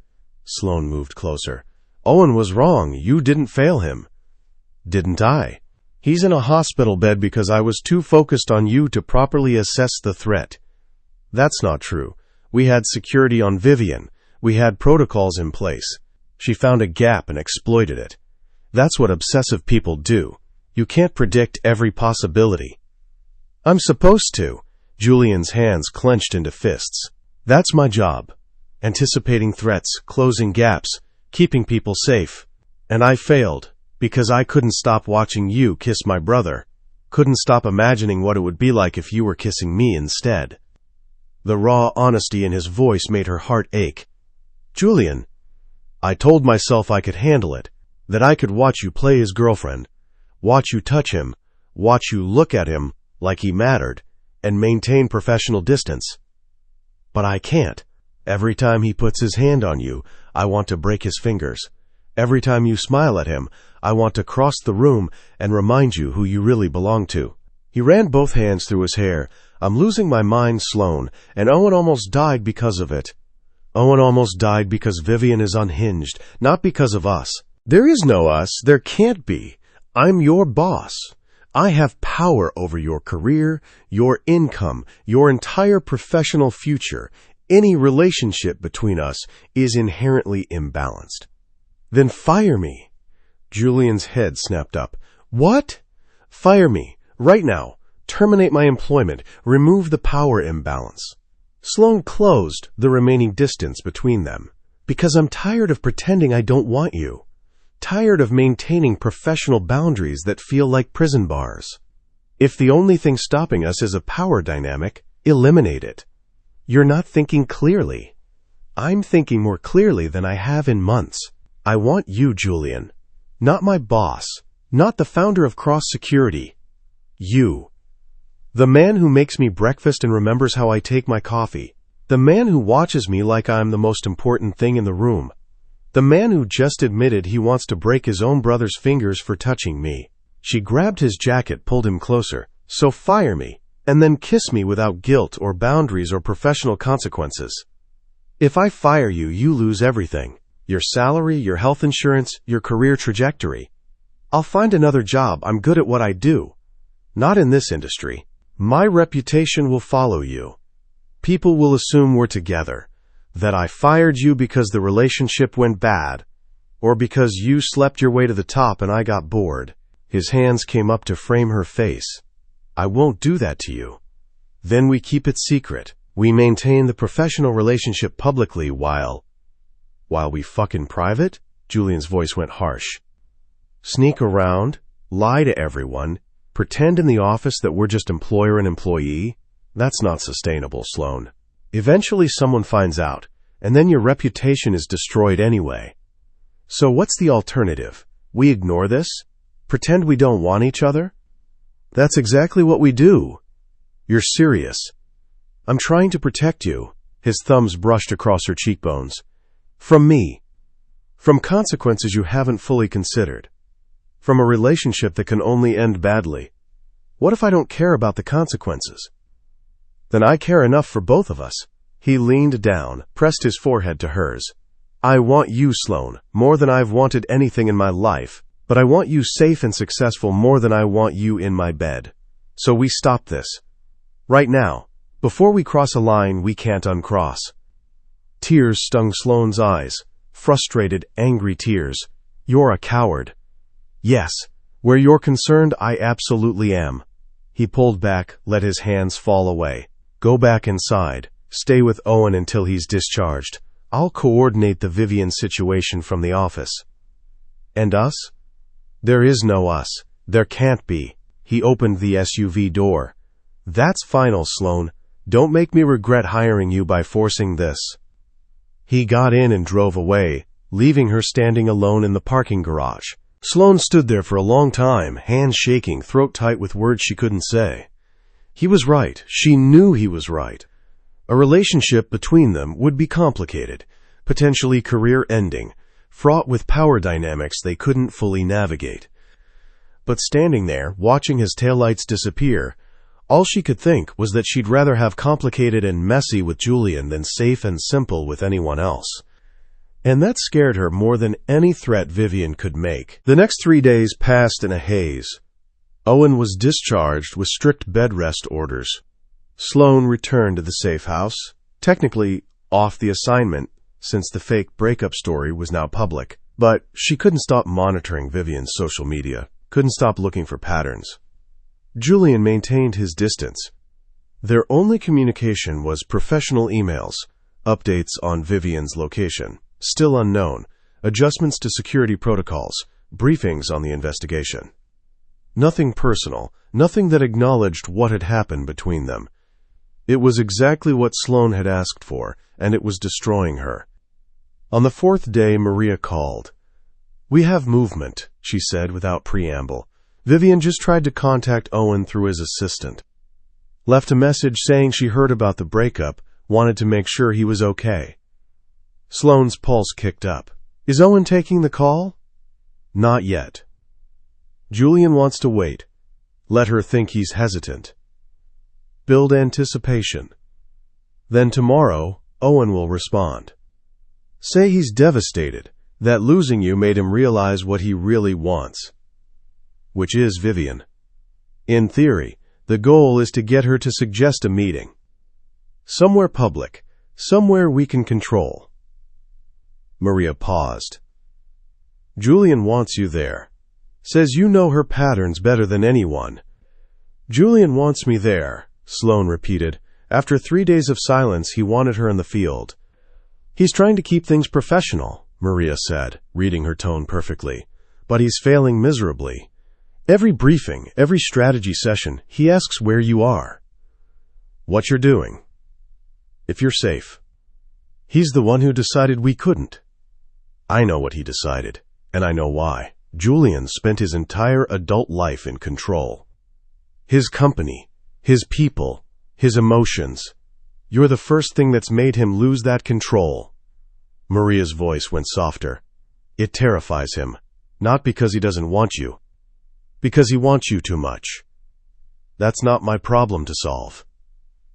Sloane moved closer. Owen was wrong. You didn't fail him. Didn't I? He's in a hospital bed because I was too focused on you to properly assess the threat. That's not true. We had security on Vivian. We had protocols in place. She found a gap and exploited it. That's what obsessive people do. You can't predict every possibility. I'm supposed to. Julian's hands clenched into fists. That's my job. Anticipating threats, closing gaps, keeping people safe. And I failed, because I couldn't stop watching you kiss my brother. Couldn't stop imagining what it would be like if you were kissing me instead. The raw honesty in his voice made her heart ache. Julian, I told myself I could handle it, that I could watch you play his girlfriend, watch you touch him, watch you look at him like he mattered, and maintain professional distance. But I can't. Every time he puts his hand on you, I want to break his fingers. Every time you smile at him, I want to cross the room and remind you who you really belong to." He ran both hands through his hair. "I'm losing my mind, Sloan, and Owen almost died because of it. Owen almost died because Vivian is unhinged, not because of us. There is no us. There can't be. I'm your boss. I have power over your career, your income, your entire professional future. Any relationship between us is inherently imbalanced." "Then fire me." Julian's head snapped up. "What?" "Fire me. Right now. Terminate my employment. Remove the power imbalance." Sloan closed the remaining distance between them. "Because I'm tired of pretending I don't want you. Tired of maintaining professional boundaries that feel like prison bars. If the only thing stopping us is a power dynamic, eliminate it." "You're not thinking clearly." "I'm thinking more clearly than I have in months. I want you, Julian. Not my boss. Not the founder of Cross Security. You. The man who makes me breakfast and remembers how I take my coffee. The man who watches me like I'm the most important thing in the room. The man who just admitted he wants to break his own brother's fingers for touching me." She grabbed his jacket, pulled him closer. "So fire me, and then kiss me without guilt or boundaries or professional consequences. If I fire you, you lose everything. Your salary, your health insurance, your career trajectory. I'll find another job. I'm good at what I do. Not in this industry. My reputation will follow you. People will assume we're together, that I fired you because the relationship went bad, or because you slept your way to the top and I got bored." His hands came up to frame her face. "I won't do that to you. Then we keep it secret. We maintain the professional relationship publicly while we fuck in private?" Julian's voice went harsh. "Sneak around, lie to everyone, pretend in the office that we're just employer and employee? That's not sustainable, Sloan. Eventually someone finds out, and then your reputation is destroyed anyway. So what's the alternative? We ignore this? Pretend we don't want each other?" "That's exactly what we do." "You're serious." "I'm trying to protect you." His thumbs brushed across her cheekbones. "From me. From consequences you haven't fully considered. From a relationship that can only end badly. What if I don't care about the consequences?" "Then I care enough for both of us." He leaned down, pressed his forehead to hers. "I want you, Sloan, more than I've wanted anything in my life, but I want you safe and successful more than I want you in my bed. So we stop this. Right now. Before we cross a line we can't uncross." Tears stung Sloan's eyes. Frustrated, angry tears. "You're a coward." "Yes, where you're concerned, I absolutely am." He pulled back, let his hands fall away. "Go back inside. Stay with Owen until he's discharged. I'll coordinate the Vivian situation from the office." "And us?" "There is no us. There can't be." He opened the SUV door. "That's final, Sloan. Don't make me regret hiring you by forcing this." He got in and drove away, leaving her standing alone in the parking garage. Sloan stood there for a long time, hands shaking, throat tight with words she couldn't say. He was right. She knew he was right. A relationship between them would be complicated, potentially career-ending, fraught with power dynamics they couldn't fully navigate. But standing there, watching his taillights disappear, all she could think was that she'd rather have complicated and messy with Julian than safe and simple with anyone else. And that scared her more than any threat Vivian could make. The next 3 days passed in a haze. Owen was discharged with strict bed rest orders. Sloan returned to the safe house, technically off the assignment since the fake breakup story was now public. But she couldn't stop monitoring Vivian's social media, couldn't stop looking for patterns. Julian maintained his distance. Their only communication was professional emails, updates on Vivian's location, still unknown, adjustments to security protocols, briefings on the investigation. Nothing personal, nothing that acknowledged what had happened between them. It was exactly what Sloan had asked for, and it was destroying her. On the 4th day, Maria called. "We have movement," she said without preamble. Vivian just tried to contact Owen through his assistant. Left a message saying she heard about the breakup, wanted to make sure he was okay. Sloan's pulse kicked up. Is Owen taking the call? Not yet. Julian wants to wait. Let her think he's hesitant. Build anticipation. Then tomorrow, Owen will respond. Say he's devastated, that losing you made him realize what he really wants. Which is Vivian. In theory, the goal is to get her to suggest a meeting. Somewhere public, somewhere we can control. Maria paused. Julian wants you there. Says you know her patterns better than anyone. Julian wants me there, Sloane repeated. After 3 days of silence, he wanted her in the field. He's trying to keep things professional, Maria said, reading her tone perfectly. But he's failing miserably. Every briefing, every strategy session, he asks where you are. What you're doing. If you're safe. He's the one who decided we couldn't. I know what he decided, and I know why. Julian spent his entire adult life in control. His company, his people, his emotions. You're the first thing that's made him lose that control. Maria's voice went softer. It terrifies him, not because he doesn't want you, because he wants you too much. That's not my problem to solve.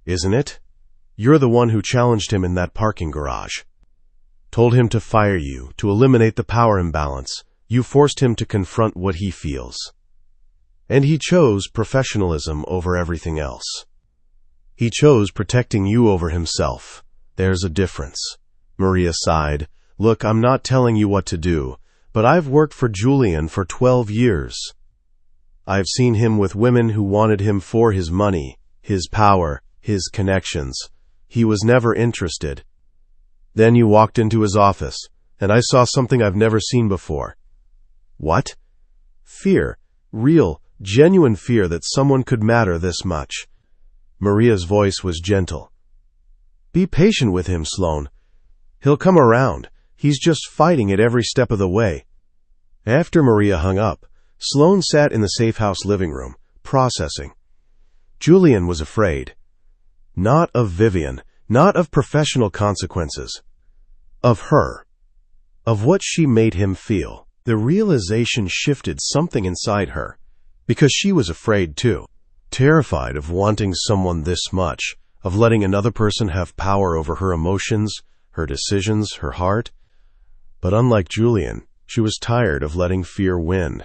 Isn't it? You're the one who challenged him in that parking garage. Told him to fire you, to eliminate the power imbalance. You forced him to confront what he feels. And he chose professionalism over everything else. He chose protecting you over himself. There's a difference. Maria sighed. Look, I'm not telling you what to do, but I've worked for Julian for 12 years. I've seen him with women who wanted him for his money, his power, his connections. He was never interested. Then you walked into his office, and I saw something I've never seen before. What? Fear. Real, genuine fear that someone could matter this much. Maria's voice was gentle. Be patient with him, Sloane. He'll come around. He's just fighting it every step of the way. After Maria hung up, Sloane sat in the safe house living room, processing. Julian was afraid. Not of Vivian, not of professional consequences. Of her. Of what she made him feel. The realization shifted something inside her, because she was afraid too. Terrified of wanting someone this much, of letting another person have power over her emotions, her decisions, her heart. But unlike Julian, she was tired of letting fear win.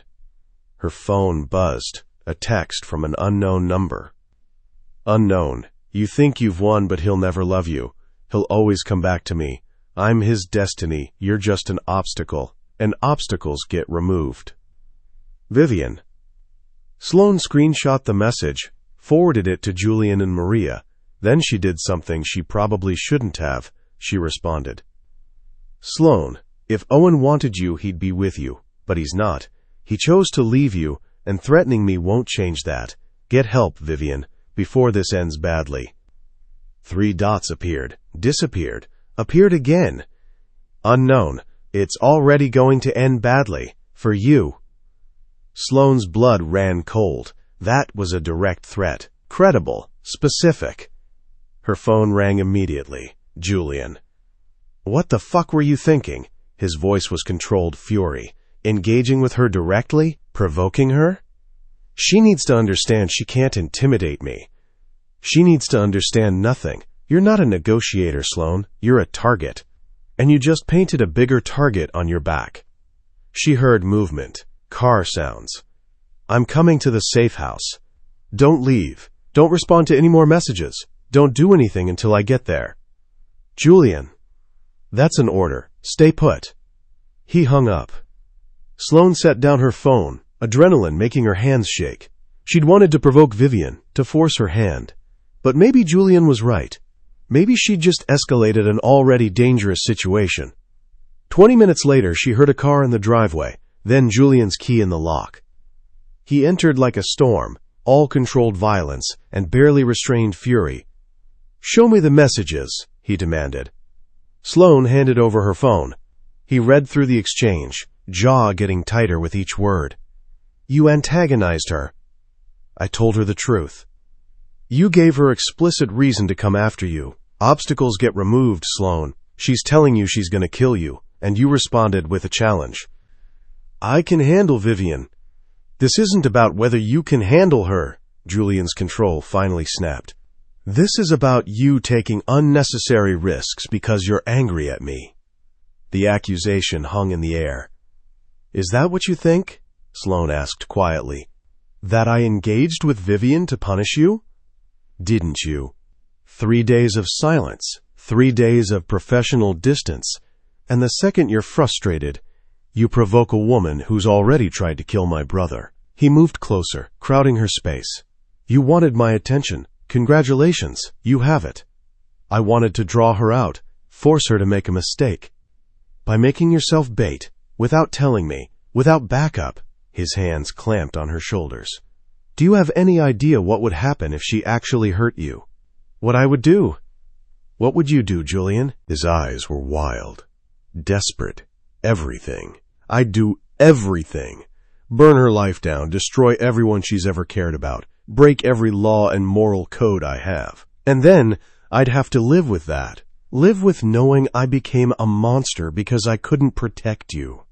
Her phone buzzed, a text from an unknown number. Unknown. You think you've won, but he'll never love you. He'll always come back to me. I'm his destiny. You're just an obstacle. And obstacles get removed. Vivian. Sloane screenshot the message, forwarded it to Julian and Maria. Then she did something she probably shouldn't have. She responded. Sloane, if Owen wanted you, he'd be with you. But he's not. He chose to leave you, and threatening me won't change that. Get help, Vivian, before this ends badly. 3 dots appeared, disappeared, appeared again. Unknown. It's already going to end badly. For you. Sloane's blood ran cold. That was a direct threat. Credible. Specific. Her phone rang immediately. Julian. What the fuck were you thinking? His voice was controlled fury. Engaging with her directly? Provoking her? She needs to understand she can't intimidate me. She needs to understand nothing. You're not a negotiator, Sloane. You're a target. And you just painted a bigger target on your back. She heard movement, car sounds. I'm coming to the safe house. Don't leave. Don't respond to any more messages. Don't do anything until I get there. Julian. That's an order. Stay put. He hung up. Sloane set down her phone, adrenaline making her hands shake. She'd wanted to provoke Vivian, to force her hand. But maybe Julian was right. Maybe she'd just escalated an already dangerous situation. 20 minutes later, she heard a car in the driveway, then Julian's key in the lock. He entered like a storm, all controlled violence and barely restrained fury. Show me the messages, he demanded. Sloane handed over her phone. He read through the exchange, jaw getting tighter with each word. You antagonized her. I told her the truth. You gave her explicit reason to come after you. Obstacles get removed, Sloane. She's telling you she's going to kill you, and you responded with a challenge. I can handle Vivian. This isn't about whether you can handle her, Julian's control finally snapped. This is about you taking unnecessary risks because you're angry at me. The accusation hung in the air. Is that what you think? Sloane asked quietly. That I engaged with Vivian to punish you? Didn't you? 3 days of silence, 3 days of professional distance, and the second you're frustrated, you provoke a woman who's already tried to kill my brother. He moved closer, crowding her space. You wanted my attention. Congratulations, you have it. I wanted to draw her out, force her to make a mistake. By making yourself bait, without telling me, without backup, his hands clamped on her shoulders. Do you have any idea what would happen if she actually hurt you? What I would do? What would you do, Julian? His eyes were wild, desperate, everything. I'd do everything. Burn her life down, destroy everyone she's ever cared about, break every law and moral code I have. And then I'd have to live with that. Live with knowing I became a monster because I couldn't protect you.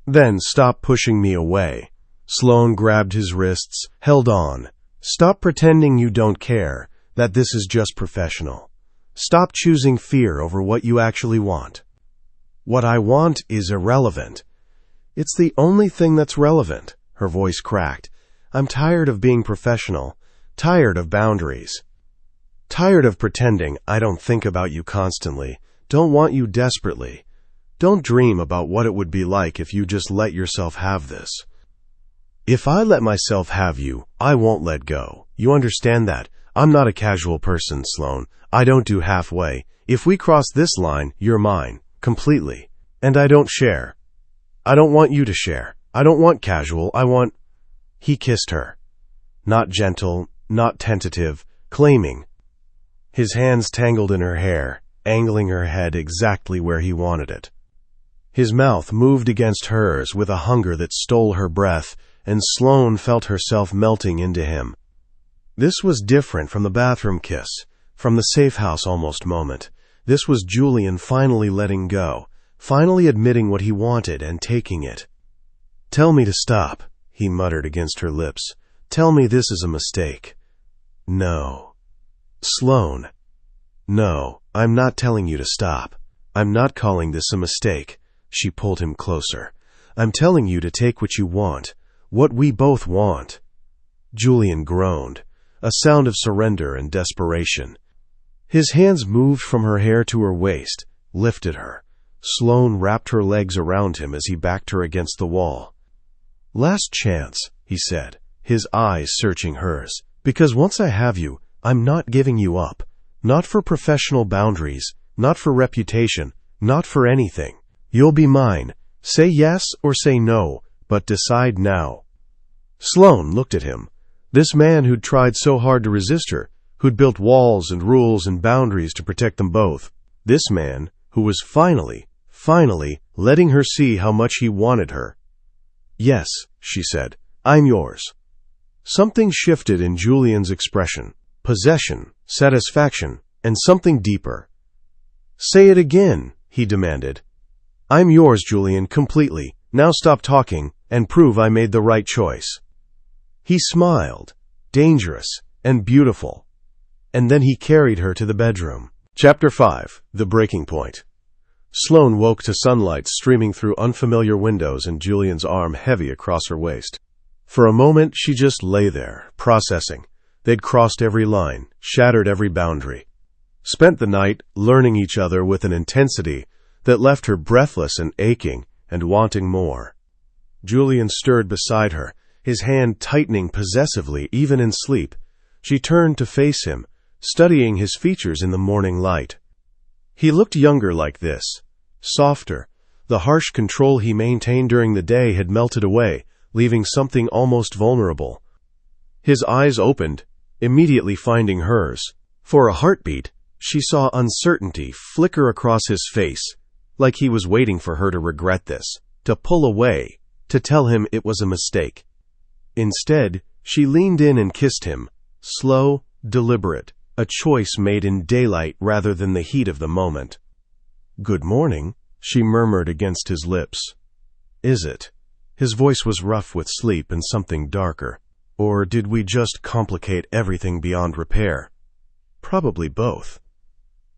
Then stop pushing me away. Sloane grabbed his wrists, held on. Stop pretending you don't care, that this is just professional. Stop choosing fear over what you actually want. What I want is irrelevant. It's the only thing that's relevant. Her voice cracked. I'm tired of being professional, tired of boundaries. Tired of pretending I don't think about you constantly, don't want you desperately. Don't dream about what it would be like if you just let yourself have this. If I let myself have you, I won't let go. You understand that? I'm not a casual person, Sloane. I don't do halfway. If we cross this line, you're mine, completely. And I don't share. I don't want you to share. I don't want casual. I want... He kissed her. Not gentle, not tentative, claiming. His hands tangled in her hair, angling her head exactly where he wanted it. His mouth moved against hers with a hunger that stole her breath, and Sloane felt herself melting into him. This was different from the bathroom kiss, from the safe house almost moment. This was Julian finally letting go, finally admitting what he wanted and taking it. Tell me to stop, he muttered against her lips. Tell me this is a mistake. No. Sloane. No, I'm not telling you to stop. I'm not calling this a mistake. She pulled him closer. I'm telling you to take what you want, what we both want. Julian groaned, a sound of surrender and desperation. His hands moved from her hair to her waist, lifted her. Sloane wrapped her legs around him as he backed her against the wall. Last chance, he said, his eyes searching hers. Because once I have you, I'm not giving you up. Not for professional boundaries, not for reputation, not for anything. You'll be mine. Say yes or say no, but decide now. Sloane looked at him. This man who'd tried so hard to resist her, who'd built walls and rules and boundaries to protect them both. This man who was finally letting her see how much he wanted her. Yes, she said, I'm yours. Something shifted in Julian's expression. Possession, satisfaction, and something deeper. Say it again, he demanded. I'm yours, Julian, completely. Now stop talking and prove I made the right choice. He smiled, dangerous and beautiful. And then he carried her to the bedroom. Chapter 5. The Breaking Point. Sloane woke to sunlight streaming through unfamiliar windows and Julian's arm heavy across her waist. For a moment, she just lay there, processing. They'd crossed every line, shattered every boundary. Spent the night learning each other with an intensity that left her breathless and aching and wanting more. Julian stirred beside her, his hand tightening possessively even in sleep. She turned to face him, studying his features in the morning light. He looked younger like this, softer. The harsh control he maintained during the day had melted away, leaving something almost vulnerable. His eyes opened, immediately finding hers. For a heartbeat, she saw uncertainty flicker across his face, like he was waiting for her to regret this, to pull away, to tell him it was a mistake. Instead, she leaned in and kissed him, slow, deliberate, a choice made in daylight rather than the heat of the moment. Good morning, she murmured against his lips. Is it? His voice was rough with sleep and something darker. Or did we just complicate everything beyond repair? Probably both.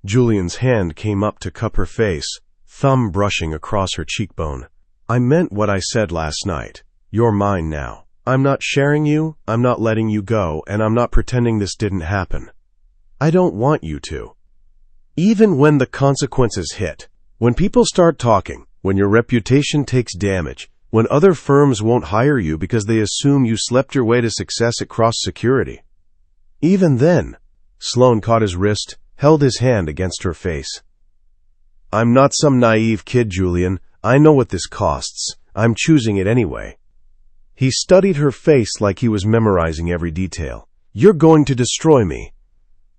Julian's hand came up to cup her face, thumb brushing across her cheekbone. I meant what I said last night. You're mine now. I'm not sharing you, I'm not letting you go, and I'm not pretending this didn't happen. I don't want you to. Even when the consequences hit, when people start talking, when your reputation takes damage, when other firms won't hire you because they assume you slept your way to success at Cross Security. Even then, Sloan caught his wrist, held his hand against her face. I'm not some naive kid, Julian. I know what this costs. I'm choosing it anyway. He studied her face like he was memorizing every detail. You're going to destroy me.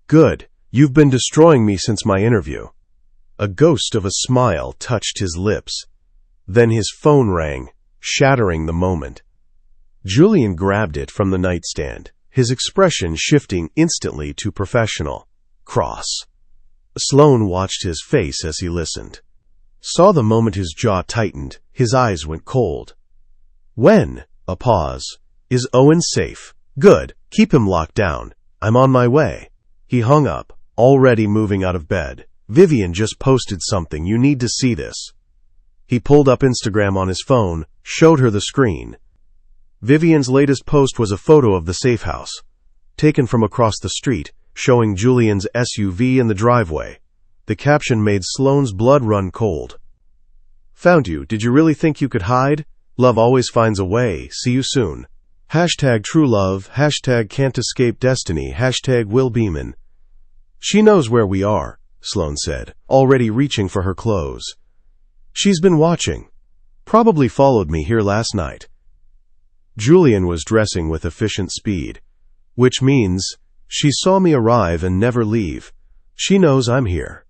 Good. You've been destroying me since my interview. A ghost of a smile touched his lips. Then his phone rang, shattering the moment. Julian grabbed it from the nightstand, his expression shifting instantly to professional. Cross. Sloan watched his face as he listened. Saw the moment his jaw tightened, his eyes went cold. When? A pause. Is Owen safe? Good. Keep him locked down. I'm on my way. He hung up, already moving out of bed. Vivian just posted something. You need to see this. He pulled up Instagram on his phone, showed her the screen. Vivian's latest post was a photo of the safe house, taken from across the street, showing Julian's SUV in the driveway. The caption made Sloane's blood run cold. Found you. Did you really think you could hide? Love always finds a way. See you soon. Hashtag true love. Hashtag can't escape destiny. Hashtag Will Beeman. She knows where we are, Sloane said, already reaching for her clothes. She's been watching. Probably followed me here last night. Julian was dressing with efficient speed, which means she saw me arrive and never leave. She knows I'm here.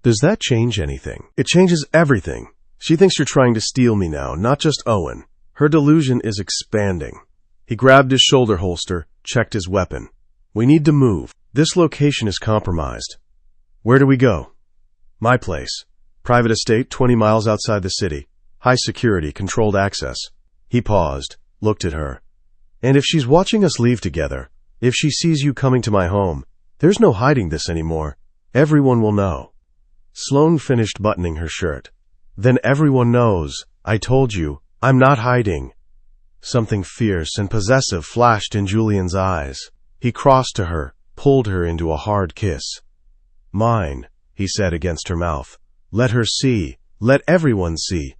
Does that change anything? It changes everything. She thinks you're trying to steal me now, not just Owen. Her delusion is expanding. He grabbed his shoulder holster, checked his weapon. We need to move. This location is compromised. Where do we go? My place. Private estate, 20 miles outside the city. High security, controlled access. He paused, looked at her. And if she's watching us leave together, if she sees you coming to my home, there's no hiding this anymore. Everyone will know. Sloane finished buttoning her shirt. Then everyone knows. I told you, I'm not hiding. Something fierce and possessive flashed in Julian's eyes. He crossed to her, pulled her into a hard kiss. Mine, he said against her mouth. Let her see. Let everyone see.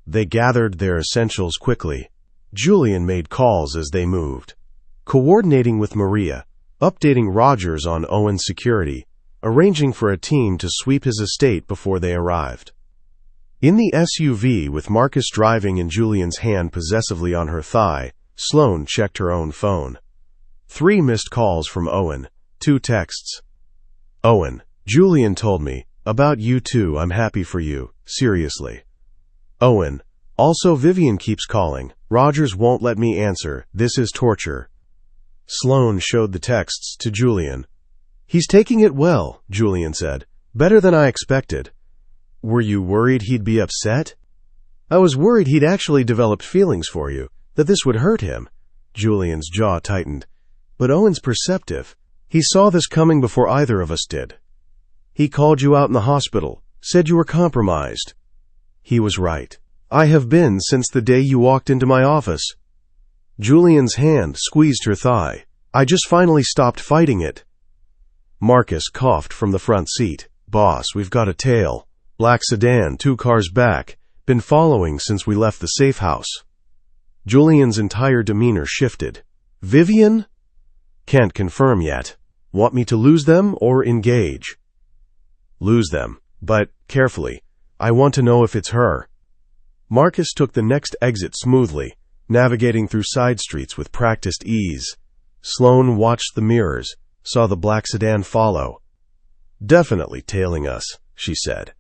They gathered their essentials quickly. Julian made calls as they moved, coordinating with Maria, updating Rogers on Owen's security, arranging for a team to sweep his estate before they arrived. In the SUV, with Marcus driving and Julian's hand possessively on her thigh, Sloane checked her own phone. 3 missed calls from Owen, 2 texts. Owen, Julian told me, about you too, I'm happy for you, seriously. Owen, also Vivian keeps calling, Rogers won't let me answer, this is torture. Sloane showed the texts to Julian. He's taking it well, Julian said, better than I expected. Were you worried he'd be upset? I was worried he'd actually developed feelings for you, that this would hurt him. Julian's jaw tightened. But Owen's perceptive. He saw this coming before either of us did. He called you out in the hospital, said you were compromised. He was right. I have been since the day you walked into my office. Julian's hand squeezed her thigh. I just finally stopped fighting it. Marcus coughed from the front seat. Boss, we've got a tail. Black sedan, 2 cars back. Been following since we left the safe house. Julian's entire demeanor shifted. Vivian? Can't confirm yet. Want me to lose them or engage? Lose them, but carefully. I want to know if it's her. Marcus took the next exit smoothly, navigating through side streets with practiced ease. Sloane watched the mirrors, saw the black sedan follow. Definitely tailing us, she said.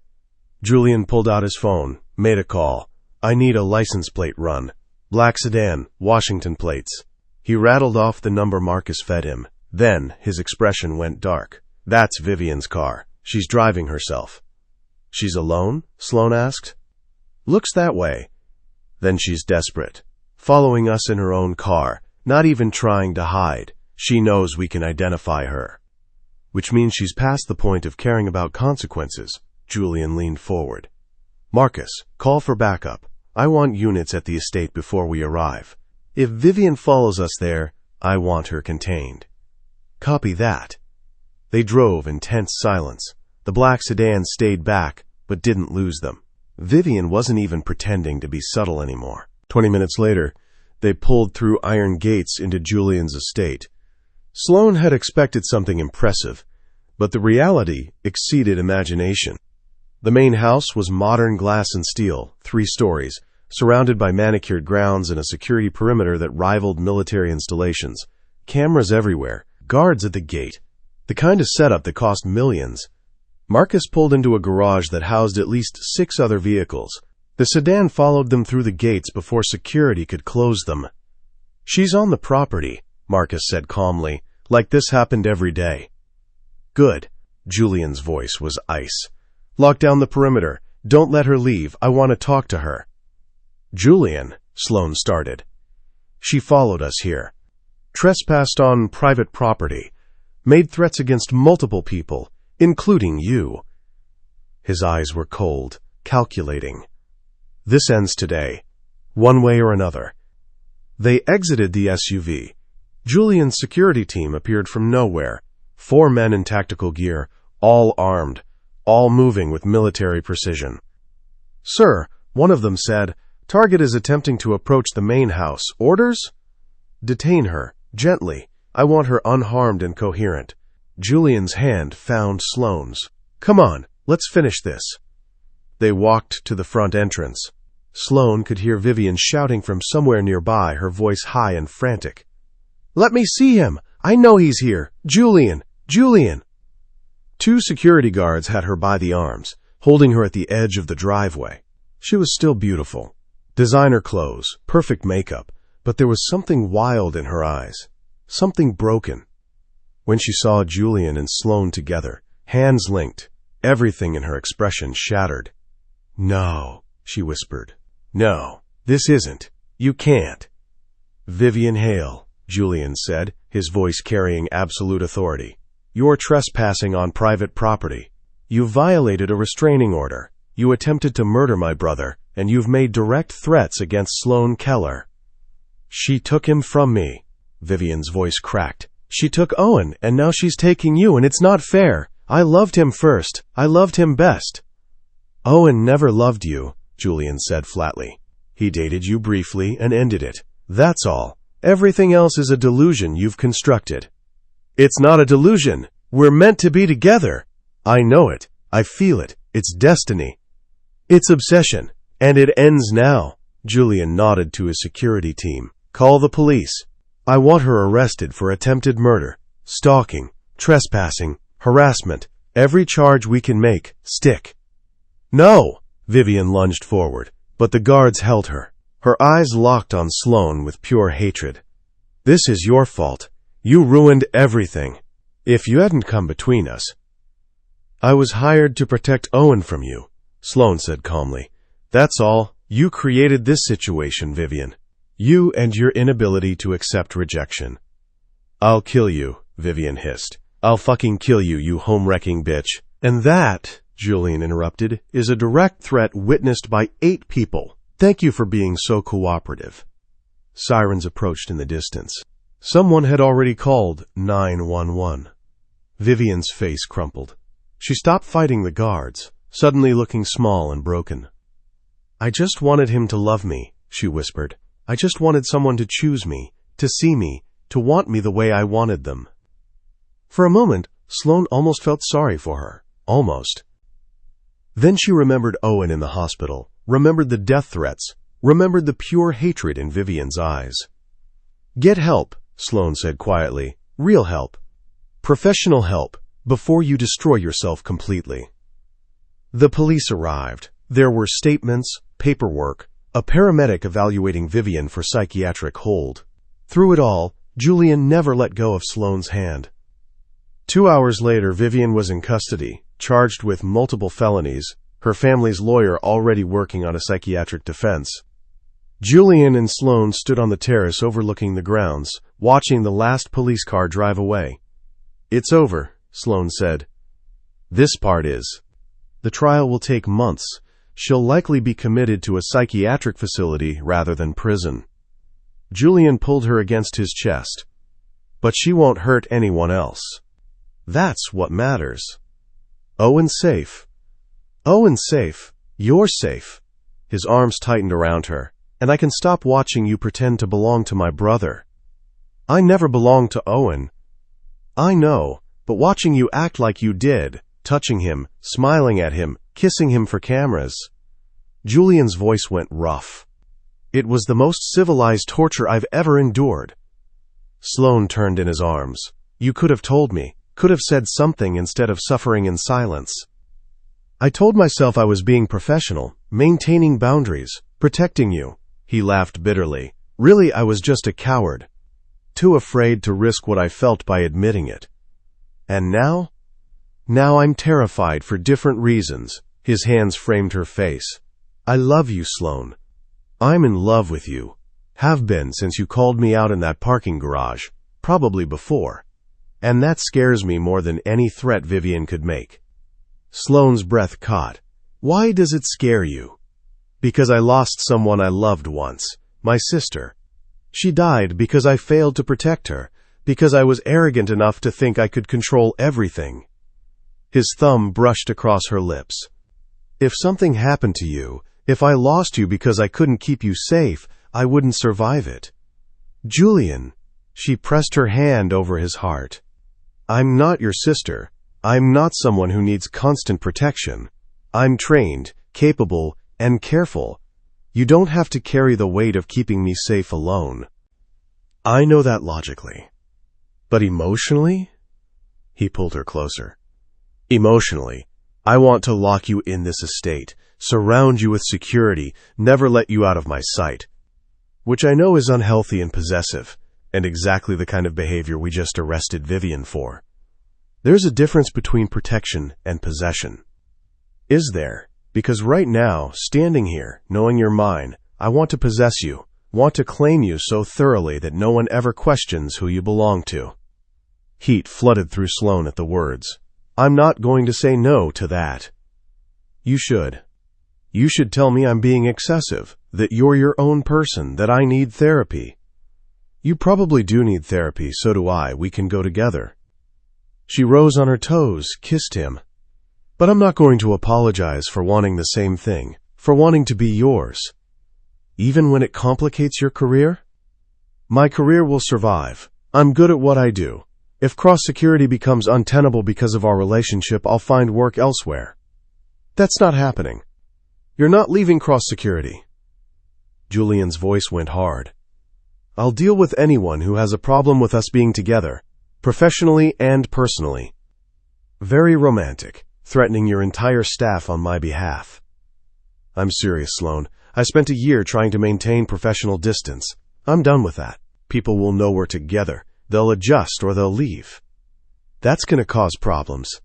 Julian pulled out his phone, made a call. I need a license plate run. Black sedan, Washington plates. He rattled off the number Marcus fed him. Then his expression went dark. That's Vivian's car. She's driving herself. She's alone? Sloan asked. Looks that way. Then she's desperate. Following us in her own car, not even trying to hide. She knows we can identify her. Which means she's past the point of caring about consequences. Julian leaned forward. Marcus, call for backup. I want units at the estate before we arrive. If Vivian follows us there, I want her contained. Copy that. They drove in tense silence. The black sedan stayed back, but didn't lose them. Vivian wasn't even pretending to be subtle anymore. 20 minutes later, they pulled through iron gates into Julian's estate. Sloan had expected something impressive, but the reality exceeded imagination. The main house was modern glass and steel, 3 stories, surrounded by manicured grounds and a security perimeter that rivaled military installations. Cameras everywhere, guards at the gate, the kind of setup that cost millions. Marcus pulled into a garage that housed at least 6 other vehicles. The sedan followed them through the gates before security could close them. She's on the property, Marcus said calmly, like this happened every day. Good. Julian's voice was ice. Lock down the perimeter. Don't let her leave. I want to talk to her. Julian, Sloan started. She followed us here. Trespassed on private property. Made threats against multiple people, including you. His eyes were cold, calculating. This ends today, one way or another. They exited the SUV. Julian's security team appeared from nowhere. 4 men in tactical gear, all armed, all moving with military precision. Sir, one of them said, target is attempting to approach the main house. Orders? Detain her, gently. I want her unharmed and coherent. Julian's hand found Sloane's. Come on, let's finish this. They walked to the front entrance. Sloane could hear Vivian shouting from somewhere nearby, her voice high and frantic. Let me see him! I know he's here! Julian! Julian! 2 security guards had her by the arms, holding her at the edge of the driveway. She was still beautiful. Designer clothes, perfect makeup, but there was something wild in her eyes. Something broken. When she saw Julian and Sloane together, hands linked, everything in her expression shattered. No, she whispered. No, this isn't. You can't. Vivian Hale, Julian said, his voice carrying absolute authority. You're trespassing on private property. You violated a restraining order. You attempted to murder my brother, and you've made direct threats against Sloane Keller. She took him from me. Vivian's voice cracked. She took Owen, and now she's taking you, and it's not fair. I loved him first. I loved him best. Owen never loved you, Julian said flatly. He dated you briefly and ended it. That's all. Everything else is a delusion you've constructed. It's not a delusion. We're meant to be together. I know it. I feel it. It's destiny. It's obsession. And it ends now. Julian nodded to his security team. Call the police. I want her arrested for attempted murder, stalking, trespassing, harassment. Every charge we can make, stick. No! Vivian lunged forward, but the guards held her. Her eyes locked on Sloane with pure hatred. This is your fault. You ruined everything. If you hadn't come between us. I was hired to protect Owen from you, Sloane said calmly. That's all. You created this situation, Vivian. You and your inability to accept rejection. I'll kill you, Vivian hissed. I'll fucking kill you, you home-wrecking bitch. And that, Julian interrupted, is a direct threat witnessed by 8 people. Thank you for being so cooperative. Sirens approached in the distance. Someone had already called 911. Vivian's face crumpled. She stopped fighting the guards, suddenly looking small and broken. I just wanted him to love me, she whispered. I just wanted someone to choose me, to see me, to want me the way I wanted them. For a moment, Sloane almost felt sorry for her. Almost. Then she remembered Owen in the hospital, remembered the death threats, remembered the pure hatred in Vivian's eyes. Get help, Sloane said quietly. Real help. Professional help, before you destroy yourself completely. The police arrived. There were statements, paperwork, a paramedic evaluating Vivian for psychiatric hold. Through it all, Julian never let go of Sloane's hand. 2 hours later, Vivian was in custody, charged with multiple felonies, her family's lawyer already working on a psychiatric defense. Julian and Sloane stood on the terrace overlooking the grounds, watching the last police car drive away. "It's over," Sloane said. "This part is. The trial will take months. She'll likely be committed to a psychiatric facility rather than prison." Julian pulled her against his chest. "But she won't hurt anyone else. That's what matters. Owen's safe. Owen's safe. You're safe." His arms tightened around her. "And I can stop watching you pretend to belong to my brother. I never belonged to Owen. I know, but watching you act like you did, touching him, smiling at him, kissing him for cameras." Julian's voice went rough. "It was the most civilized torture I've ever endured." Sloane turned in his arms. "You could have told me, could have said something instead of suffering in silence." "I told myself I was being professional, maintaining boundaries, protecting you." He laughed bitterly. "Really, I was just a coward. Too afraid to risk what I felt by admitting it. And now? Now I'm terrified for different reasons." His hands framed her face. "I love you, Sloane. I'm in love with you. Have been since you called me out in that parking garage, probably before. And that scares me more than any threat Vivian could make." Sloane's breath caught. "Why does it scare you?" "Because I lost someone I loved once, my sister. She died because I failed to protect her, because I was arrogant enough to think I could control everything." His thumb brushed across her lips. "If something happened to you, if I lost you because I couldn't keep you safe, I wouldn't survive it." "Julian," she pressed her hand over his heart. "I'm not your sister. I'm not someone who needs constant protection. I'm trained, capable, and careful. You don't have to carry the weight of keeping me safe alone." "I know that logically. But emotionally?" He pulled her closer. "Emotionally, I want to lock you in this estate, surround you with security, never let you out of my sight." Which I know is unhealthy and possessive, and exactly the kind of behavior we just arrested Vivian for. There's a difference between protection and possession. Is there? Because right now, standing here, knowing you're mine, I want to possess you, want to claim you so thoroughly that no one ever questions who you belong to. Heat flooded through Sloane at the words. "I'm not going to say no to that." "You should. You should tell me I'm being excessive, that you're your own person, that I need therapy." "You probably do need therapy, so do I. We can go together." She rose on her toes, kissed him. "But I'm not going to apologize for wanting the same thing, for wanting to be yours. Even when it complicates your career?" "My career will survive. I'm good at what I do. If cross-security becomes untenable because of our relationship, I'll find work elsewhere." "That's not happening. You're not leaving cross-security." Julian's voice went hard. "I'll deal with anyone who has a problem with us being together, professionally and personally." Very romantic. Threatening your entire staff on my behalf. "I'm serious, Sloane. I spent a year trying to maintain professional distance. I'm done with that. People will know we're together. They'll adjust or they'll leave. That's going to cause problems.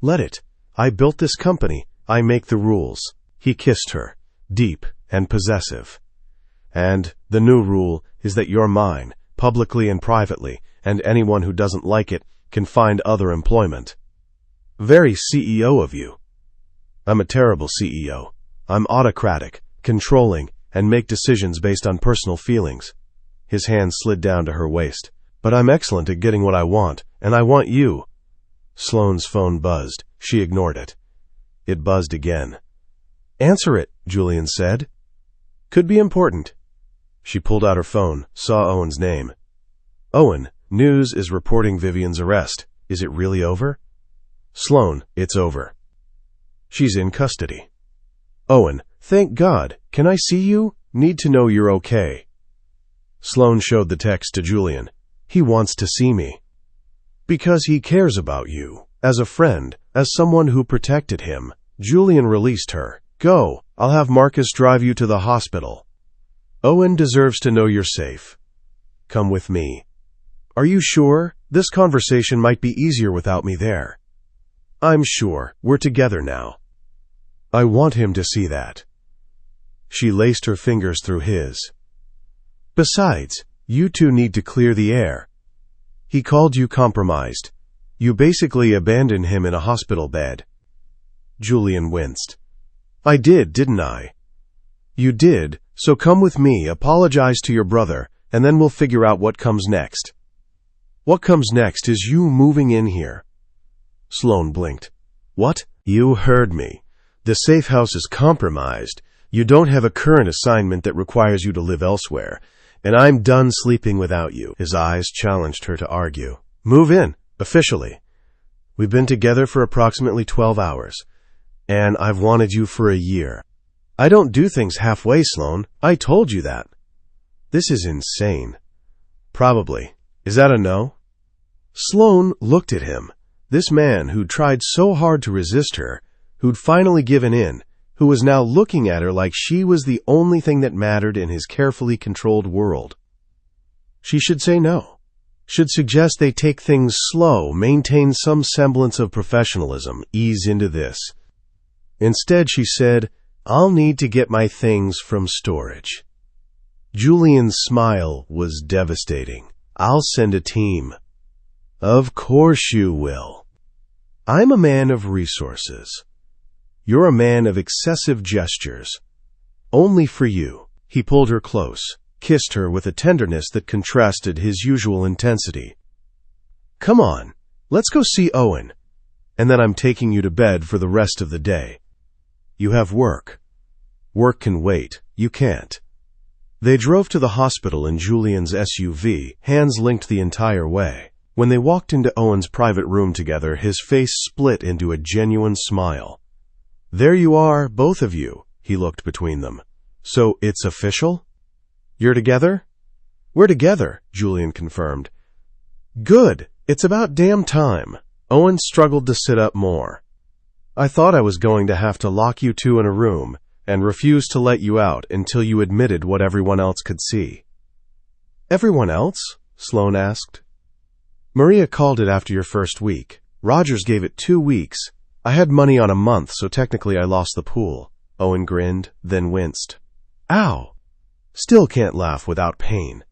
Let it. I built this company. I make the rules." He kissed her, deep and possessive. "And the new rule is that you're mine, publicly and privately, and anyone who doesn't like it can find other employment." Very CEO of you. "I'm a terrible CEO. I'm autocratic, controlling, and make decisions based on personal feelings." His hand slid down to her waist. "But I'm excellent at getting what I want, and I want you." Sloane's phone buzzed. She ignored it. It buzzed again. "Answer it," Julian said. "Could be important." She pulled out her phone, saw Owen's name. "Owen, news is reporting Vivian's arrest. Is it really over?" "Sloane, it's over. She's in custody." "Owen, thank God. Can I see you? Need to know you're okay." Sloane showed the text to Julian. "He wants to see me." "Because he cares about you. As a friend, as someone who protected him." Julian released her. "Go. I'll have Marcus drive you to the hospital. Owen deserves to know you're safe. Come with me." "Are you sure? This conversation might be easier without me there." "I'm sure. We're together now." I want him to see that." She laced her fingers through his. "Besides, you two need to clear the air. He called you compromised. You basically abandoned him in a hospital bed." Julian winced. "I did, didn't I?" "You did, so come with me, apologize to your brother, and then we'll figure out what comes next." "What comes next is you moving in here." Sloane blinked. "What?" "You heard me. The safe house is compromised. You don't have a current assignment that requires you to live elsewhere, and I'm done sleeping without you." His eyes challenged her to argue. "Move in, officially. We've been together for approximately 12 hours, and I've wanted you for a year. I don't do things halfway, Sloane. I told you that." "This is insane." "Probably. Is that a no?" Sloane looked at him. This man who'd tried so hard to resist her, who'd finally given in, who was now looking at her like she was the only thing that mattered in his carefully controlled world. She should say no. Should suggest they take things slow, maintain some semblance of professionalism, ease into this. Instead, she said, "I'll need to get my things from storage." Julian's smile was devastating. "I'll send a team." "Of course you will. I'm a man of resources. You're a man of excessive gestures. Only for you." He pulled her close, kissed her with a tenderness that contrasted his usual intensity. "Come on, let's go see Owen, and then I'm taking you to bed for the rest of the day. You have work. Work can wait. You can't." They drove to the hospital in Julian's SUV, hands linked the entire way. When they walked into Owen's private room together, his face split into a genuine smile. "There you are, both of you," he looked between them. "So it's official? You're together?" "We're together," Julian confirmed. "Good. It's about damn time." Owen struggled to sit up more. "I thought I was going to have to lock you two in a room and refuse to let you out until you admitted what everyone else could see." "Everyone else?" Sloane asked. "Maria called it after your first week. Rogers gave it 2 weeks. I had money on a month, so technically I lost the pool." Owen grinned, then winced. "Ow!" Still can't laugh without pain.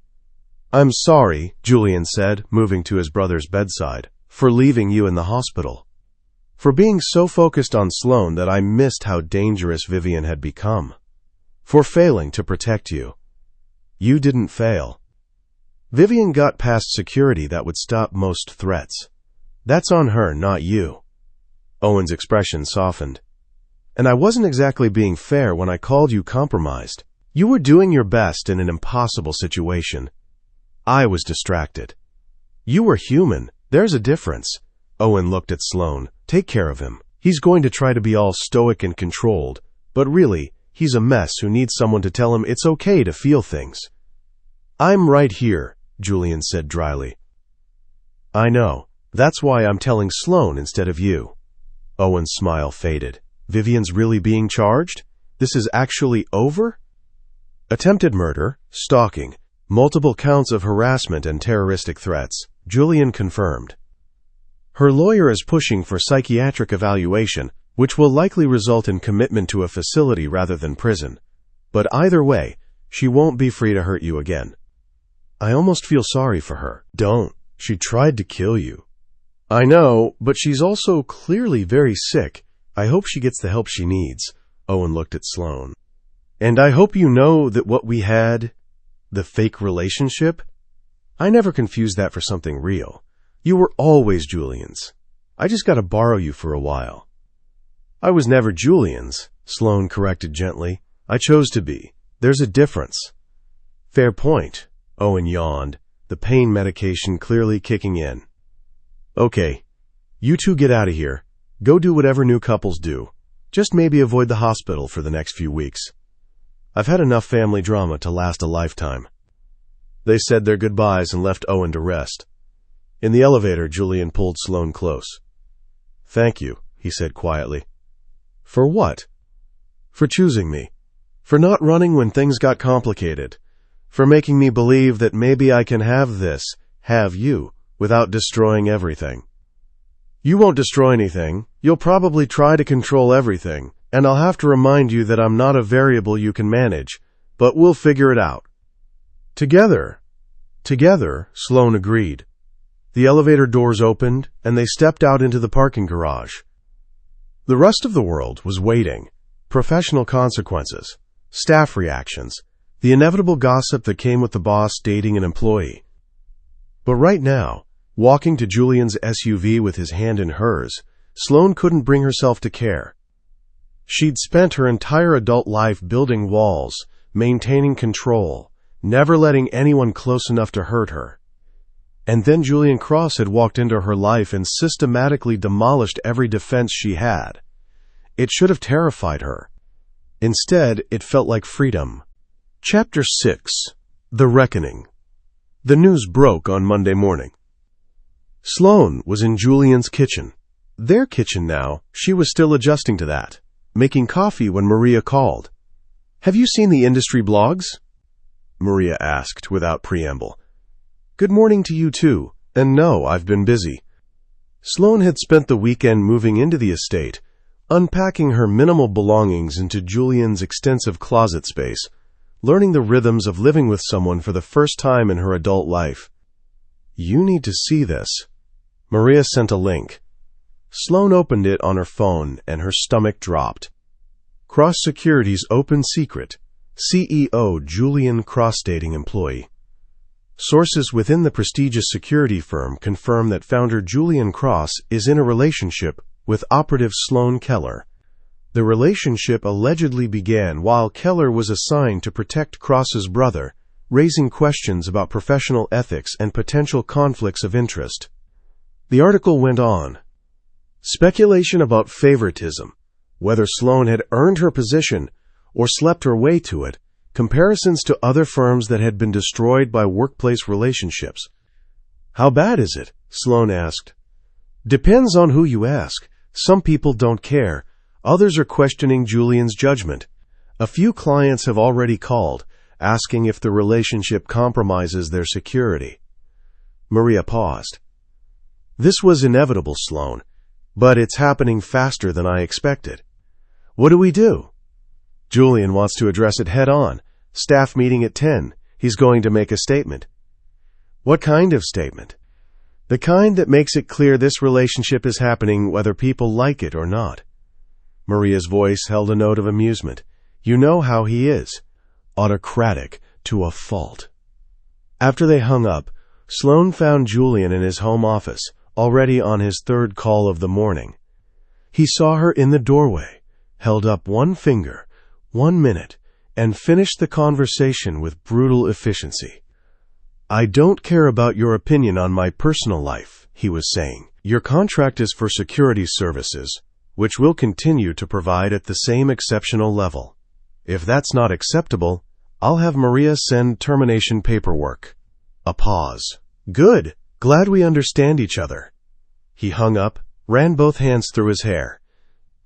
"I'm sorry," Julian said, moving to his brother's bedside, "for leaving you in the hospital. For being so focused on Sloane that I missed how dangerous Vivian had become. For failing to protect you." "You didn't fail. Vivian got past security that would stop most threats. That's on her, not you." Owen's expression softened. "And I wasn't exactly being fair when I called you compromised. You were doing your best in an impossible situation. I was distracted. You were human. There's a difference." Owen looked at Sloane. "Take care of him. He's going to try to be all stoic and controlled, but really, he's a mess who needs someone to tell him it's okay to feel things." "I'm right here," Julian said dryly. "I know. That's why I'm telling Sloane instead of you." Owen's smile faded. "Vivian's really being charged? This is actually over?" "Attempted murder, stalking, multiple counts of harassment and terroristic threats," Julian confirmed. "Her lawyer is pushing for psychiatric evaluation, which will likely result in commitment to a facility rather than prison. But either way, she won't be free to hurt you again." "I almost feel sorry for her." "Don't. She tried to kill you." "I know, but she's also clearly very sick. I hope she gets the help she needs." Owen looked at Sloane. "And I hope you know that what we had, the fake relationship, I never confused that for something real. You were always Julian's. I just got to borrow you for a while." "I was never Julian's," Sloane corrected gently. "I chose to be. There's a difference." "Fair point." Owen yawned, the pain medication clearly kicking in. "Okay, you two get out of here. Go do whatever new couples do. Just maybe avoid the hospital for the next few weeks. I've had enough family drama to last a lifetime." They said their goodbyes and left Owen to rest. In the elevator, Julian pulled Sloane close. "Thank you," he said quietly. "For what?" "For choosing me. For not running when things got complicated. For making me believe that maybe I can have you, without destroying everything." "You won't destroy anything. You'll probably try to control everything, And I'll have to remind you that I'm not a variable you can manage, but we'll figure it out. Together, Sloane agreed. The elevator doors opened, and they stepped out into the parking garage. The rest of the world was waiting. Professional consequences, staff reactions, the inevitable gossip that came with the boss dating an employee. But right now, walking to Julian's SUV with his hand in hers, Sloane couldn't bring herself to care. She'd spent her entire adult life building walls, maintaining control, never letting anyone close enough to hurt her. And then Julian Cross had walked into her life and systematically demolished every defense she had. It should have terrified her. Instead, it felt like freedom. Chapter 6. The Reckoning. The news broke on Monday morning. Sloane was in Julian's kitchen. Their kitchen now. She was still adjusting to that, making coffee when Maria called. "Have you seen the industry blogs?" Maria asked without preamble. "Good morning to you too, and no, I've been busy." Sloane had spent the weekend moving into the estate, unpacking her minimal belongings into Julian's extensive closet space, learning the rhythms of living with someone for the first time in her adult life. "You need to see this." Maria sent a link. Sloane opened it on her phone, and her stomach dropped. Cross Security's open secret. CEO Julian Cross dating employee. Sources within the prestigious security firm confirm that founder Julian Cross is in a relationship with operative Sloane Keller. The relationship allegedly began while Keller was assigned to protect Cross's brother, raising questions about professional ethics and potential conflicts of interest. The article went on. Speculation about favoritism, whether Sloane had earned her position or slept her way to it, comparisons to other firms that had been destroyed by workplace relationships. "How bad is it?" Sloane asked. "Depends on who you ask. Some people don't care. Others are questioning Julian's judgment. A few clients have already called, asking if the relationship compromises their security." Maria paused. "This was inevitable, Sloane, but it's happening faster than I expected. What do we do?" "Julian wants to address it head on. Staff meeting at 10. He's going to make a statement." "What kind of statement?" "The kind that makes it clear this relationship is happening whether people like it or not." Maria's voice held a note of amusement. "You know how he is. Autocratic to a fault." After they hung up, Sloane found Julian in his home office, already on his third call of the morning. He saw her in the doorway, held up one finger, 1 minute, and finished the conversation with brutal efficiency. "I don't care about your opinion on my personal life," he was saying. "Your contract is for security services, which we'll continue to provide at the same exceptional level. If that's not acceptable, I'll have Maria send termination paperwork." A pause. "Good. Glad we understand each other." He hung up, ran both hands through his hair.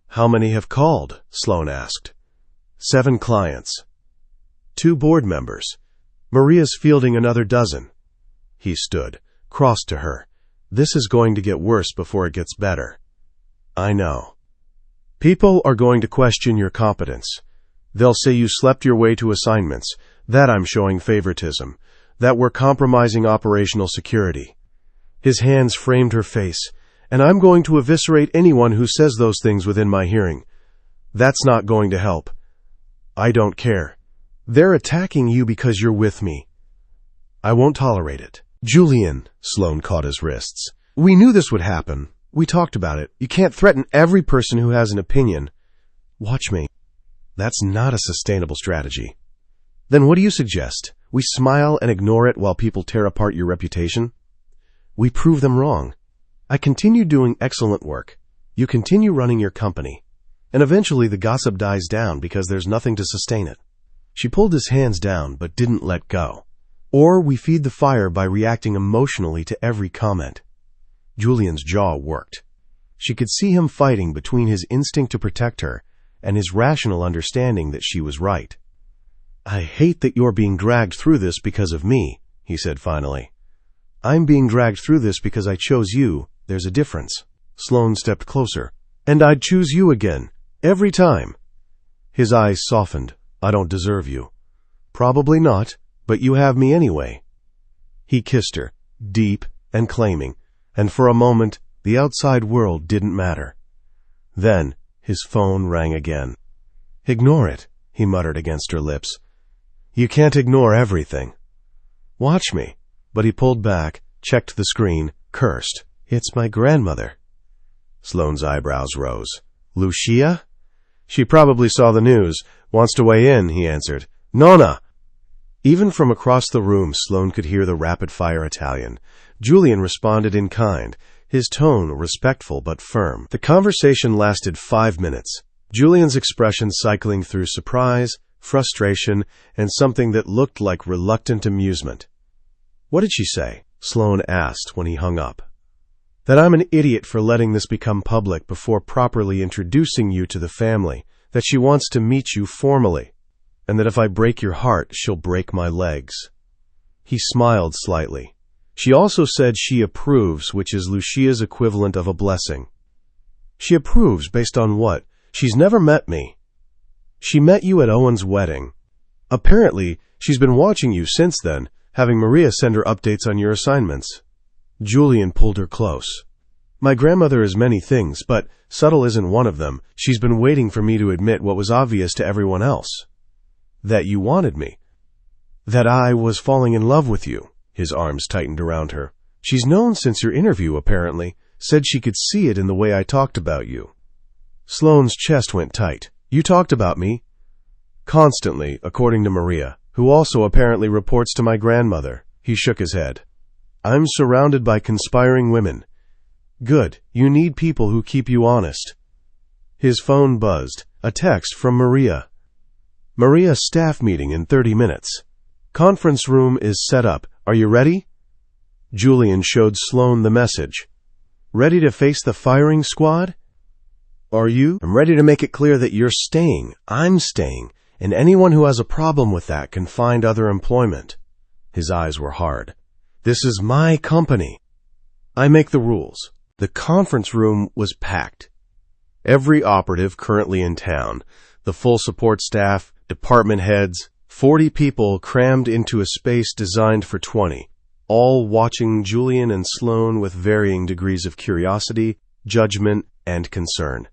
"How many have called?" Sloane asked. 7 clients. 2 board members. Maria's fielding another dozen. He stood, crossed to her. "This is going to get worse before it gets better." "I know. People are going to question your competence. They'll say you slept your way to assignments, that I'm showing favoritism, that we're compromising operational security." His hands framed her face. "And I'm going to eviscerate anyone who says those things within my hearing. That's not going to help. I don't care. They're attacking you because you're with me. I won't tolerate it." "Julian," Sloane caught his wrists. "We knew this would happen. We talked about it. You can't threaten every person who has an opinion." "Watch me." "That's not a sustainable strategy." "Then what do you suggest? We smile and ignore it while people tear apart your reputation?" "We prove them wrong. I continue doing excellent work. You continue running your company. And eventually the gossip dies down because there's nothing to sustain it." She pulled his hands down but didn't let go. "Or we feed the fire by reacting emotionally to every comment." Julian's jaw worked. She could see him fighting between his instinct to protect her and his rational understanding that she was right. "I hate that you're being dragged through this because of me," he said finally. "I'm being dragged through this because I chose you. There's a difference." Sloane stepped closer. "And I'd choose you again. Every time. His eyes softened. I don't deserve you. Probably not, but you have me anyway. He kissed her, deep and claiming, and for a moment the outside world didn't matter. Then his phone rang again. Ignore it, he muttered against her lips. You can't ignore everything. Watch me. But he pulled back, checked the screen, cursed. It's my grandmother. Sloane's eyebrows rose. Lucia? She probably saw the news. Wants to weigh in, he answered. Nonna! Even from across the room, Sloane could hear the rapid-fire Italian. Julian responded in kind, his tone respectful but firm. The conversation lasted 5 minutes, Julian's expression cycling through surprise, frustration, and something that looked like reluctant amusement. What did she say? Sloane asked when he hung up. That I'm an idiot for letting this become public before properly introducing you to the family, that she wants to meet you formally, and that if I break your heart, she'll break my legs. He smiled slightly. She also said she approves, which is Lucia's equivalent of a blessing. She approves based on what? She's never met me. She met you at Owen's wedding. Apparently, she's been watching you since then, having Maria send her updates on your assignments. Julian pulled her close. My grandmother is many things, but subtle isn't one of them. She's been waiting for me to admit what was obvious to everyone else. That you wanted me. That I was falling in love with you. His arms tightened around her. She's known since your interview, apparently. Said she could see it in the way I talked about you. Sloane's chest went tight. You talked about me? Constantly, according to Maria, who also apparently reports to my grandmother. He shook his head. I'm surrounded by conspiring women. Good. You need people who keep you honest. His phone buzzed. A text from Maria. Maria, staff meeting in 30 minutes. Conference room is set up. Are you ready? Julian showed Sloane the message. Ready to face the firing squad? Are you? I'm ready to make it clear that you're staying. I'm staying. And anyone who has a problem with that can find other employment. His eyes were hard. This is my company. I make the rules. The conference room was packed. Every operative currently in town, the full support staff, department heads, 40 people crammed into a space designed for 20, all watching Julian and Sloane with varying degrees of curiosity, judgment, and concern.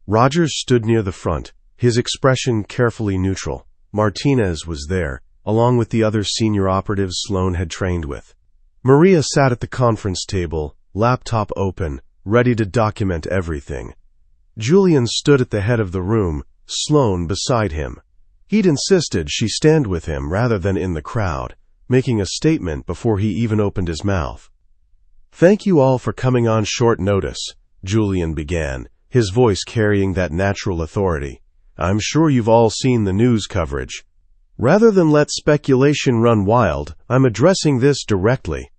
Rogers stood near the front, his expression carefully neutral. Martinez was there, along with the other senior operatives Sloane had trained with. Maria sat at the conference table, laptop open, ready to document everything. Julian stood at the head of the room, Sloane beside him. He'd insisted she stand with him rather than in the crowd, making a statement before he even opened his mouth. Thank you all for coming on short notice, Julian began, his voice carrying that natural authority. I'm sure you've all seen the news coverage. Rather than let speculation run wild, I'm addressing this directly.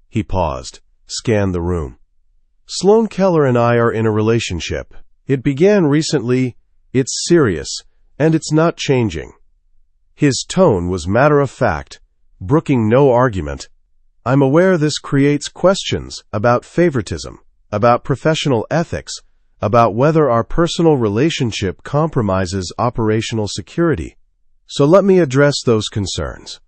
He paused, scanned the room. Sloane Keller and I are in a relationship. It began recently. It's serious, and it's not changing. His tone was matter-of-fact, brooking no argument. I'm aware this creates questions about favoritism, about professional ethics, about whether our personal relationship compromises operational security. So let me address those concerns.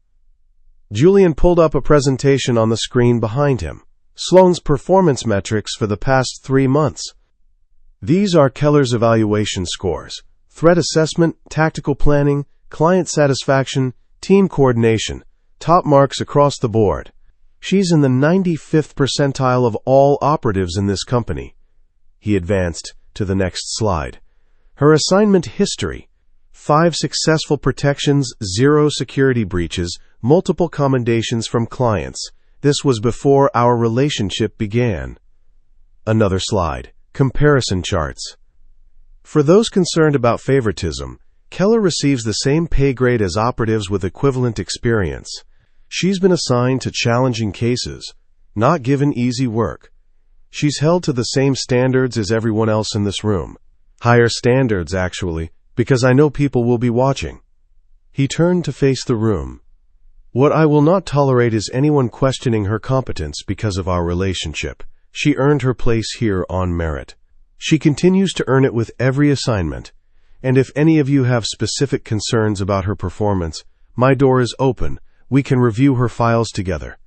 Julian pulled up a presentation on the screen behind him. Sloane's performance metrics for the past 3 months. These are Keller's evaluation scores: threat assessment, tactical planning, client satisfaction, team coordination, top marks across the board. She's in the 95th percentile of all operatives in this company. He advanced to the next slide. Her assignment history: 5 successful protections, 0 security breaches, multiple commendations from clients. This was before our relationship began. Another slide. Comparison charts. For those concerned about favoritism, Keller receives the same pay grade as operatives with equivalent experience. She's been assigned to challenging cases, not given easy work. She's held to the same standards as everyone else in this room. Higher standards, actually, because I know people will be watching. He turned to face the room. What I will not tolerate is anyone questioning her competence because of our relationship. She earned her place here on merit. She continues to earn it with every assignment, and if any of you have specific concerns about her performance, my door is open. We can review her files together."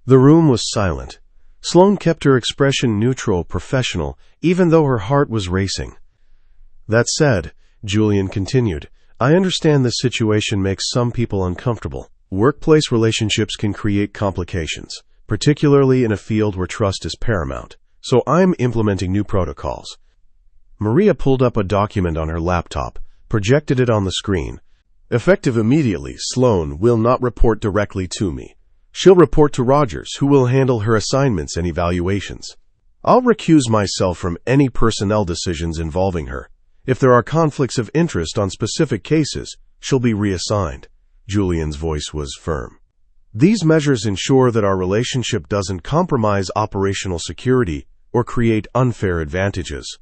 The room was silent. Sloane kept her expression neutral, professional, even though her heart was racing. "That said," Julian continued, "I understand this situation makes some people uncomfortable. Workplace relationships can create complications, particularly in a field where trust is paramount. So I'm implementing new protocols." Maria pulled up a document on her laptop, projected it on the screen. "Effective immediately, Sloane will not report directly to me. She'll report to Rogers, who will handle her assignments and evaluations. I'll recuse myself from any personnel decisions involving her. If there are conflicts of interest on specific cases, she'll be reassigned." Julian's voice was firm. "These measures ensure that our relationship doesn't compromise operational security or create unfair advantages."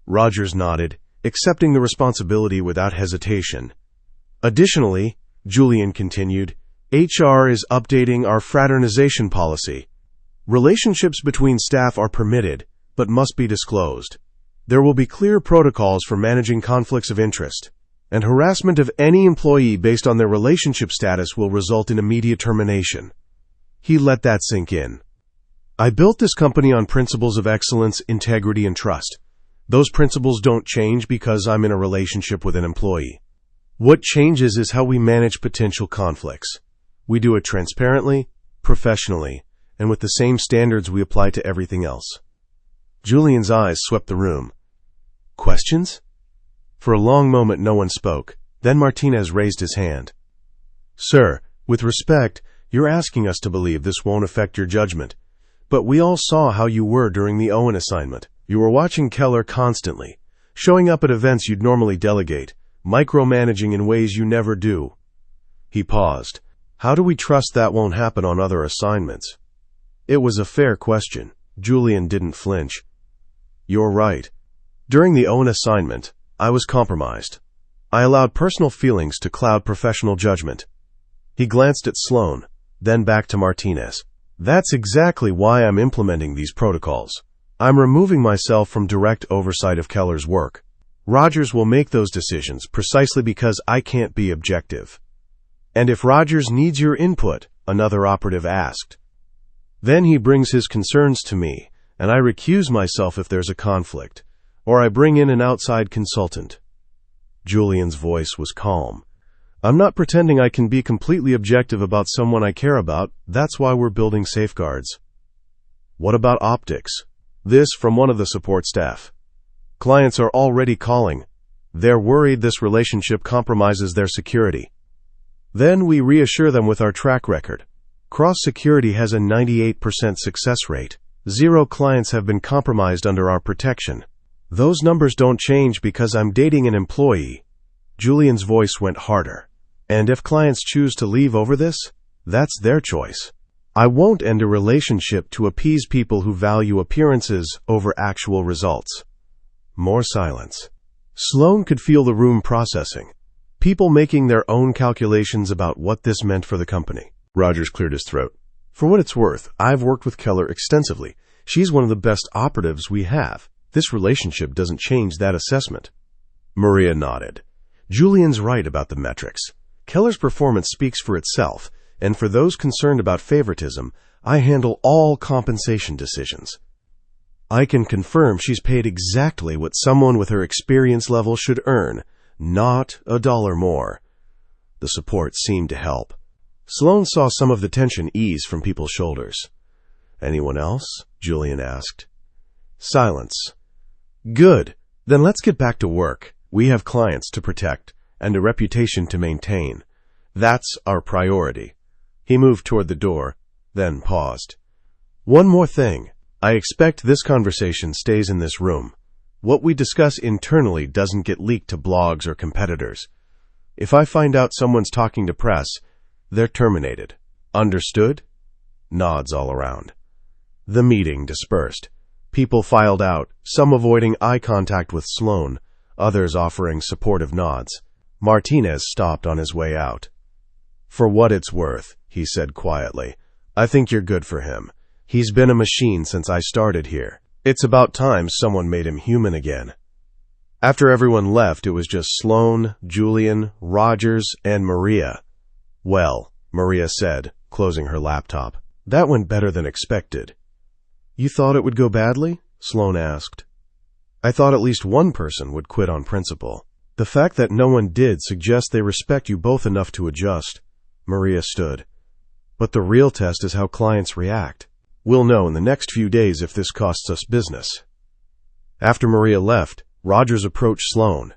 Rogers nodded, accepting the responsibility without hesitation. "Additionally," Julian continued, "HR is updating our fraternization policy. Relationships between staff are permitted, but must be disclosed. There will be clear protocols for managing conflicts of interest, and harassment of any employee based on their relationship status will result in immediate termination." He let that sink in. "I built this company on principles of excellence, integrity, and trust. Those principles don't change because I'm in a relationship with an employee. What changes is how we manage potential conflicts. We do it transparently, professionally, and with the same standards we apply to everything else." Julian's eyes swept the room. "Questions?" For a long moment no one spoke. Then Martinez raised his hand. "Sir, with respect, you're asking us to believe this won't affect your judgment. But we all saw how you were during the Owen assignment. You were watching Keller constantly, showing up at events you'd normally delegate, micromanaging in ways you never do." He paused. "How do we trust that won't happen on other assignments?" It was a fair question. Julian didn't flinch. "You're right. During the Owen assignment, I was compromised. I allowed personal feelings to cloud professional judgment." He glanced at Sloane, then back to Martinez. "That's exactly why I'm implementing these protocols. I'm removing myself from direct oversight of Keller's work. Rogers will make those decisions precisely because I can't be objective." "And if Rogers needs your input," another operative asked. "Then he brings his concerns to me, and I recuse myself if there's a conflict, or I bring in an outside consultant." Julian's voice was calm. "I'm not pretending I can be completely objective about someone I care about. That's why we're building safeguards." "What about optics?" This from one of the support staff. "Clients are already calling. They're worried this relationship compromises their security." Then we reassure them with our track record. Cross Security has a 98% success rate. 0 clients have been compromised under our protection. Those numbers don't change because I'm dating an employee. Julian's voice went harder. "And if clients choose to leave over this, that's their choice. I won't end a relationship to appease people who value appearances over actual results." More silence. Sloane could feel the room processing. People making their own calculations about what this meant for the company. Rogers cleared his throat. "For what it's worth, I've worked with Keller extensively. She's one of the best operatives we have. This relationship doesn't change that assessment." Maria nodded. "Julian's right about the metrics. Keller's performance speaks for itself, and for those concerned about favoritism, I handle all compensation decisions. I can confirm she's paid exactly what someone with her experience level should earn, not $1 more." The support seemed to help. Sloane saw some of the tension ease from people's shoulders. "Anyone else?" Julian asked. Silence. "Good. Then let's get back to work. We have clients to protect and a reputation to maintain. That's our priority." He moved toward the door, then paused. "One more thing. I expect this conversation stays in this room. What we discuss internally doesn't get leaked to blogs or competitors. If I find out someone's talking to press, they're terminated. Understood?" Nods all around. The meeting dispersed. People filed out, some avoiding eye contact with Sloane, others offering supportive nods. Martinez stopped on his way out. "For what it's worth," he said quietly, "I think you're good for him. He's been a machine since I started here. It's about time someone made him human again. After everyone left, it was just Sloane, Julian, Rogers, and Maria. "Well," Maria said, closing her laptop, "that went better than expected." "You thought it would go badly?" Sloane asked. "I thought at least one person would quit on principle. The fact that no one did suggests they respect you both enough to adjust." Maria stood. "But the real test is how clients react. We'll know in the next few days if this costs us business." After Maria left, Rogers approached Sloane.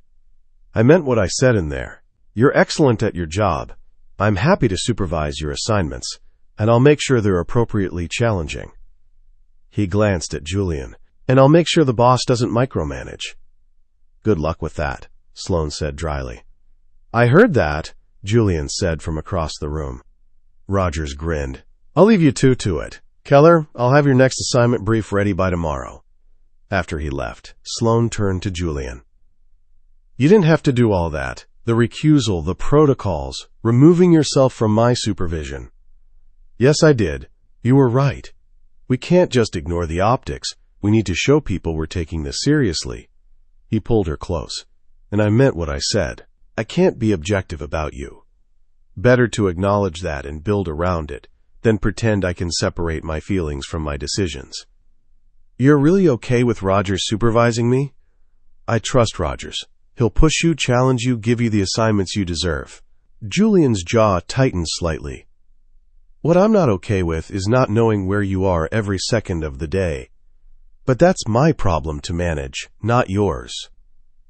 "I meant what I said in there. You're excellent at your job. I'm happy to supervise your assignments, and I'll make sure they're appropriately challenging." He glanced at Julian. "And I'll make sure the boss doesn't micromanage." "Good luck with that," Sloane said dryly. "I heard that," Julian said from across the room. Rogers grinned. "I'll leave you two to it. Keller, I'll have your next assignment brief ready by tomorrow." After he left, Sloane turned to Julian. "You didn't have to do all that. The recusal, the protocols, removing yourself from my supervision." "Yes, I did. You were right. We can't just ignore the optics. We need to show people we're taking this seriously." He pulled her close. "And I meant what I said. I can't be objective about you. Better to acknowledge that and build around it than pretend I can separate my feelings from my decisions." "You're really okay with Rogers supervising me?" "I trust Rogers. He'll push you, challenge you, give you the assignments you deserve." Julian's jaw tightened slightly. "What I'm not okay with is not knowing where you are every second of the day. But that's my problem to manage, not yours."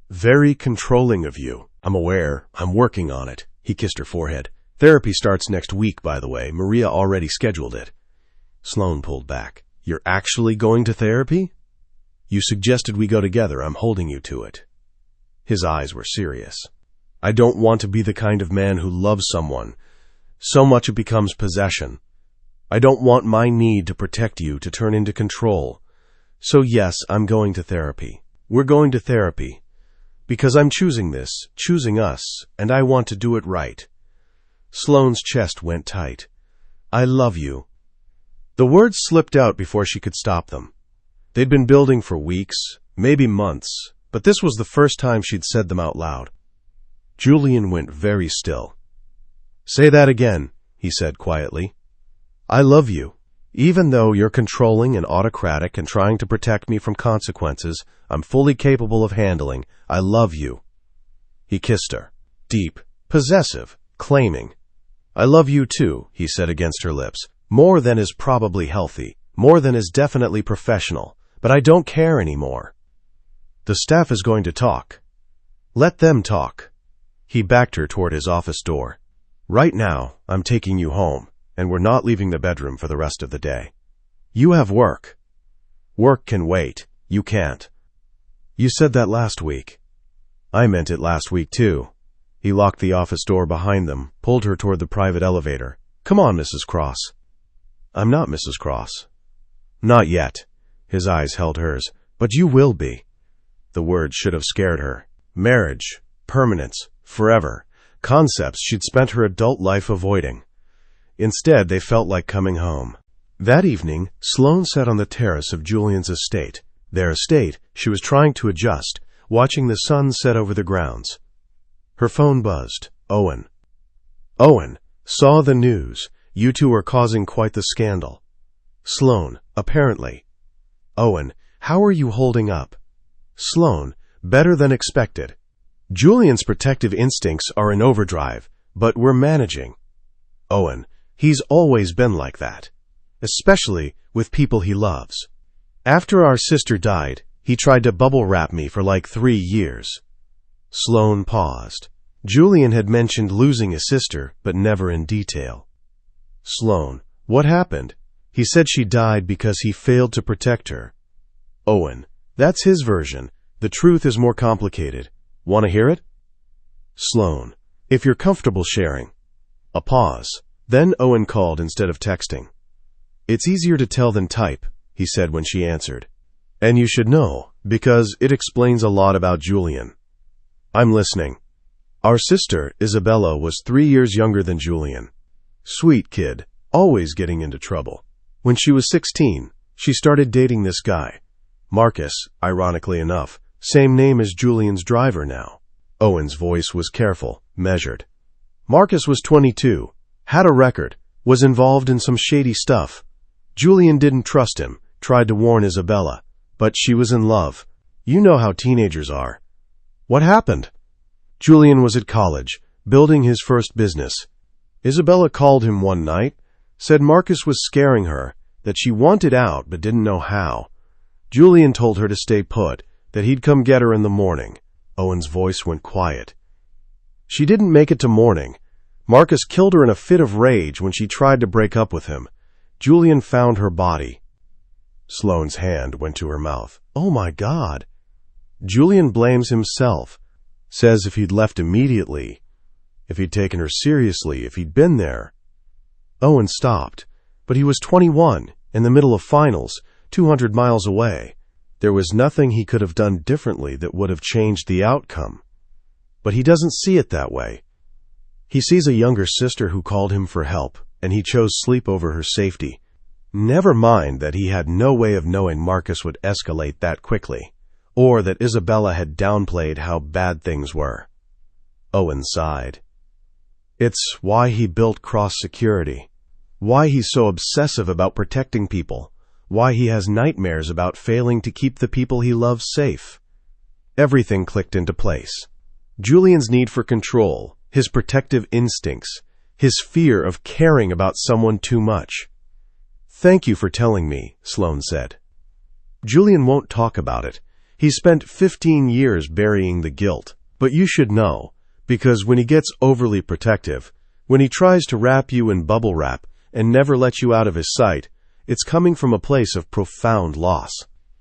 "Very controlling of you. I'm aware. I'm working on it." He kissed her forehead. "Therapy starts next week, by the way. Maria already scheduled it." Sloane pulled back. "You're actually going to therapy?" "You suggested we go together. I'm holding you to it." His eyes were serious. "I don't want to be the kind of man who loves someone so much it becomes possession. I don't want my need to protect you to turn into control. So yes, I'm going to therapy. We're going to therapy. Because I'm choosing this, choosing us, and I want to do it right." Sloane's chest went tight. "I love you." The words slipped out before she could stop them. They'd been building for weeks, maybe months, but this was the first time she'd said them out loud. Julian went very still. "Say that again," he said quietly. "I love you. Even though you're controlling and autocratic and trying to protect me from consequences I'm fully capable of handling, I love you." He kissed her. Deep, possessive, claiming. "I love you too," he said against her lips. "More than is probably healthy, more than is definitely professional, but I don't care anymore. The staff is going to talk. Let them talk." He backed her toward his office door. "Right now, I'm taking you home, and we're not leaving the bedroom for the rest of the day. You have work. Work can wait. You can't." "You said that last week." "I meant it last week, too." He locked the office door behind them, pulled her toward the private elevator. "Come on, Mrs. Cross." "I'm not Mrs. Cross." "Not yet." His eyes held hers. "But you will be." The words should have scared her. Marriage, permanence, forever, concepts she'd spent her adult life avoiding. Instead, they felt like coming home. That evening, Sloane sat on the terrace of Julian's estate. Their estate, she was trying to adjust, watching the sun set over the grounds. Her phone buzzed. Owen. "Owen, saw the news. You two are causing quite the scandal." Sloane, "Apparently." "Owen, how are you holding up?" Sloane, "Better than expected." Julian's protective instincts are in overdrive, but we're managing. Owen, "He's always been like that, especially with people he loves. After our sister died, he tried to bubble wrap me for like 3 years. Sloane paused. Julian had mentioned losing a sister, but never in detail. Sloane, "What happened?" He said she died because he failed to protect her. Owen, "That's his version. The truth is more complicated. Want to hear it?" Sloane, "If you're comfortable sharing." A pause. Then Owen called instead of texting. "It's easier to tell than type," he said when she answered. "And you should know, because it explains a lot about Julian." "I'm listening." "Our sister, Isabella, was 3 years younger than Julian. Sweet kid, always getting into trouble. When she was 16, she started dating this guy. Marcus, ironically enough, same name as Julian's driver now. Owen's voice was careful, measured. Marcus was 22, had a record, was involved in some shady stuff. Julian didn't trust him, tried to warn Isabella, but she was in love. You know how teenagers are. What happened? Julian was at college, building his first business. Isabella called him one night, said Marcus was scaring her, that she wanted out but didn't know how. Julian told her to stay put, that he'd come get her in the morning. Owen's voice went quiet. She didn't make it to morning. Marcus killed her in a fit of rage when she tried to break up with him. Julian found her body. Sloane's hand went to her mouth. Oh my God. Julian blames himself. Says if he'd left immediately, if he'd taken her seriously, if he'd been there. Owen stopped, but he was 21, in the middle of finals, 200 miles away. There was nothing he could have done differently that would have changed the outcome. But he doesn't see it that way. He sees a younger sister who called him for help, and he chose sleep over her safety. Never mind that he had no way of knowing Marcus would escalate that quickly, or that Isabella had downplayed how bad things were. Owen sighed. It's why he built Cross Security, why he's so obsessive about protecting people, why he has nightmares about failing to keep the people he loves safe. Everything clicked into place. Julian's need for control, his protective instincts, his fear of caring about someone too much. Thank you for telling me, Sloane said. Julian won't talk about it. He spent 15 years burying the guilt. But you should know, because when he gets overly protective, when he tries to wrap you in bubble wrap and never let you out of his sight, it's coming from a place of profound loss.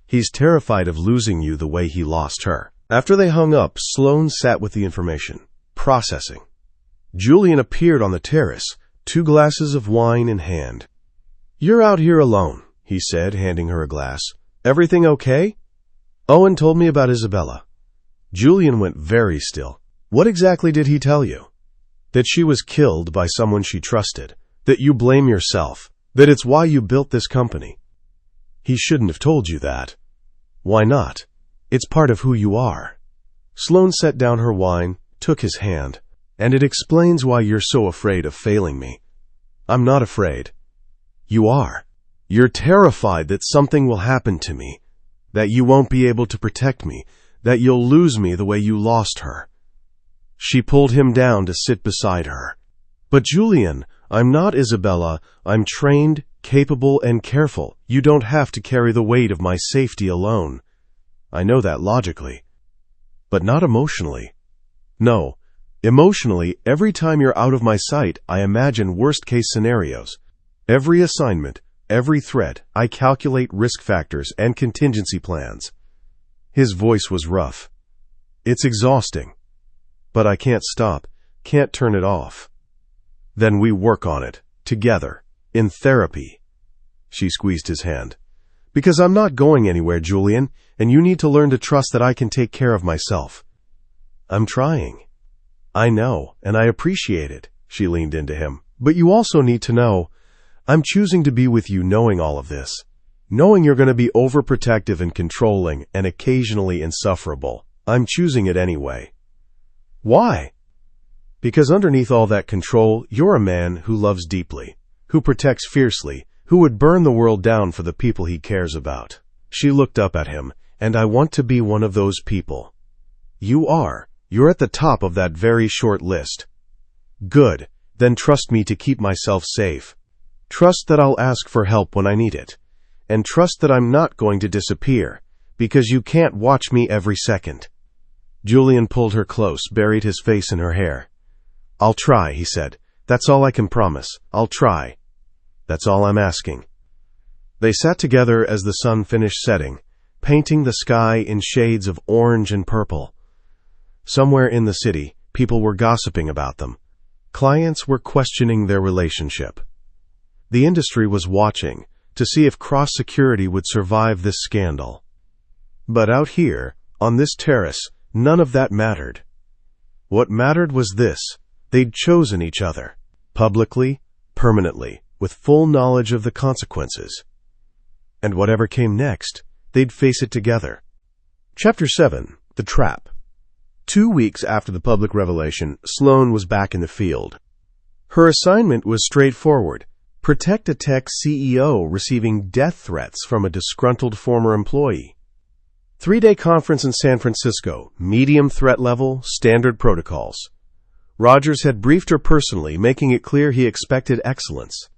He's terrified of losing you the way he lost her. After they hung up, Sloane sat with the information, processing. Julian appeared on the terrace, 2 glasses of wine in hand. You're out here alone, he said, handing her a glass. Everything okay? Owen told me about Isabella. Julian went very still. What exactly did he tell you? That she was killed by someone she trusted. That you blame yourself. That it's why you built this company. He shouldn't have told you that. Why not? It's part of who you are. Sloane set down her wine, took his hand. And it explains why you're so afraid of failing me. I'm not afraid. You are. You're terrified that something will happen to me, that you won't be able to protect me, that you'll lose me the way you lost her. She pulled him down to sit beside her. But Julian, I'm not Isabella. I'm trained, capable, and careful. You don't have to carry the weight of my safety alone. I know that logically. But not emotionally. No. Emotionally, every time you're out of my sight, I imagine worst-case scenarios. Every assignment, every threat, I calculate risk factors and contingency plans. His voice was rough. It's exhausting. But I can't stop, can't turn it off. Then we work on it, together, in therapy. She squeezed his hand. Because I'm not going anywhere, Julian, and you need to learn to trust that I can take care of myself. I'm trying. I know, and I appreciate it, she leaned into him. But you also need to know, I'm choosing to be with you knowing all of this. Knowing you're going to be overprotective and controlling and occasionally insufferable. I'm choosing it anyway. Why? Because underneath all that control, you're a man who loves deeply, who protects fiercely, who would burn the world down for the people he cares about. She looked up at him, and I want to be one of those people. You are. You're at the top of that very short list. Good. Then trust me to keep myself safe. Trust that I'll ask for help when I need it. And trust that I'm not going to disappear, because you can't watch me every second. Julian pulled her close, buried his face in her hair. I'll try, he said. That's all I can promise. I'll try. That's all I'm asking. They sat together as the sun finished setting, painting the sky in shades of orange and purple. Somewhere in the city, people were gossiping about them. Clients were questioning their relationship. The industry was watching to see if Cross Security would survive this scandal. But out here, on this terrace, none of that mattered. What mattered was this. They'd chosen each other, publicly, permanently, with full knowledge of the consequences. And whatever came next, they'd face it together. Chapter 7. The Trap. 2 weeks after the public revelation, Sloane was back in the field. Her assignment was straightforward: protect a tech CEO receiving death threats from a disgruntled former employee. 3-day conference in San Francisco, medium threat level, standard protocols. Rogers had briefed her personally, making it clear he expected excellence.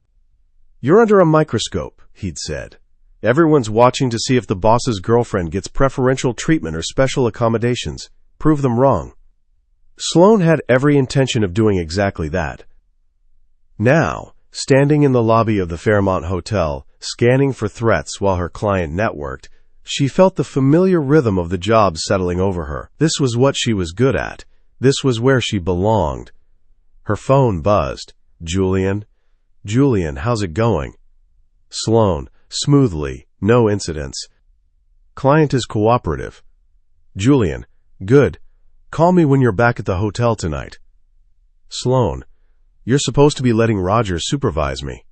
"You're under a microscope," he'd said. "Everyone's watching to see if the boss's girlfriend gets preferential treatment or special accommodations. Prove them wrong." Sloane had every intention of doing exactly that. Now, standing in the lobby of the Fairmont Hotel, scanning for threats while her client networked, she felt the familiar rhythm of the job settling over her. This was what she was good at. This was where she belonged. Her phone buzzed. "Julian? Julian, how's it going?" Sloane, smoothly, no incidents. "Client is cooperative." "Julian, good. Call me when you're back at the hotel tonight." Sloane, "You're supposed to be letting Rogers supervise me."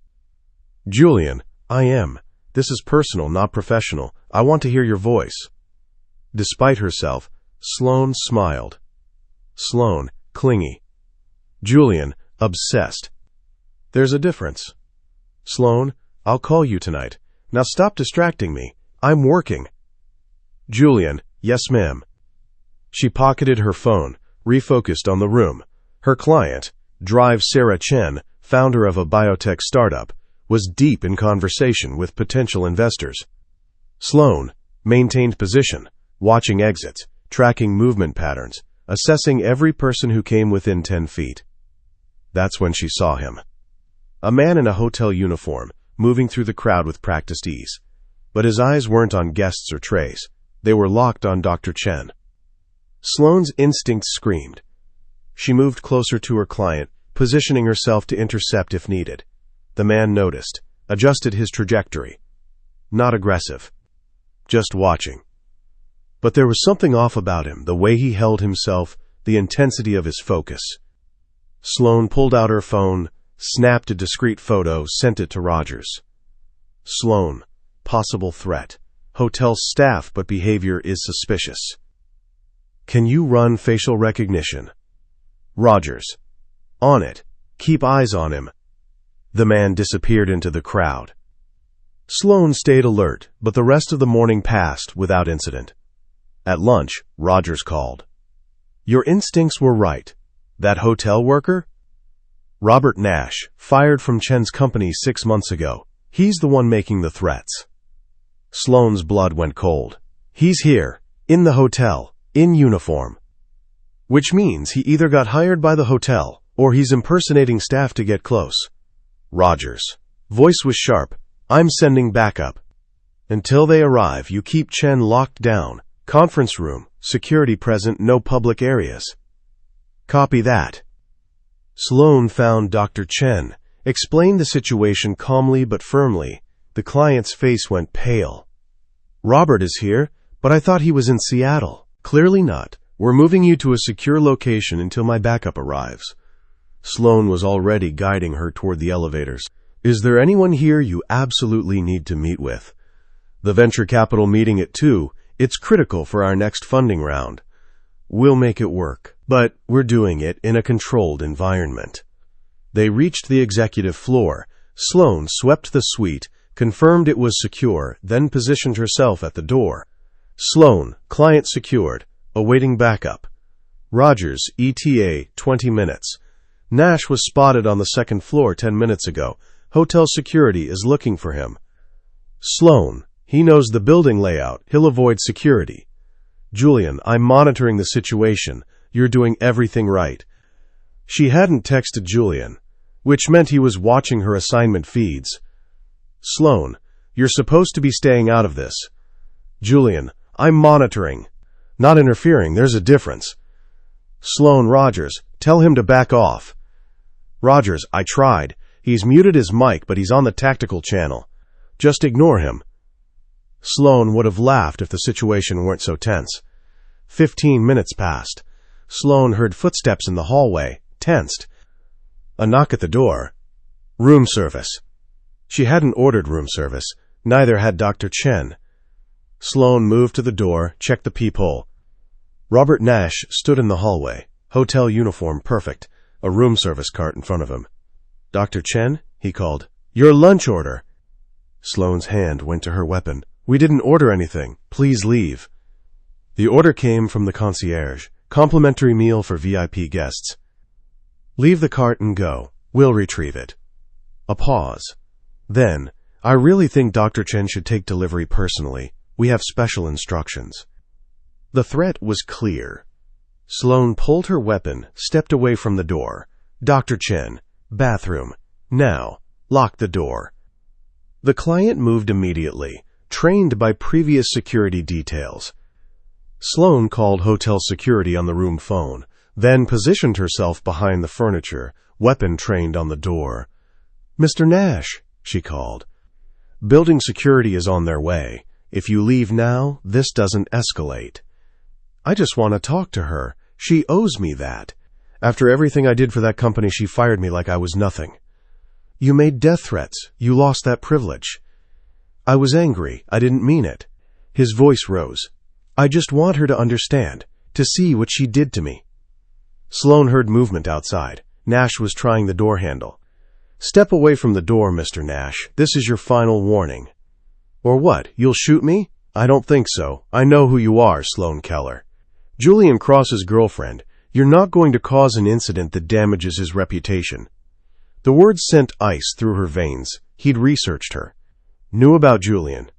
"Julian, I am. This is personal, not professional. I want to hear your voice." Despite herself, Sloane smiled. Sloane, clingy. Julian, obsessed. "There's a difference." Sloane, "I'll call you tonight. Now stop distracting me. I'm working." Julian, "Yes, ma'am." She pocketed her phone, refocused on the room. Her client, Drive Sarah Chen, founder of a biotech startup, was deep in conversation with potential investors. Sloane maintained position, watching exits, tracking movement patterns, assessing every person who came within 10 feet. That's when she saw him. A man in a hotel uniform, moving through the crowd with practiced ease. But his eyes weren't on guests or trays. They were locked on Dr. Chen. Sloane's instincts screamed. She moved closer to her client, positioning herself to intercept if needed. The man noticed, adjusted his trajectory. Not aggressive. Just watching. But there was something off about him, the way he held himself, the intensity of his focus. Sloane pulled out her phone, snapped a discreet photo, sent it to Rogers. Sloane, possible threat. Hotel staff, but behavior is suspicious. Can you run facial recognition? Rogers. On it. Keep eyes on him. The man disappeared into the crowd. Sloane stayed alert, but the rest of the morning passed without incident. At lunch, Rogers called. Your instincts were right. That hotel worker? Robert Nash, fired from Chen's company 6 months ago. He's the one making the threats. Sloane's blood went cold. He's here, in the hotel, in uniform. Which means he either got hired by the hotel, or he's impersonating staff to get close. Rogers. Voice was sharp. I'm sending backup. Until they arrive, you keep Chen locked down. Conference room, security present, no public areas. Copy that. Sloane found Dr. Chen, explained the situation calmly but firmly. The client's face went pale. Robert is here, but I thought he was in Seattle. Clearly not. We're moving you to a secure location until my backup arrives. Sloane was already guiding her toward the elevators. Is there anyone here you absolutely need to meet with? The venture capital meeting at 2. It's critical for our next funding round. We'll make it work, but we're doing it in a controlled environment. They reached the executive floor. Sloane swept the suite, confirmed it was secure, then positioned herself at the door. Sloane, client secured, awaiting backup. Rogers, ETA, 20 minutes. Nash was spotted on the second floor 10 minutes ago. Hotel security is looking for him. Sloane, he knows the building layout. He'll avoid security. Julian, I'm monitoring the situation. You're doing everything right. She hadn't texted Julian, which meant he was watching her assignment feeds. Sloane, you're supposed to be staying out of this. Julian, I'm monitoring. Not interfering, there's a difference. Sloane, Rogers, tell him to back off. Rogers, I tried. He's muted his mic, but he's on the tactical channel. Just ignore him. Sloane would have laughed if the situation weren't so tense. 15 minutes passed. Sloane heard footsteps in the hallway, tensed. A knock at the door. Room service. She hadn't ordered room service. Neither had Dr. Chen. Sloan moved to the door, checked the peephole. Robert Nash stood in the hallway, hotel uniform perfect, a room service cart in front of him. "Dr. Chen?" he called. "Your lunch order." Sloan's hand went to her weapon. "We didn't order anything. Please leave." The order came from the concierge. Complimentary meal for VIP guests. "Leave the cart and go. We'll retrieve it." A pause. Then, "I really think Dr. Chen should take delivery personally. We have special instructions." The threat was clear. Sloan pulled her weapon, stepped away from the door. "Dr. Chen, bathroom. Now, lock the door." The client moved immediately, trained by previous security details. Sloan called hotel security on the room phone, then positioned herself behind the furniture, weapon trained on the door. "Mr. Nash," she called. "Building security is on their way. If you leave now, this doesn't escalate." "I just want to talk to her. She owes me that. After everything I did for that company, she fired me like I was nothing." "You made death threats. You lost that privilege." "I was angry. I didn't mean it." His voice rose. "I just want her to understand, to see what she did to me." Sloan heard movement outside. Nash was trying the door handle. "Step away from the door, Mr. Nash. This is your final warning." "Or what? You'll shoot me?" "I don't think so. I know who you are, Sloan Keller. Julian Cross's girlfriend. You're not going to cause an incident that damages his reputation." The words sent ice through her veins. He'd researched her. Knew about Julian.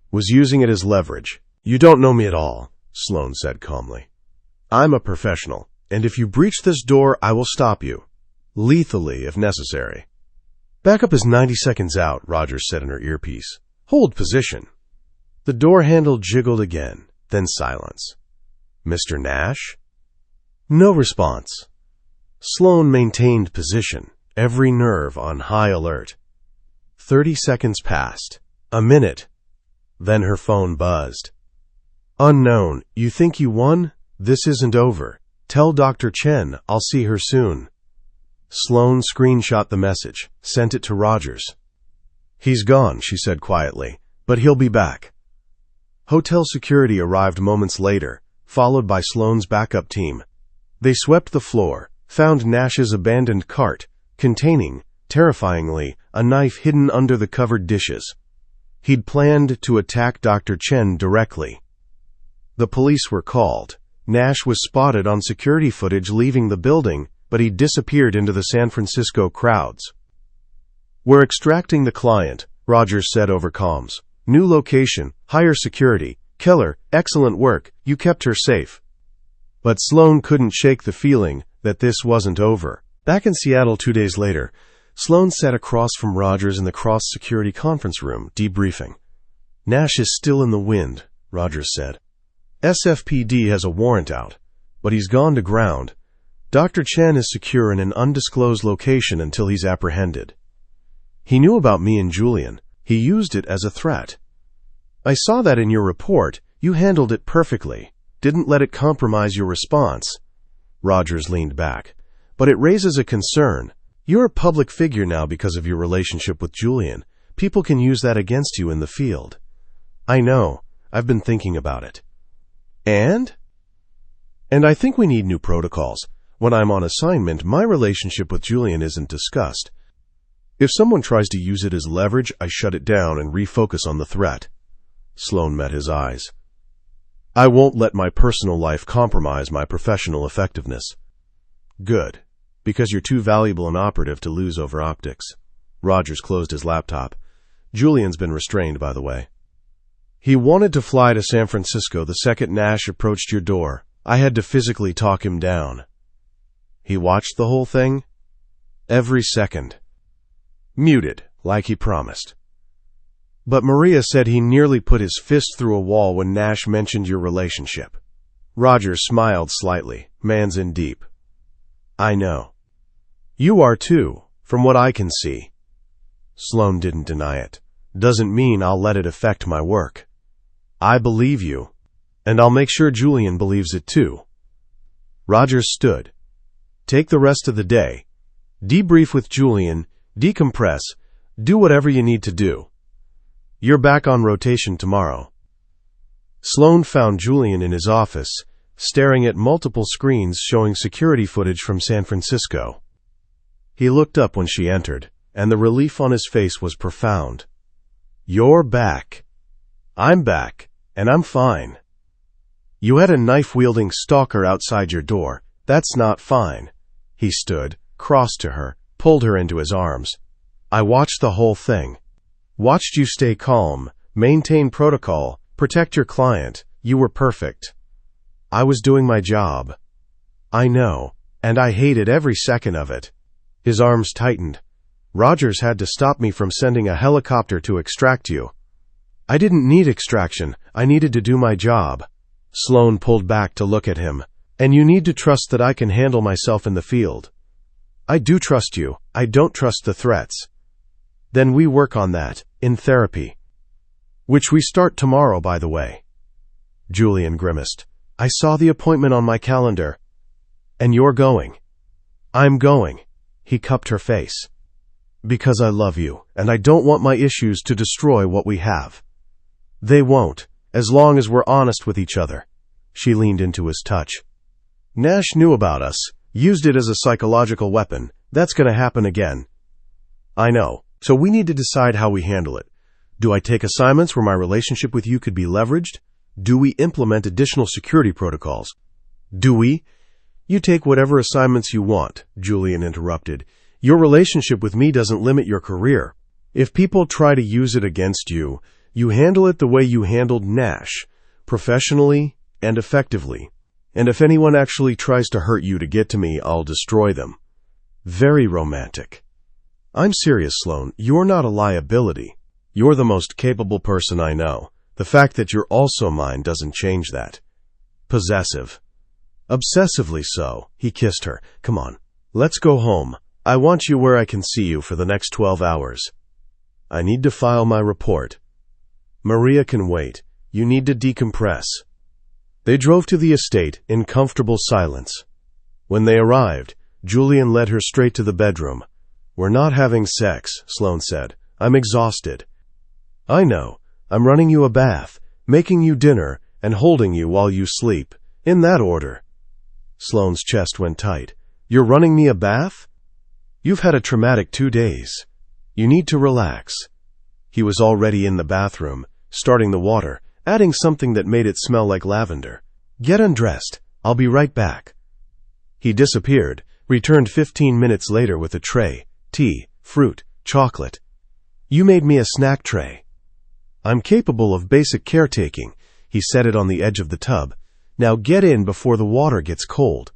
Was using it as leverage. "You don't know me at all," Sloan said calmly. "I'm a professional, and if you breach this door, I will stop you. Lethally, if necessary." "Backup is 90 seconds out," Rogers said in her earpiece. "Hold position." The door handle jiggled again, then silence. "Mr. Nash?" No response. Sloan maintained position, every nerve on high alert. 30 seconds passed. A minute. Then her phone buzzed. "Unknown, you think you won? This isn't over. Tell Dr. Chen I'll see her soon." Sloan screenshot the message, sent it to Rogers. "He's gone," she said quietly, "but he'll be back." Hotel security arrived moments later, followed by Sloan's backup team. They swept the floor, found Nash's abandoned cart, containing, terrifyingly, a knife hidden under the covered dishes. He'd planned to attack Dr. Chen directly. The police were called. Nash was spotted on security footage leaving the building, but he disappeared into the San Francisco crowds. "We're extracting the client," Rogers said over comms. "New location, higher security. Keller, excellent work. You kept her safe." But Sloan couldn't shake the feeling that this wasn't over. Back in Seattle 2 days later, Sloan sat across from Rogers in the cross-security conference room, debriefing. "Nash is still in the wind," Rogers said. "SFPD has a warrant out, but he's gone to ground. Dr. Chen is secure in an undisclosed location until he's apprehended. He knew about me and Julian. He used it as a threat. I saw that in your report. You handled it perfectly. Didn't let it compromise your response." Rogers leaned back. "But it raises a concern. You're a public figure now because of your relationship with Julian. People can use that against you in the field." "I know. I've been thinking about it." And I think we need new protocols. When I'm on assignment, my relationship with Julian isn't discussed. If someone tries to use it as leverage, I shut it down and refocus on the threat." Sloan met his eyes. "I won't let my personal life compromise my professional effectiveness." "Good, because you're too valuable an operative to lose over optics." Rogers closed his laptop. "Julian's been restrained, by the way. He wanted to fly to San Francisco the second Nash approached your door. I had to physically talk him down." "He watched the whole thing?" "Every second. Muted, like he promised." "But Maria said he nearly put his fist through a wall when Nash mentioned your relationship." Rogers smiled slightly. "Man's in deep." "I know. You are too, from what I can see." Sloan didn't deny it. "Doesn't mean I'll let it affect my work. I believe you, and I'll make sure Julian believes it too." Rogers stood. "Take the rest of the day. Debrief with Julian, decompress, do whatever you need to do. You're back on rotation tomorrow." Sloan found Julian in his office, staring at multiple screens showing security footage from San Francisco. He looked up when she entered, and the relief on his face was profound. "You're back." "I'm back, and I'm fine." "You had a knife-wielding stalker outside your door. That's not fine." He stood, crossed to her, pulled her into his arms. "I watched the whole thing. Watched you stay calm, maintain protocol, protect your client. You were perfect. I was doing my job." "I know, and I hated every second of it." His arms tightened. "Rogers had to stop me from sending a helicopter to extract you." "I didn't need extraction. I needed to do my job." Sloan pulled back to look at him. "And you need to trust that I can handle myself in the field." "I do trust you. I don't trust the threats." "Then we work on that, in therapy." "Which we start tomorrow, by the way." Julian grimaced. "I saw the appointment on my calendar." "And you're going?" "I'm going." He cupped her face. "Because I love you, and I don't want my issues to destroy what we have." "They won't, as long as we're honest with each other." She leaned into his touch. "Nash knew about us, used it as a psychological weapon. That's going to happen again." "I know, so we need to decide how we handle it. Do I take assignments where my relationship with you could be leveraged? Do we implement additional security protocols? Do we—" "You take whatever assignments you want," Julian interrupted. "Your relationship with me doesn't limit your career. If people try to use it against you, you handle it the way you handled Nash, professionally and effectively. And if anyone actually tries to hurt you to get to me, I'll destroy them." Very romantic. "I'm serious, Sloan. You're not a liability. You're the most capable person I know. The fact that you're also mine doesn't change that." Possessive. "Obsessively so." He kissed her. "Come on. Let's go home. I want you where I can see you for the next 12 hours. I need to file my report." "Maria can wait. You need to decompress." They drove to the estate in comfortable silence. When they arrived, Julian led her straight to the bedroom. "We're not having sex," Sloan said. "I'm exhausted." "I know. I'm running you a bath, making you dinner, and holding you while you sleep. In that order." Sloan's chest went tight. "You're running me a bath? You've had a traumatic 2 days. You need to relax." He was already in the bathroom, starting the water, adding something that made it smell like lavender. "Get undressed. I'll be right back." He disappeared, returned 15 minutes later with a tray, tea, fruit, chocolate. "You made me a snack tray." "I'm capable of basic caretaking." He set it on the edge of the tub. "Now get in before the water gets cold."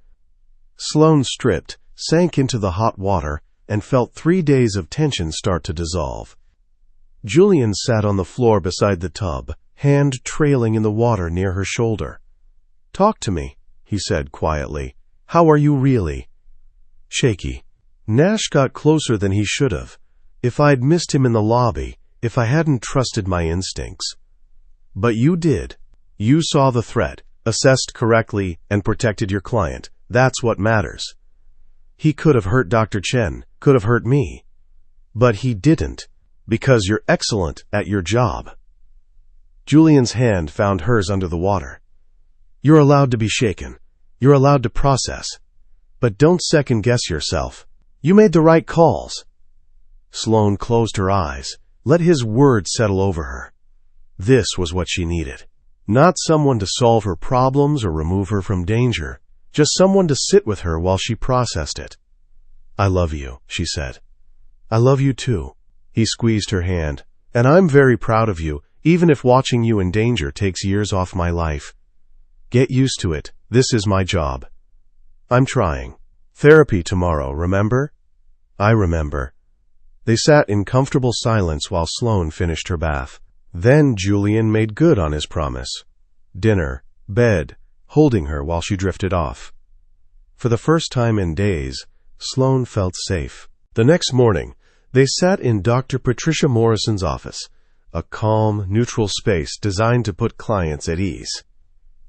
Sloan stripped, sank into the hot water, and felt 3 days of tension start to dissolve. Julian sat on the floor beside the tub, hand trailing in the water near her shoulder. "Talk to me," he said quietly. "How are you really?" "Shaky." Nash got closer than he should have. If I'd missed him in the lobby, if I hadn't trusted my instincts. But you did. You saw the threat, assessed correctly, and protected your client. That's what matters. He could have hurt Dr. Chen, could have hurt me. But he didn't, because you're excellent at your job. Julian's hand found hers under the water. "You're allowed to be shaken. You're allowed to process. But don't second-guess yourself. You made the right calls." Sloan closed her eyes, let his words settle over her. This was what she needed. Not someone to solve her problems or remove her from danger, just someone to sit with her while she processed it. "I love you," she said. "I love you too." He squeezed her hand. "And I'm very proud of you, even if watching you in danger takes years off my life. Get used to it. This is my job." "I'm trying. Therapy tomorrow, remember?" "I remember." They sat in comfortable silence while Sloan finished her bath. Then Julian made good on his promise. Dinner, bed, holding her while she drifted off. For the first time in days, Sloan felt safe. The next morning, they sat in Dr. Patricia Morrison's office, a calm, neutral space designed to put clients at ease.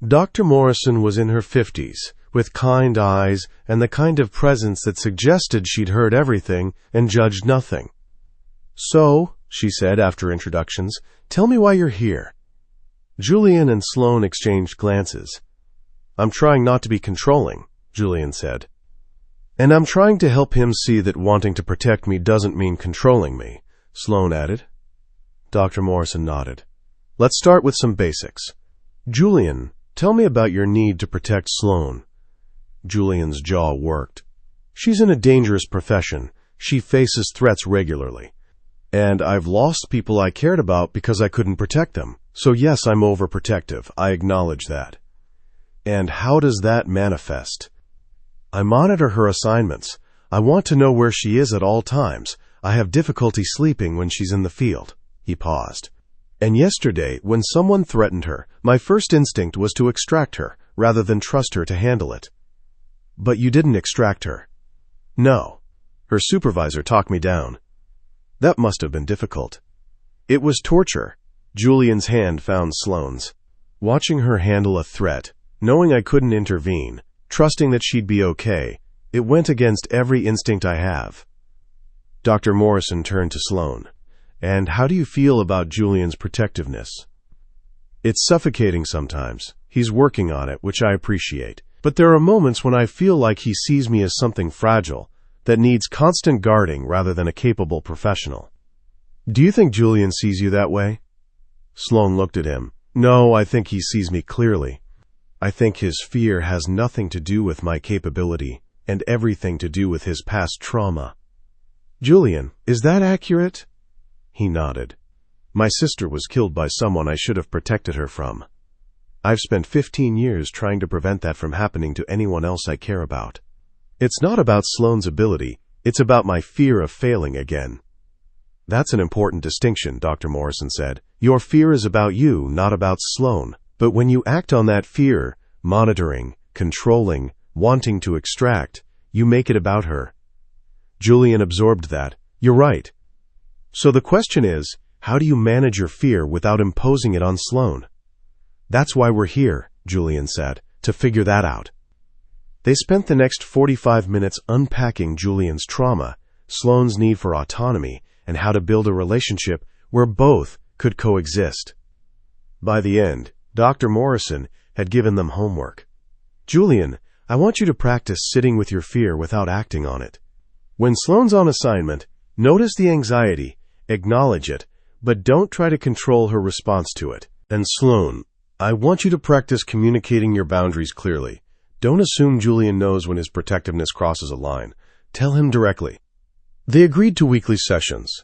Dr. Morrison was in her 50s, with kind eyes and the kind of presence that suggested she'd heard everything and judged nothing. "So," she said after introductions, "tell me why you're here." Julian and Sloane exchanged glances. "I'm trying not to be controlling," Julian said. "And I'm trying to help him see that wanting to protect me doesn't mean controlling me," Sloane added. Dr. Morrison nodded. "Let's start with some basics. Julian, tell me about your need to protect Sloane." Julian's jaw worked. "She's in a dangerous profession. She faces threats regularly. And I've lost people I cared about because I couldn't protect them. So yes, I'm overprotective. I acknowledge that." "And how does that manifest?" "I monitor her assignments. I want to know where she is at all times. I have difficulty sleeping when she's in the field." He paused. "And yesterday, when someone threatened her, my first instinct was to extract her, rather than trust her to handle it." "But you didn't extract her." "No. Her supervisor talked me down." "That must have been difficult." "It was torture." Julian's hand found Sloane's. "Watching her handle a threat, knowing I couldn't intervene, trusting that she'd be okay, it went against every instinct I have." Dr. Morrison turned to Sloane. "And how do you feel about Julian's protectiveness?" "It's suffocating sometimes. He's working on it, which I appreciate. But there are moments when I feel like he sees me as something fragile, that needs constant guarding rather than a capable professional." "Do you think Julian sees you that way?" Sloane looked at him. "No, I think he sees me clearly. I think his fear has nothing to do with my capability and everything to do with his past trauma." "Julian, is that accurate?" He nodded. "My sister was killed by someone I should have protected her from. I've spent 15 years trying to prevent that from happening to anyone else I care about. It's not about Sloane's ability, it's about my fear of failing again." "That's an important distinction," Dr. Morrison said. "Your fear is about you, not about Sloane. But when you act on that fear, monitoring, controlling, wanting to extract, you make it about her." Julian absorbed that. "You're right. So the question is, how do you manage your fear without imposing it on Sloane?" "That's why we're here," Julian said, "to figure that out." They spent the next 45 minutes unpacking Julian's trauma, Sloane's need for autonomy, and how to build a relationship where both could coexist. By the end, Dr. Morrison had given them homework. "Julian, I want you to practice sitting with your fear without acting on it. When Sloane's on assignment, notice the anxiety, acknowledge it, but don't try to control her response to it. And Sloane, I want you to practice communicating your boundaries clearly. Don't assume Julian knows when his protectiveness crosses a line. Tell him directly." They agreed to weekly sessions.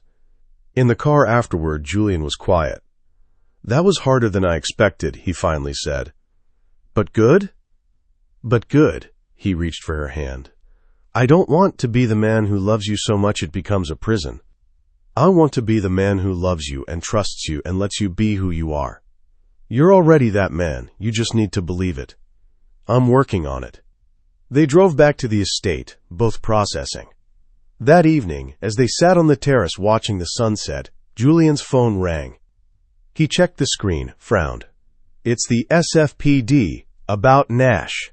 In the car afterward, Julian was quiet. "That was harder than I expected," he finally said. "But good?" "But good." He reached for her hand. "I don't want to be the man who loves you so much it becomes a prison. I want to be the man who loves you and trusts you and lets you be who you are. You're already that man. You just need to believe it. I'm working on it." They drove back to the estate, both processing. That evening, as they sat on the terrace watching the sunset, Julian's phone rang. He checked the screen, frowned. "It's the SFPD, about Nash."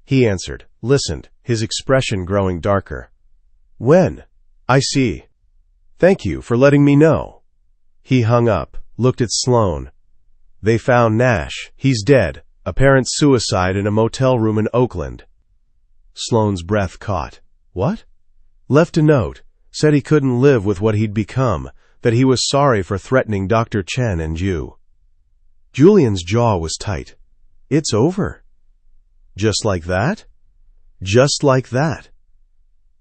He answered, listened, his expression growing darker. "When?" "I see. Thank you for letting me know." He hung up, looked at Sloane. "They found Nash. He's dead. Apparent suicide in a motel room in Oakland." Sloane's breath caught. "What?" "Left a note. Said he couldn't live with what he'd become, that he was sorry for threatening Dr. Chen and you." Julian's jaw was tight. "It's over." "Just like that?" "Just like that."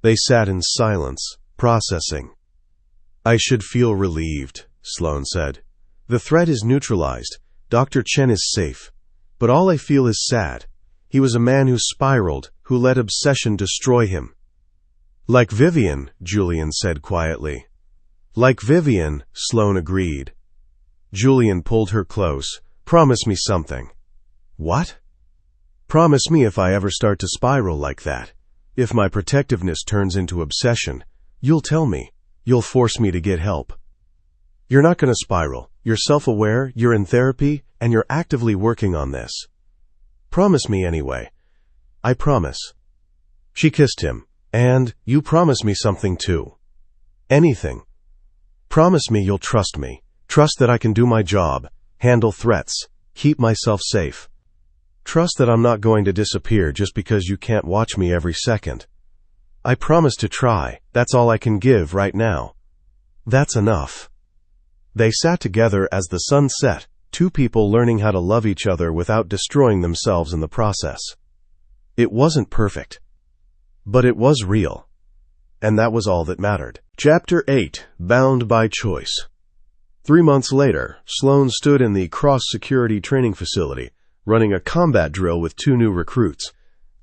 They sat in silence, processing. "I should feel relieved," Sloane said. "The threat is neutralized. Dr. Chen is safe. But all I feel is sad. He was a man who spiraled, who let obsession destroy him." "Like Vivian," Julian said quietly. "Like Vivian," Sloane agreed. Julian pulled her close. "Promise me something." "What?" "Promise me if I ever start to spiral like that. If my protectiveness turns into obsession, you'll tell me. You'll force me to get help. You're not going to spiral. You're self-aware, you're in therapy, and you're actively working on this. Promise me anyway." "I promise." She kissed him. "And you promise me something too." "Anything." "Promise me you'll trust me. Trust that I can do my job, handle threats, Keep myself safe. Trust that I'm not going to disappear just because you can't watch me every second. I promise to try. That's all I can give right now. That's enough." They sat together as the sun set, two people learning how to love each other without destroying themselves in the process. It wasn't perfect, but it was real. And that was all that mattered. Chapter 8. Bound by Choice. 3 months later, Sloane stood in the cross-security training facility, running a combat drill with 2 new recruits.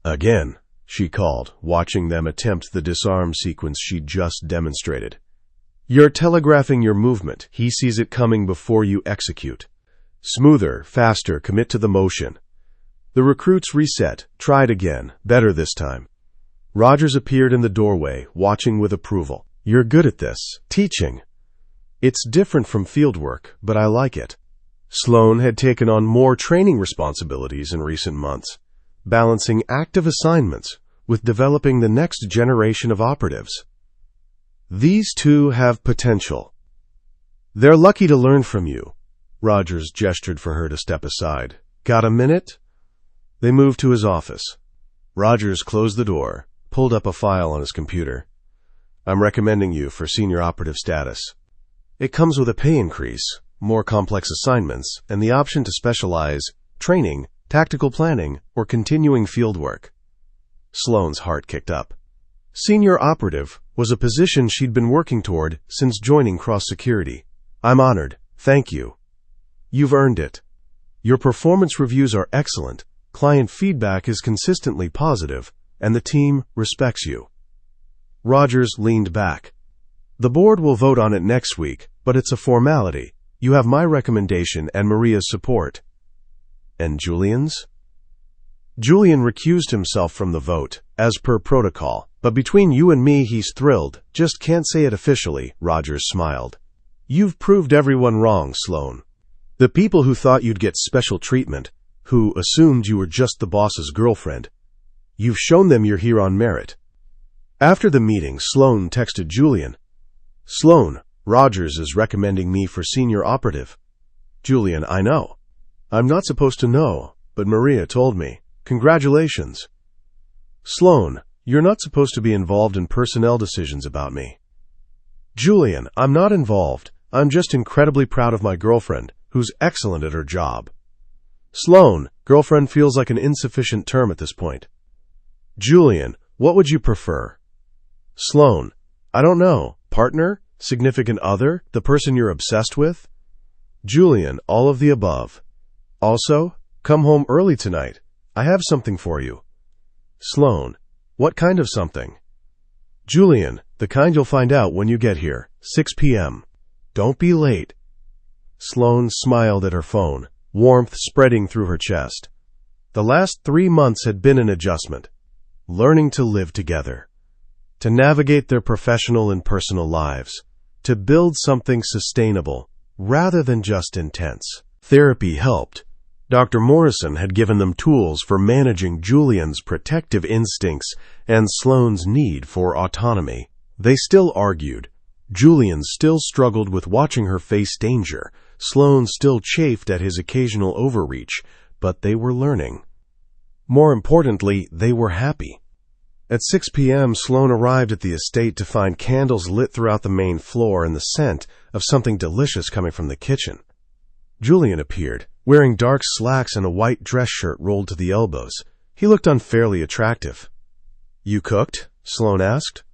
"Again," she called, watching them attempt the disarm sequence she'd just demonstrated. "You're telegraphing your movement. He sees it coming before you execute. Smoother, faster, commit to the motion." The recruits reset, tried again, better this time. Rogers appeared in the doorway, watching with approval. "You're good at this. Teaching. It's different from fieldwork, but I like it." Sloane had taken on more training responsibilities in recent months, balancing active assignments with developing the next generation of operatives. "These two have potential. They're lucky to learn from you." Rogers gestured for her to step aside. "Got a minute?" They moved to his office. Rogers closed the door, pulled up a file on his computer. "I'm recommending you for senior operative status. It comes with a pay increase, more complex assignments, and the option to specialize, training, tactical planning, or continuing fieldwork." Sloane's heart kicked up. Senior operative was a position she'd been working toward since joining Cross Security. "I'm honored. Thank you. You've earned it. Your performance reviews are excellent, client feedback is consistently positive, and the team respects you." Rogers leaned back. "The board will vote on it next week, but it's a formality. You have my recommendation and Maria's support." "And Julian's?" "Julian recused himself from the vote, as per protocol, but between you and me he's thrilled, just can't say it officially," Rogers smiled. "You've proved everyone wrong, Sloane. The people who thought you'd get special treatment, who assumed you were just the boss's girlfriend, you've shown them you're here on merit." After the meeting, Sloane texted Julian. "Sloane, Rogers is recommending me for senior operative." "Julian, I know. I'm not supposed to know, but Maria told me. Congratulations." "Sloane, you're not supposed to be involved in personnel decisions about me." "Julian, I'm not involved. I'm just incredibly proud of my girlfriend, who's excellent at her job." "Sloane, girlfriend feels like an insufficient term at this point." "Julian, what would you prefer?" "Sloane, I don't know. Partner? Significant other? The person you're obsessed with?" "Julian, all of the above. Also, come home early tonight. I have something for you." "Sloane, what kind of something?" "Julian, the kind you'll find out when you get here, 6 p.m. Don't be late." Sloane smiled at her phone, warmth spreading through her chest. The last 3 months had been an adjustment, learning to live together, to navigate their professional and personal lives, to build something sustainable rather than just intense. Therapy helped. Dr. Morrison had given them tools for managing Julian's protective instincts and Sloane's need for autonomy. They still argued. Julian still struggled with watching her face danger. Sloane still chafed at his occasional overreach, but they were learning. More importantly, they were happy. At 6 p.m., Sloane arrived at the estate to find candles lit throughout the main floor and the scent of something delicious coming from the kitchen. Julian appeared, wearing dark slacks and a white dress shirt rolled to the elbows. He looked unfairly attractive. "You cooked?" Sloane asked.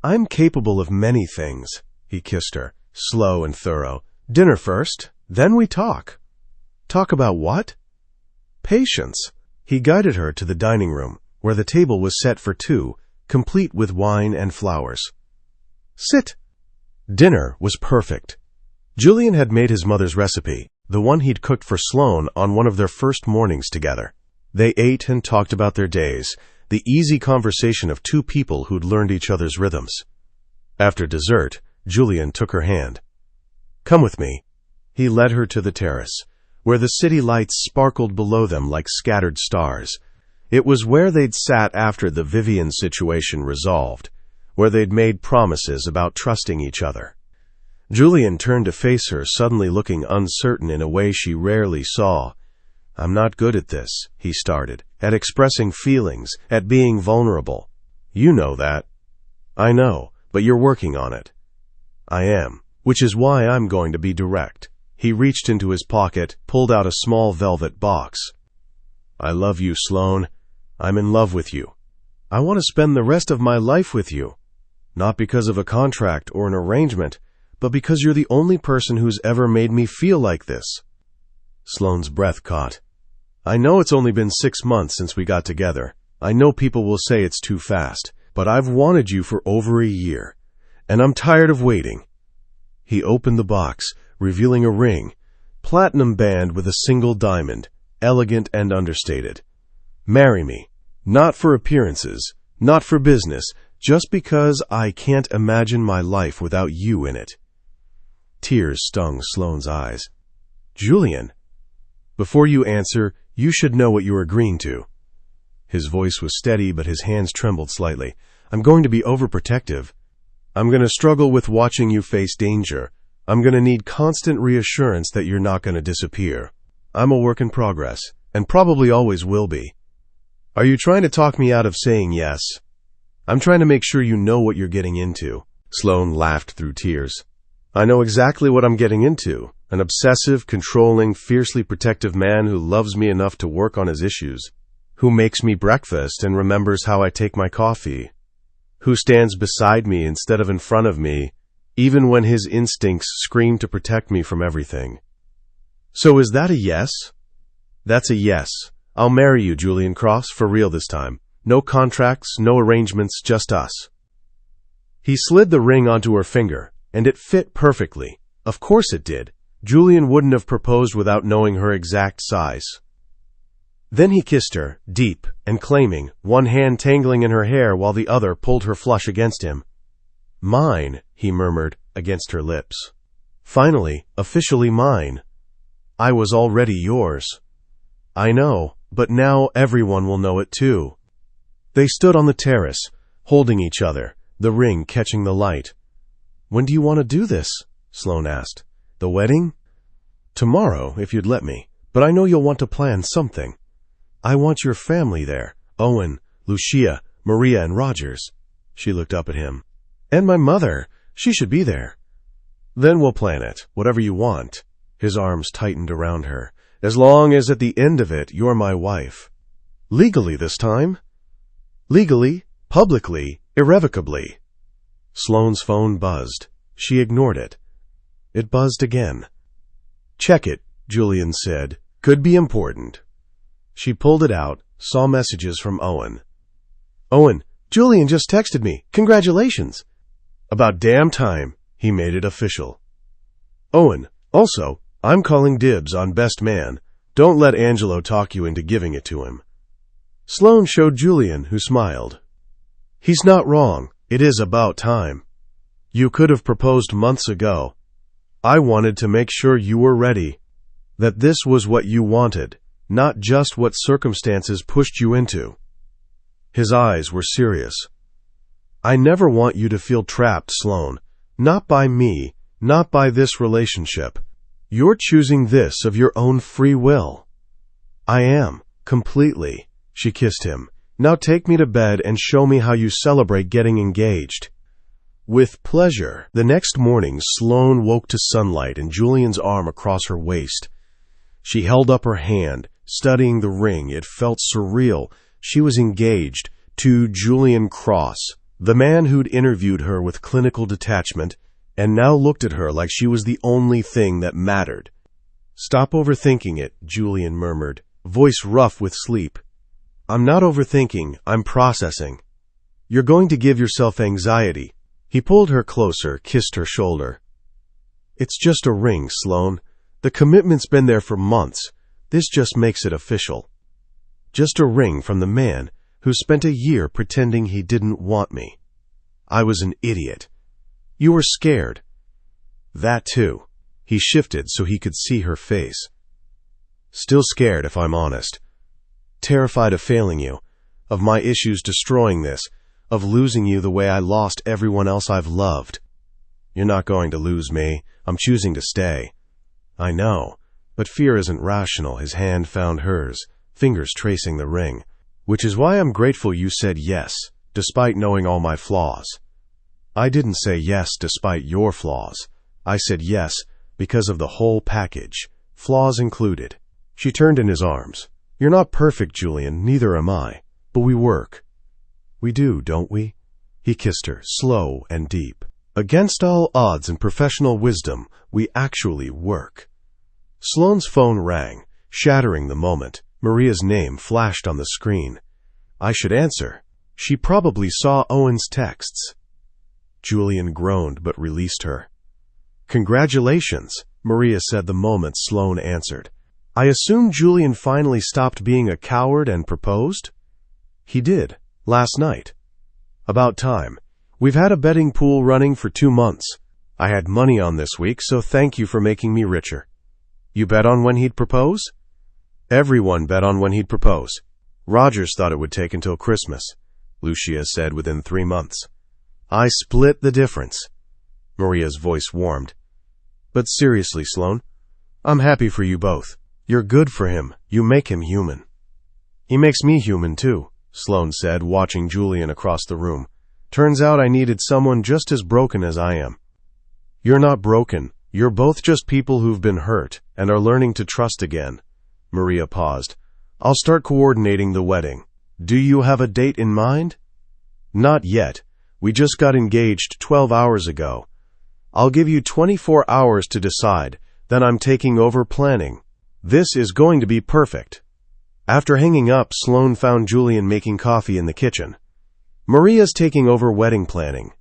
"I'm capable of many things." He kissed her, slow and thorough. "Dinner first, then we talk." "Talk about what?" "Patience." He guided her to the dining room, where the table was set for 2, complete with wine and flowers. "Sit." Dinner was perfect. Julian had made his mother's recipe, the one he'd cooked for Sloane on one of their first mornings together. They ate and talked about their days, the easy conversation of 2 people who'd learned each other's rhythms. After dessert, Julian took her hand. "Come with me." He led her to the terrace, where the city lights sparkled below them like scattered stars. It was where they'd sat after the Vivian situation resolved, where they'd made promises about trusting each other. Julian turned to face her, suddenly looking uncertain in a way she rarely saw. I'm not good at this, he started, at expressing feelings, at being vulnerable. You know that. I know, but you're working on it. I am, which is why I'm going to be direct. He reached into his pocket, pulled out a small velvet box. I love you, Sloane. I'm in love with you. I want to spend the rest of my life with you. Not because of a contract or an arrangement, but because you're the only person who's ever made me feel like this. Sloane's breath caught. I know it's only been 6 months since we got together. I know people will say it's too fast, but I've wanted you for over a year, and I'm tired of waiting. He opened the box, revealing a ring, platinum band with a single diamond, elegant and understated. Marry me. Not for appearances, not for business, just because I can't imagine my life without you in it. Tears stung Sloane's eyes. Julian, before you answer, you should know what you're agreeing to. His voice was steady, but his hands trembled slightly. I'm going to be overprotective. I'm going to struggle with watching you face danger. I'm going to need constant reassurance that you're not going to disappear. I'm a work in progress, and probably always will be. Are you trying to talk me out of saying yes? I'm trying to make sure you know what you're getting into. Sloane laughed through tears. I know exactly what I'm getting into. An obsessive, controlling, fiercely protective man who loves me enough to work on his issues. Who makes me breakfast and remembers how I take my coffee. Who stands beside me instead of in front of me, even when his instincts scream to protect me from everything. So is that a yes? That's a yes. I'll marry you, Julian Cross, for real this time. No contracts, no arrangements, just us. He slid the ring onto her finger, and it fit perfectly. Of course it did. Julian wouldn't have proposed without knowing her exact size. Then he kissed her, deep and claiming, one hand tangling in her hair while the other pulled her flush against him. Mine, he murmured, against her lips. Finally, officially mine. I was already yours. I know, but now everyone will know it too. They stood on the terrace, holding each other, the ring catching the light. When do you want to do this? Sloane asked. The wedding? Tomorrow, if you'd let me. But I know you'll want to plan something. I want your family there. Owen, Lucia, Maria, and Rogers. She looked up at him. And my mother. She should be there. Then we'll plan it, whatever you want. His arms tightened around her. As long as at the end of it, you're my wife. Legally this time? Legally, publicly, irrevocably. Sloane's phone buzzed. She ignored it. It buzzed again. Check it, Julian said. Could be important. She pulled it out, saw messages from Owen. Owen, Julian just texted me. Congratulations. About damn time. He made it official. Owen, also, I'm calling dibs on best man. Don't let Angelo talk you into giving it to him. Sloane showed Julian, who smiled. He's not wrong. It is about time. You could have proposed months ago. I wanted to make sure you were ready. That this was what you wanted, not just what circumstances pushed you into. His eyes were serious. I never want you to feel trapped, Sloane. Not by me, not by this relationship. You're choosing this of your own free will. I am, completely. She kissed him. Now take me to bed and show me how you celebrate getting engaged. With pleasure. The next morning, Sloane woke to sunlight and Julian's arm across her waist. She held up her hand, studying the ring. It felt surreal. She was engaged to Julian Cross, the man who'd interviewed her with clinical detachment, and now looked at her like she was the only thing that mattered. Stop overthinking it, Julian murmured, voice rough with sleep. I'm not overthinking, I'm processing. You're going to give yourself anxiety. He pulled her closer, kissed her shoulder. It's just a ring, Sloane. The commitment's been there for months. This just makes it official. Just a ring from the man who spent a year pretending he didn't want me. I was an idiot. You were scared. That too. He shifted so he could see her face. Still scared, if I'm honest. Terrified of failing you, of my issues destroying this, of losing you the way I lost everyone else I've loved. You're not going to lose me. I'm choosing to stay. I know. But fear isn't rational. His hand found hers, fingers tracing the ring. Which is why I'm grateful you said yes, despite knowing all my flaws. I didn't say yes despite your flaws. I said yes because of the whole package, flaws included. She turned in his arms. You're not perfect, Julian, neither am I. But we work. We do, don't we? He kissed her, slow and deep. Against all odds and professional wisdom, we actually work. Sloane's phone rang, shattering the moment. Maria's name flashed on the screen. I should answer. She probably saw Owen's texts. Julian groaned but released her. Congratulations, Maria said the moment Sloane answered. I assume Julian finally stopped being a coward and proposed? He did, last night. About time. We've had a betting pool running for 2 months. I had money on this week, so thank you for making me richer. You bet on when he'd propose? Everyone bet on when he'd propose. Rogers thought it would take until Christmas, Lucia said within 3 months. I split the difference. Maria's voice warmed. But seriously, Sloane, I'm happy for you both. You're good for him. You make him human. He makes me human, too, Sloane said, watching Julian across the room. Turns out I needed someone just as broken as I am. You're not broken. You're both just people who've been hurt and are learning to trust again. Maria paused. I'll start coordinating the wedding. Do you have a date in mind? Not yet. We just got engaged 12 hours ago. I'll give you 24 hours to decide, then I'm taking over planning. This is going to be perfect. After hanging up, Sloane found Julian making coffee in the kitchen. Maria's taking over wedding planning.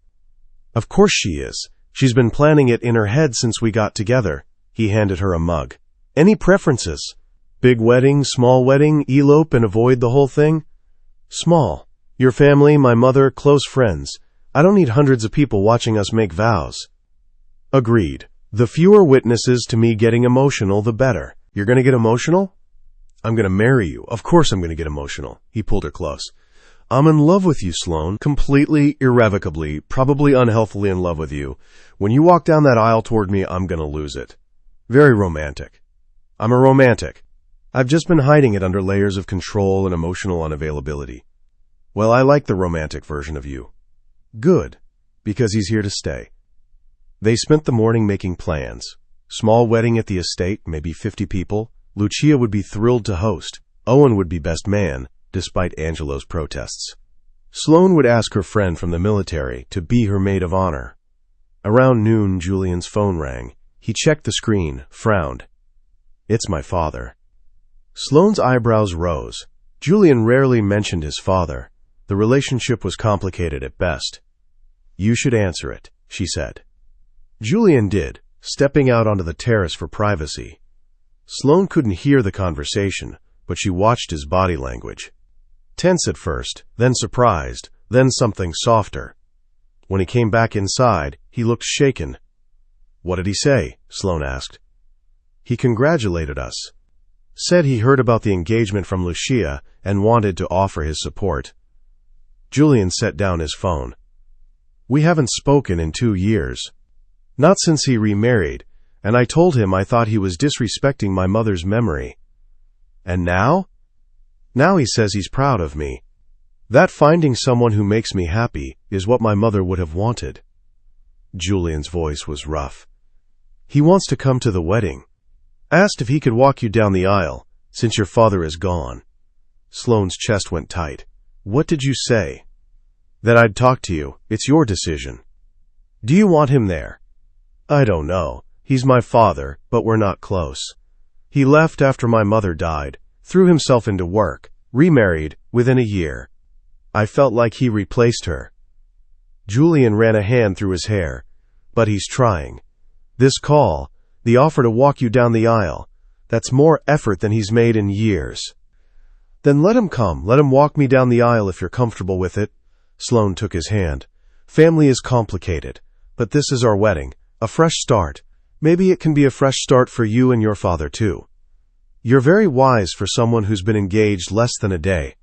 Of course she is. She's been planning it in her head since we got together. He handed her a mug. Any preferences? Big wedding, small wedding, elope and avoid the whole thing? Small. Your family, my mother, close friends. I don't need hundreds of people watching us make vows. Agreed. The fewer witnesses to me getting emotional, the better. You're going to get emotional? I'm going to marry you. Of course I'm going to get emotional. He pulled her close. I'm in love with you, Sloane. Completely, irrevocably, probably unhealthily in love with you. When you walk down that aisle toward me, I'm going to lose it. Very romantic. I'm a romantic. I've just been hiding it under layers of control and emotional unavailability. Well, I like the romantic version of you. Good, because he's here to stay. They spent the morning making plans. Small wedding at the estate, maybe 50 people. Lucia would be thrilled to host. Owen would be best man, despite Angelo's protests. Sloane would ask her friend from the military to be her maid of honor. Around noon, Julian's phone rang. He checked the screen, frowned. It's my father. Sloane's eyebrows rose. Julian rarely mentioned his father. The relationship was complicated at best. You should answer it, she said. Julian did, stepping out onto the terrace for privacy. Sloane couldn't hear the conversation, but she watched his body language. Tense at first, then surprised, then something softer. When he came back inside, he looked shaken. What did he say? Sloane asked. He congratulated us. Said he heard about the engagement from Lucia and wanted to offer his support. Julian set down his phone. We haven't spoken in 2 years. Not since he remarried, and I told him I thought he was disrespecting my mother's memory. And now? Now he says he's proud of me. That finding someone who makes me happy is what my mother would have wanted. Julian's voice was rough. He wants to come to the wedding. Asked if he could walk you down the aisle, since your father is gone. Sloane's chest went tight. What did you say? That I'd talk to you. It's your decision. Do you want him there? I don't know. He's my father, but we're not close. He left after my mother died, threw himself into work, remarried within a year. I felt like he replaced her. Julian ran a hand through his hair. But he's trying. This call, the offer to walk you down the aisle, that's more effort than he's made in years. Then let him come. Let him walk me down the aisle if you're comfortable with it. Sloane took his hand. Family is complicated, but this is our wedding. A fresh start. Maybe it can be a fresh start for you and your father, too. You're very wise for someone who's been engaged less than a day.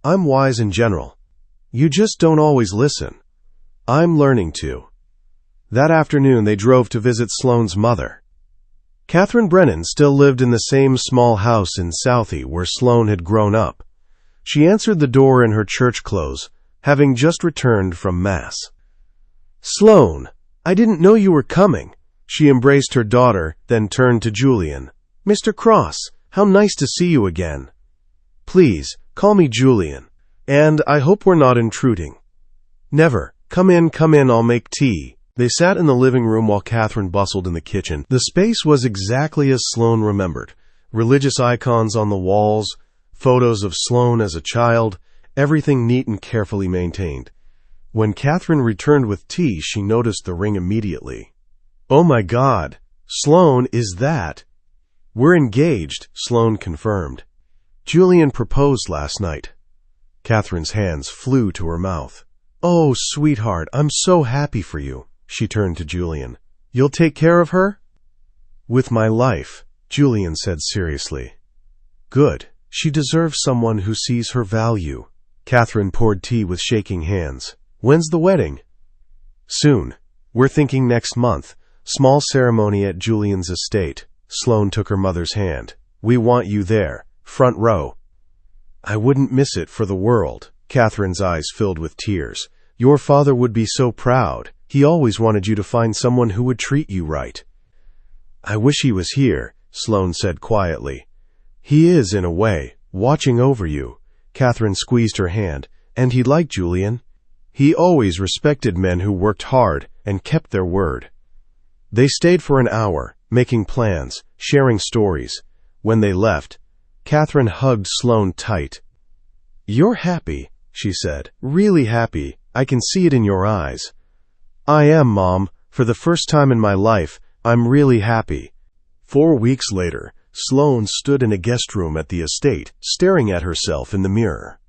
I'm wise in general. You just don't always listen. I'm learning to. That afternoon they drove to visit Sloane's mother. Catherine Brennan still lived in the same small house in Southie where Sloane had grown up. She answered the door in her church clothes, having just returned from Mass. "Sloane, I didn't know you were coming." She embraced her daughter, then turned to Julian. "Mr. Cross, how nice to see you again. Please, call me Julian. And I hope we're not intruding." "Never. Come in, I'll make tea." They sat in the living room while Catherine bustled in the kitchen. The space was exactly as Sloane remembered. Religious icons on the walls, photos of Sloane as a child, everything neat and carefully maintained. When Catherine returned with tea, she noticed the ring immediately. "Oh my God, Sloane, is that?" "We're engaged," Sloane confirmed. "Julian proposed last night." Catherine's hands flew to her mouth. "Oh, sweetheart, I'm so happy for you." She turned to Julian. "You'll take care of her?" "With my life," Julian said seriously. "Good. She deserves someone who sees her value." Catherine poured tea with shaking hands. "When's the wedding?" "Soon. We're thinking next month. Small ceremony at Julian's estate." Sloane took her mother's hand. "We want you there. Front row." "I wouldn't miss it for the world." Catherine's eyes filled with tears. "Your father would be so proud. He always wanted you to find someone who would treat you right." "I wish he was here," Sloane said quietly. "He is, in a way, watching over you." Catherine squeezed her hand. "And he liked Julian. He always respected men who worked hard and kept their word." They stayed for an hour, making plans, sharing stories. When they left, Catherine hugged Sloane tight. "You're happy," she said. "Really happy. I can see it in your eyes." "I am, Mom. For the first time in my life, I'm really happy." 4 weeks later, Sloane stood in a guest room at the estate, staring at herself in the mirror.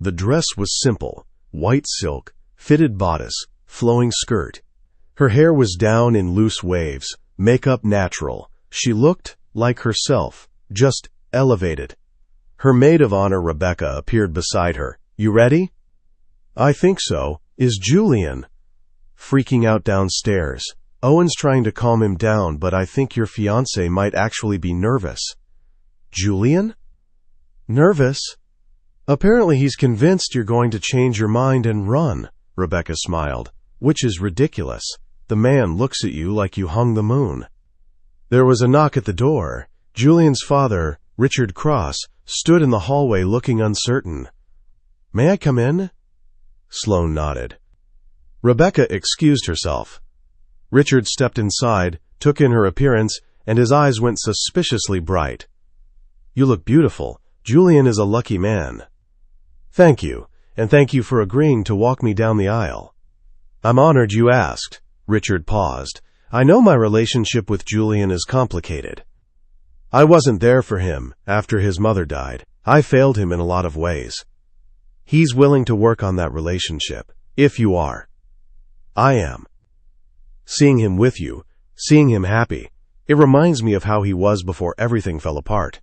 The dress was simple: white silk, fitted bodice, flowing skirt. Her hair was down in loose waves, makeup natural. She looked like herself, just elevated. Her maid of honor, Rebecca, appeared beside her. "You ready?" "I think so. Is Julian?" Freaking out downstairs. "Owen's trying to calm him down, but I think your fiancé might actually be nervous." "Julian? Nervous? Apparently he's convinced you're going to change your mind and run." Rebecca smiled. "Which is ridiculous. The man looks at you like you hung the moon." There was a knock at the door. Julian's father, Richard Cross, stood in the hallway looking uncertain. "May I come in?" Sloane nodded. Rebecca excused herself. Richard stepped inside, took in her appearance, and his eyes went suspiciously bright. "You look beautiful. Julian is a lucky man." "Thank you, and thank you for agreeing to walk me down the aisle." "I'm honored you asked." Richard paused. "I know my relationship with Julian is complicated. I wasn't there for him after his mother died. I failed him in a lot of ways. He's willing to work on that relationship, if you are. I am. Seeing him with you, seeing him happy, it reminds me of how he was before everything fell apart."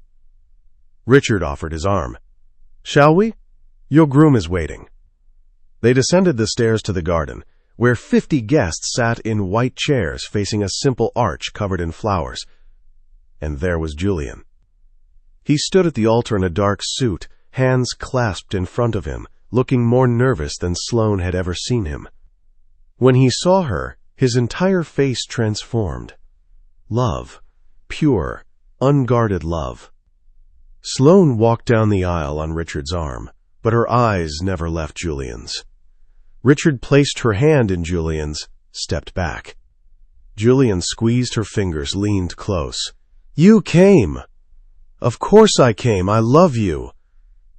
Richard offered his arm. "Shall we? Your groom is waiting." They descended the stairs to the garden, where 50 guests sat in white chairs facing a simple arch covered in flowers. And there was Julian. He stood at the altar in a dark suit, hands clasped in front of him, looking more nervous than Sloane had ever seen him. When he saw her, his entire face transformed. Love. Pure, unguarded love. Sloane walked down the aisle on Richard's arm, but her eyes never left Julian's. Richard placed her hand in Julian's, stepped back. Julian squeezed her fingers, leaned close. "You came!" "Of course I came. I love you.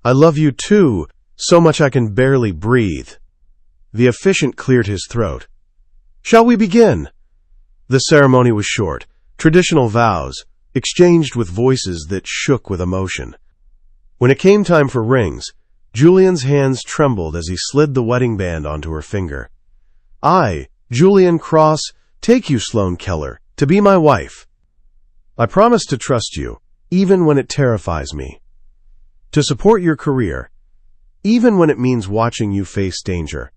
I love you too, so much I can barely breathe." The officiant cleared his throat. "Shall we begin?" The ceremony was short, traditional vows, exchanged with voices that shook with emotion. When it came time for rings, Julian's hands trembled as he slid the wedding band onto her finger. "I, Julian Cross, take you, Sloane Keller, to be my wife. I promise to trust you, even when it terrifies me. To support your career, even when it means watching you face danger.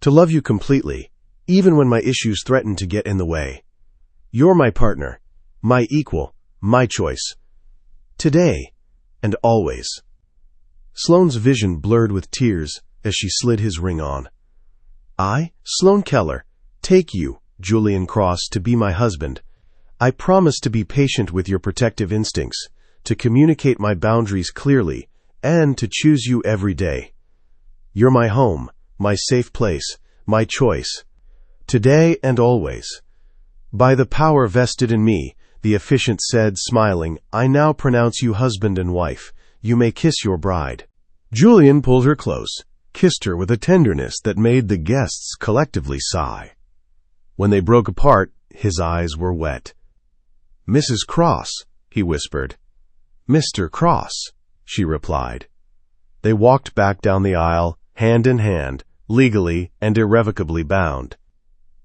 To love you completely, even when my issues threaten to get in the way. You're my partner, My equal, my choice. Today and always. Sloane's vision blurred with tears as she slid his ring on. I, Sloane Keller, take you, Julian Cross, to be my husband. I promise to be patient with your protective instincts, to communicate my boundaries clearly, and to choose you every day. You're my home, my safe place, my choice. Today and always. By the power vested in me, the officiant said, smiling, I now pronounce you husband and wife. You may kiss your bride. Julian pulled her close, kissed her with a tenderness that made the guests collectively sigh. When they broke apart, his eyes were wet. Mrs. Cross, he whispered. Mr. Cross, she replied. They walked back down the aisle, hand in hand, legally and irrevocably bound.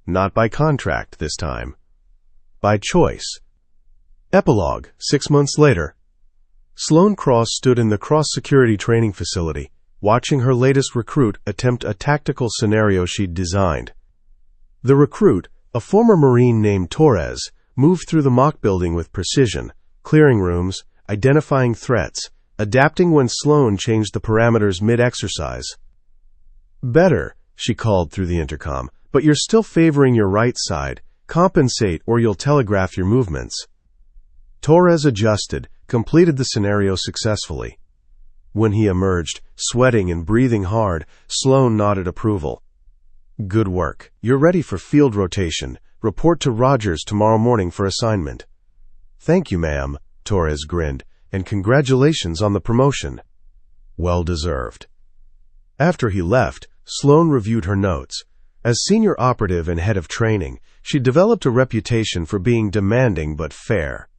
Not by contract this time. By choice. Epilogue, 6 months later. Sloane Cross stood in the Cross Security Training Facility, watching her latest recruit attempt a tactical scenario she'd designed. The recruit, a former Marine named Torres, moved through the mock building with precision, clearing rooms, identifying threats, adapting when Sloane changed the parameters mid-exercise. Better, she called through the intercom, but you're still favoring your right side. Compensate or you'll telegraph your movements. Torres adjusted, completed the scenario successfully. When he emerged, sweating and breathing hard, Sloane nodded approval. Good work. You're ready for field rotation. Report to Rogers tomorrow morning for assignment. Thank you, ma'am, Torres grinned, and congratulations on the promotion. Well deserved. After he left, Sloane reviewed her notes. As senior operative and head of training, she developed a reputation for being demanding but fair.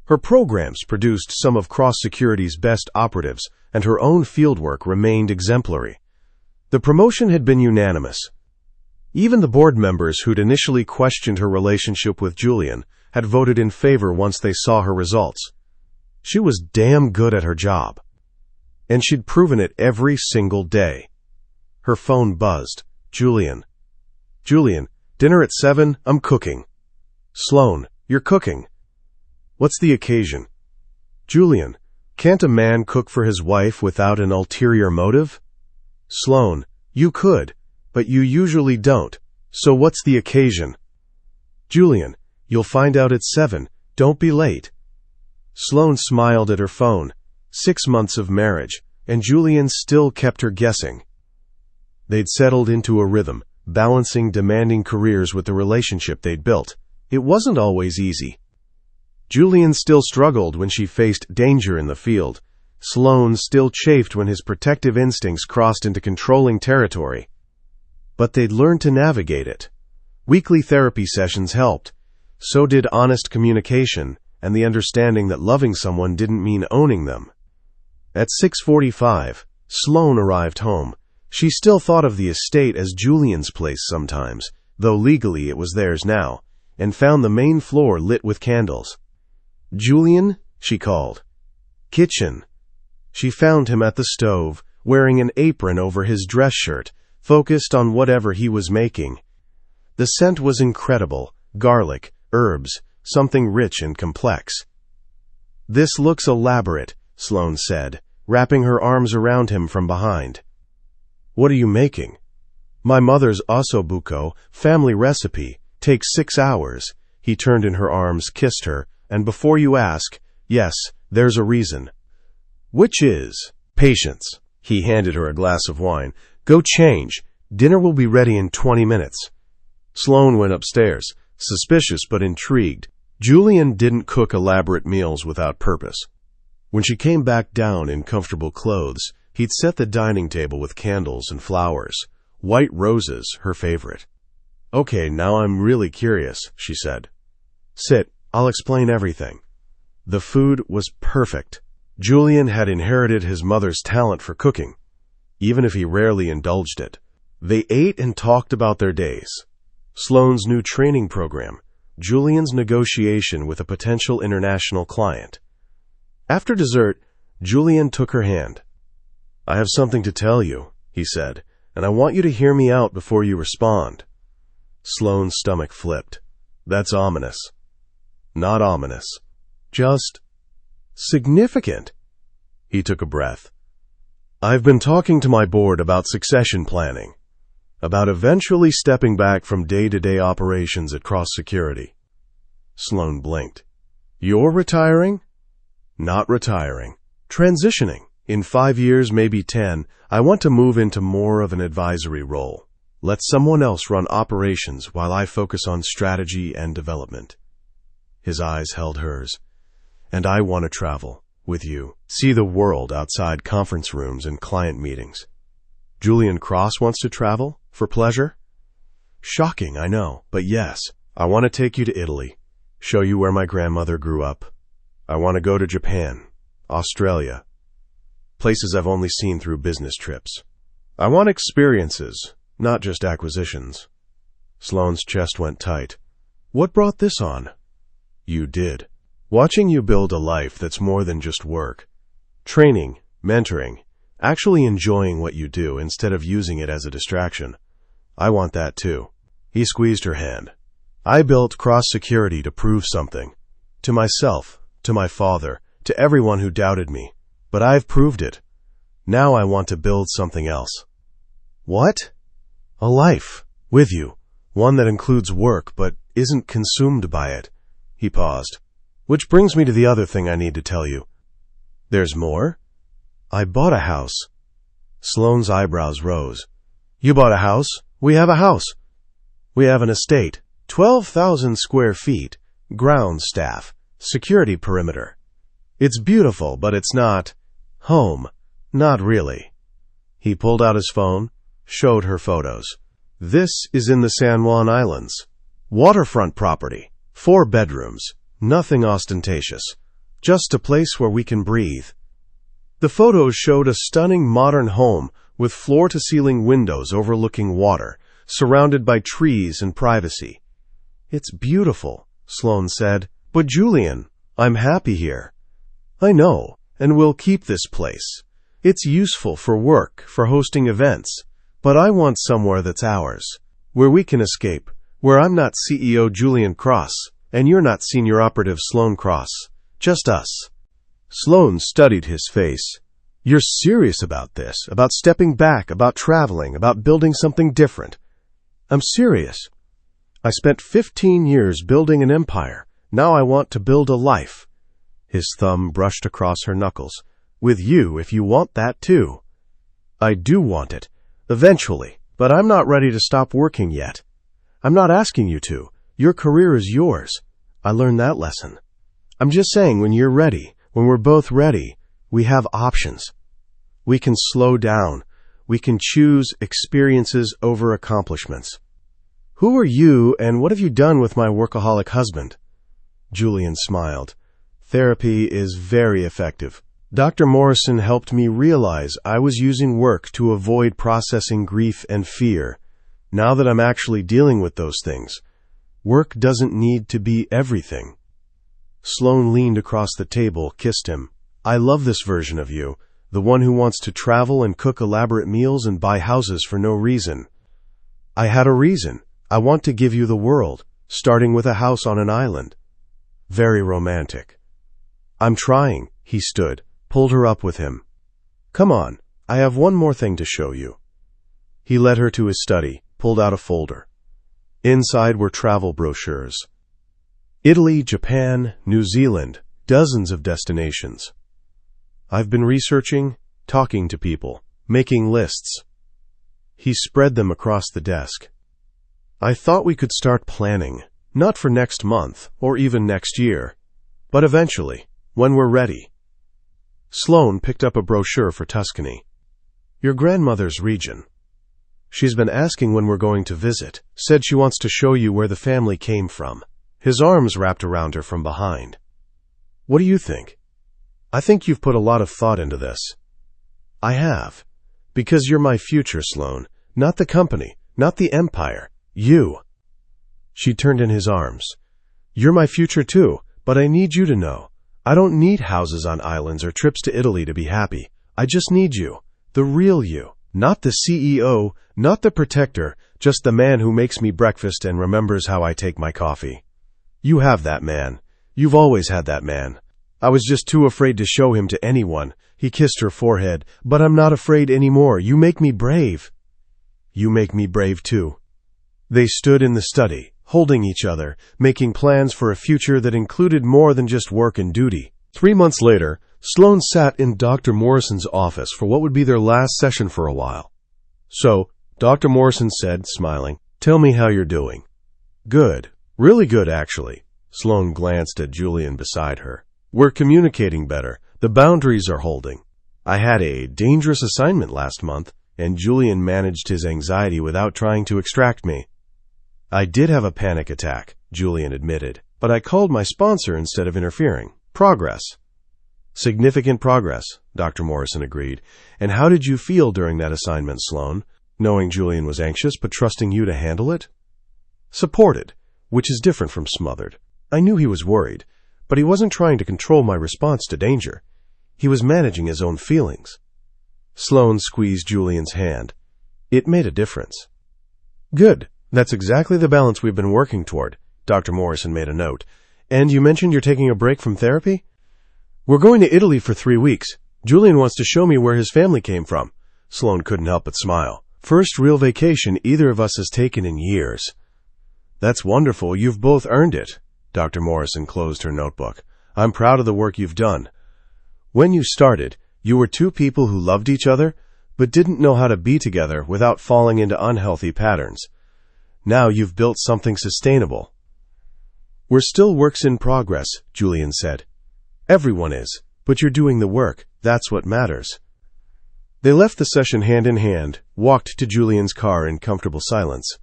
Her programs produced some of Cross Security's best operatives, and her own fieldwork remained exemplary. The promotion had been unanimous. Even the board members who'd initially questioned her relationship with Julian had voted in favor once they saw her results. She was damn good at her job. And she'd proven it every single day. Her phone buzzed. Julian, dinner at 7, I'm cooking. Sloane, you're cooking. What's the occasion? Julian, can't a man cook for his wife without an ulterior motive? Sloane, you could, but you usually don't. So what's the occasion? Julian, you'll find out at 7. Don't be late. Sloane smiled at her phone. 6 months of marriage, and Julian still kept her guessing. They'd settled into a rhythm, balancing demanding careers with the relationship they'd built. It wasn't always easy. Julian still struggled when she faced danger in the field. Sloane still chafed when his protective instincts crossed into controlling territory. But they'd learned to navigate it. Weekly therapy sessions helped. So did honest communication and the understanding that loving someone didn't mean owning them. At 6:45, Sloane arrived home. She still thought of the estate as Julian's place sometimes, though legally it was theirs now, and found the main floor lit with candles. Julian, she called. Kitchen. She found him at the stove, wearing an apron over his dress shirt, focused on whatever he was making. The scent was incredible. Garlic, herbs, something rich and complex. This looks elaborate, Sloane said, wrapping her arms around him from behind. What are you making? My mother's ossobuco, family recipe, takes 6 hours. He turned in her arms, kissed her, and before you ask, yes, there's a reason. Which is patience. He handed her a glass of wine. Go change. Dinner will be ready in 20 minutes. Sloane went upstairs, suspicious but intrigued. Julian didn't cook elaborate meals without purpose. When she came back down in comfortable clothes, he'd set the dining table with candles and flowers. White roses, her favorite. Okay, now I'm really curious, she said. Sit, I'll explain everything. The food was perfect. Julian had inherited his mother's talent for cooking, even if he rarely indulged it. They ate and talked about their days. Sloane's new training program, Julian's negotiation with a potential international client. After dessert, Julian took her hand. I have something to tell you, he said, and I want you to hear me out before you respond. Sloane's stomach flipped. That's ominous. Not ominous. Just significant. He took a breath. I've been talking to my board about succession planning, about eventually stepping back from day-to-day operations at Cross Security. Sloan blinked. You're retiring? Not retiring. Transitioning. In 5 years, maybe 10, I want to move into more of an advisory role. Let someone else run operations while I focus on strategy and development. His eyes held hers. And I want to travel with you. See the world outside conference rooms and client meetings. Julian Cross wants to travel? For pleasure? Shocking, I know, but yes. I want to take you to Italy, show you where my grandmother grew up. I want to go to Japan, Australia, places I've only seen through business trips. I want experiences, not just acquisitions. Sloane's chest went tight. What brought this on? You did. Watching you build a life that's more than just work. Training, mentoring, actually enjoying what you do instead of using it as a distraction. I want that too. He squeezed her hand. I built Cross Security to prove something. To myself, to my father, to everyone who doubted me. But I've proved it. Now I want to build something else. What? A life. With you. One that includes work but isn't consumed by it. He paused. Which brings me to the other thing I need to tell you. There's more? I bought a house. Sloane's eyebrows rose. You bought a house? We have a house. We have an estate. 12,000 square feet. Ground staff. Security perimeter. It's beautiful, but it's not home. Not really. He pulled out his phone, showed her photos. This is in the San Juan Islands. Waterfront property. 4 bedrooms. Nothing ostentatious. Just a place where we can breathe. The photos showed a stunning modern home with floor-to-ceiling windows overlooking water, surrounded by trees and privacy. It's beautiful, Sloane said. But Julian, I'm happy here. I know, and we'll keep this place. It's useful for work, for hosting events. But I want somewhere that's ours, where we can escape, where I'm not CEO Julian Cross, and you're not Senior Operative Sloane Cross. Just us. Sloane studied his face. You're serious about this, about stepping back, about traveling, about building something different. I'm serious. I spent 15 years building an empire. Now I want to build a life. His thumb brushed across her knuckles. With you, if you want that too. I do want it. Eventually. But I'm not ready to stop working yet. I'm not asking you to. Your career is yours. I learned that lesson. I'm just saying when you're ready, when we're both ready, we have options. We can slow down. We can choose experiences over accomplishments. Who are you and what have you done with my workaholic husband? Julian smiled. Therapy is very effective. Dr. Morrison helped me realize I was using work to avoid processing grief and fear. Now that I'm actually dealing with those things, work doesn't need to be everything. Sloane leaned across the table, kissed him. I love this version of you, the one who wants to travel and cook elaborate meals and buy houses for no reason. I had a reason. I want to give you the world, starting with a house on an island. Very romantic. I'm trying. He stood, pulled her up with him. Come on, I have one more thing to show you. He led her to his study, pulled out a folder. Inside were travel brochures. Italy, Japan, New Zealand, dozens of destinations. I've been researching, talking to people, making lists. He spread them across the desk. I thought we could start planning, not for next month or even next year, but eventually, when we're ready. Sloane picked up a brochure for Tuscany. Your grandmother's region. She's been asking when we're going to visit, said she wants to show you where the family came from. His arms wrapped around her from behind. What do you think? I think you've put a lot of thought into this. I have. Because you're my future, Sloane. Not the company, not the empire. You. She turned in his arms. You're my future too, but I need you to know. I don't need houses on islands or trips to Italy to be happy. I just need you. The real you. Not the CEO, not the protector, just the man who makes me breakfast and remembers how I take my coffee. You have that man. You've always had that man. I was just too afraid to show him to anyone. He kissed her forehead. But I'm not afraid anymore. You make me brave. You make me brave too. They stood in the study, holding each other, making plans for a future that included more than just work and duty. 3 months later, Sloane sat in Dr. Morrison's office for what would be their last session for a while. So, Dr. Morrison said, smiling, "Tell me how you're doing." "Good. Really good, actually." Sloane glanced at Julian beside her. "We're communicating better. The boundaries are holding. I had a dangerous assignment last month, and Julian managed his anxiety without trying to extract me." "I did have a panic attack," Julian admitted, "but I called my sponsor instead of interfering. Progress." "Significant progress," Dr. Morrison agreed. "And how did you feel during that assignment, Sloane, knowing Julian was anxious but trusting you to handle it?" "Supported, which is different from smothered. I knew he was worried, but he wasn't trying to control my response to danger. He was managing his own feelings." Sloane squeezed Julian's hand. "It made a difference." "Good. That's exactly the balance we've been working toward," Dr. Morrison made a note. "And you mentioned you're taking a break from therapy?" "We're going to Italy for 3 weeks. Julian wants to show me where his family came from." Sloane couldn't help but smile. "First real vacation either of us has taken in years." "That's wonderful. You've both earned it." Dr. Morrison closed her notebook. "I'm proud of the work you've done. When you started, you were two people who loved each other, but didn't know how to be together without falling into unhealthy patterns. Now you've built something sustainable." "We're still works in progress," Julian said. "Everyone is, but you're doing the work. That's what matters." They left the session hand in hand, walked to Julian's car in comfortable silence.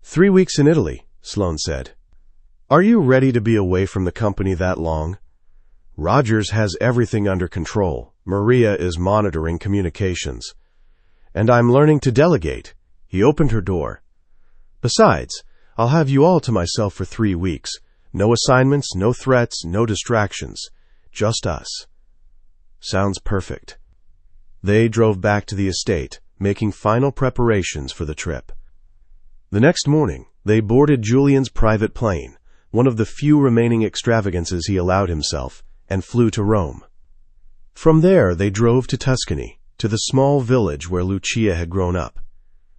3 weeks in Italy," Sloane said. "Are you ready to be away from the company that long? Rogers has everything under control. Maria is monitoring communications. And I'm learning to delegate." He opened her door. "Besides, I'll have you all to myself for 3 weeks. No assignments, no threats, no distractions. Just us." "Sounds perfect." They drove back to the estate, making final preparations for the trip. The next morning, they boarded Julian's private plane, one of the few remaining extravagances he allowed himself, and flew to Rome. From there, they drove to Tuscany, to the small village where Lucia had grown up.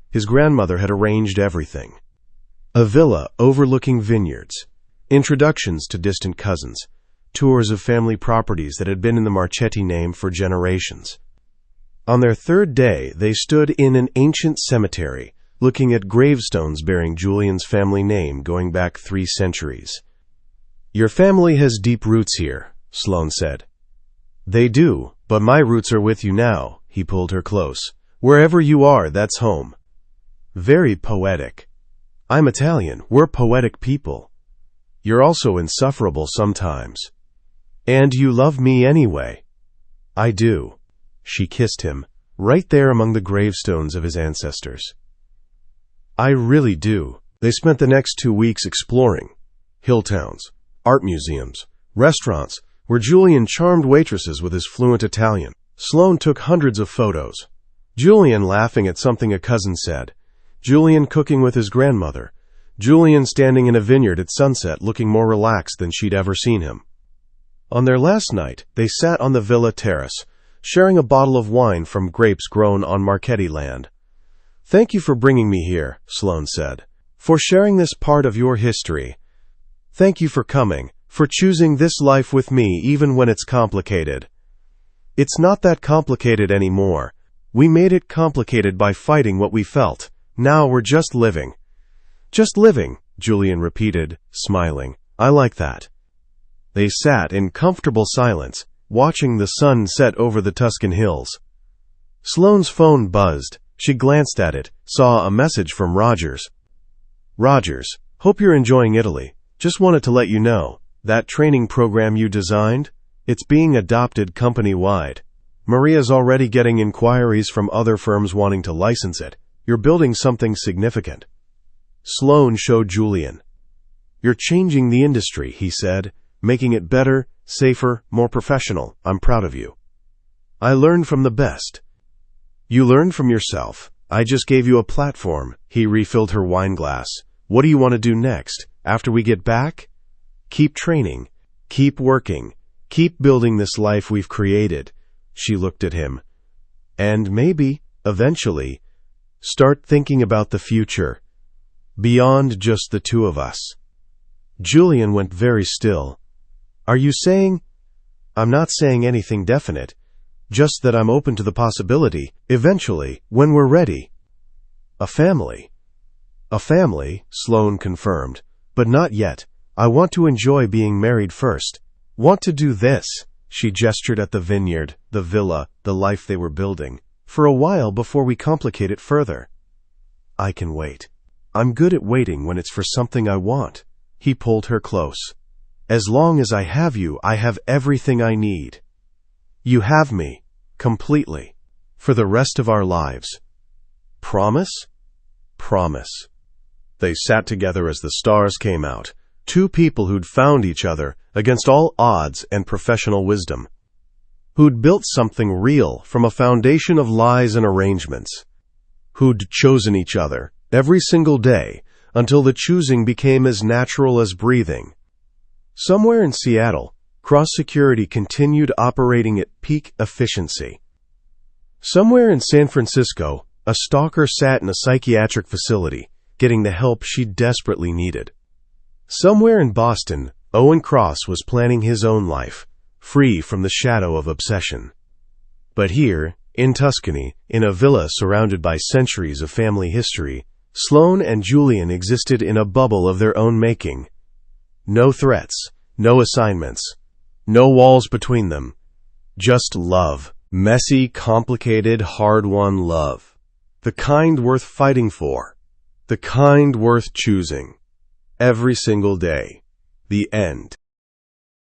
His grandmother had arranged everything. A villa overlooking vineyards, introductions to distant cousins, tours of family properties that had been in the Marchetti name for generations. On their third day, they stood in an ancient cemetery, looking at gravestones bearing Julian's family name going back 3 centuries. "Your family has deep roots here," Sloane said. "They do, but my roots are with you now." He pulled her close. "Wherever you are, that's home." "Very poetic." "I'm Italian. We're poetic people." "You're also insufferable sometimes." "And you love me anyway." "I do." She kissed him, right there among the gravestones of his ancestors. "I really do." They spent the next 2 weeks exploring hill towns, art museums, restaurants, where Julian charmed waitresses with his fluent Italian. Sloane took hundreds of photos. Julian laughing at something a cousin said. Julian cooking with his grandmother. Julian standing in a vineyard at sunset looking more relaxed than she'd ever seen him. On their last night, they sat on the villa terrace, sharing a bottle of wine from grapes grown on Marchetti land. "Thank you for bringing me here," Sloane said, "for sharing this part of your history. Thank you for coming, for choosing this life with me even when it's complicated. It's not that complicated anymore. We made it complicated by fighting what we felt. Now we're just living." "Just living," Julian repeated, smiling. "I like that." They sat in comfortable silence, watching the sun set over the Tuscan hills. Sloane's phone buzzed. She glanced at it, saw a message from Rogers. "Rogers, hope you're enjoying Italy. Just wanted to let you know, that training program you designed, it's being adopted company-wide. Maria's already getting inquiries from other firms wanting to license it. You're building something significant." Sloane showed Julian. "You're changing the industry," he said, "making it better, safer, more professional. I'm proud of you." "I learned from the best." "You learned from yourself. I just gave you a platform." He refilled her wine glass. "What do you want to do next, after we get back?" Keep training. Keep working. Keep building this life we've created." She looked at him. "And maybe, eventually, start thinking about the future, beyond just the two of us." Julian went very still. "Are you saying—" "I'm not saying anything definite, just that I'm open to the possibility, eventually, when we're ready." "A family." "A family," Sloane confirmed, "but not yet. I want to enjoy being married first. Want to do this," she gestured at the vineyard, the villa, the life they were building, "for a while before we complicate it further." "I can wait. I'm good at waiting when it's for something I want." He pulled her close. "As long as I have you, I have everything I need. You have me, completely, for the rest of our lives. Promise?" "Promise." They sat together as the stars came out, two people who'd found each other against all odds and professional wisdom, who'd built something real from a foundation of lies and arrangements, who'd chosen each other every single day until the choosing became as natural as breathing. Somewhere in Seattle, Cross Security continued operating at peak efficiency. Somewhere in San Francisco, a stalker sat in a psychiatric facility, getting the help she desperately needed. Somewhere in Boston, Owen Cross was planning his own life, free from the shadow of obsession. But here, in Tuscany, in a villa surrounded by centuries of family history, Sloane and Julian existed in a bubble of their own making. No threats, no assignments, no walls between them. Just love. Messy, complicated, hard-won love. The kind worth fighting for. The kind worth choosing. Every single day. The end.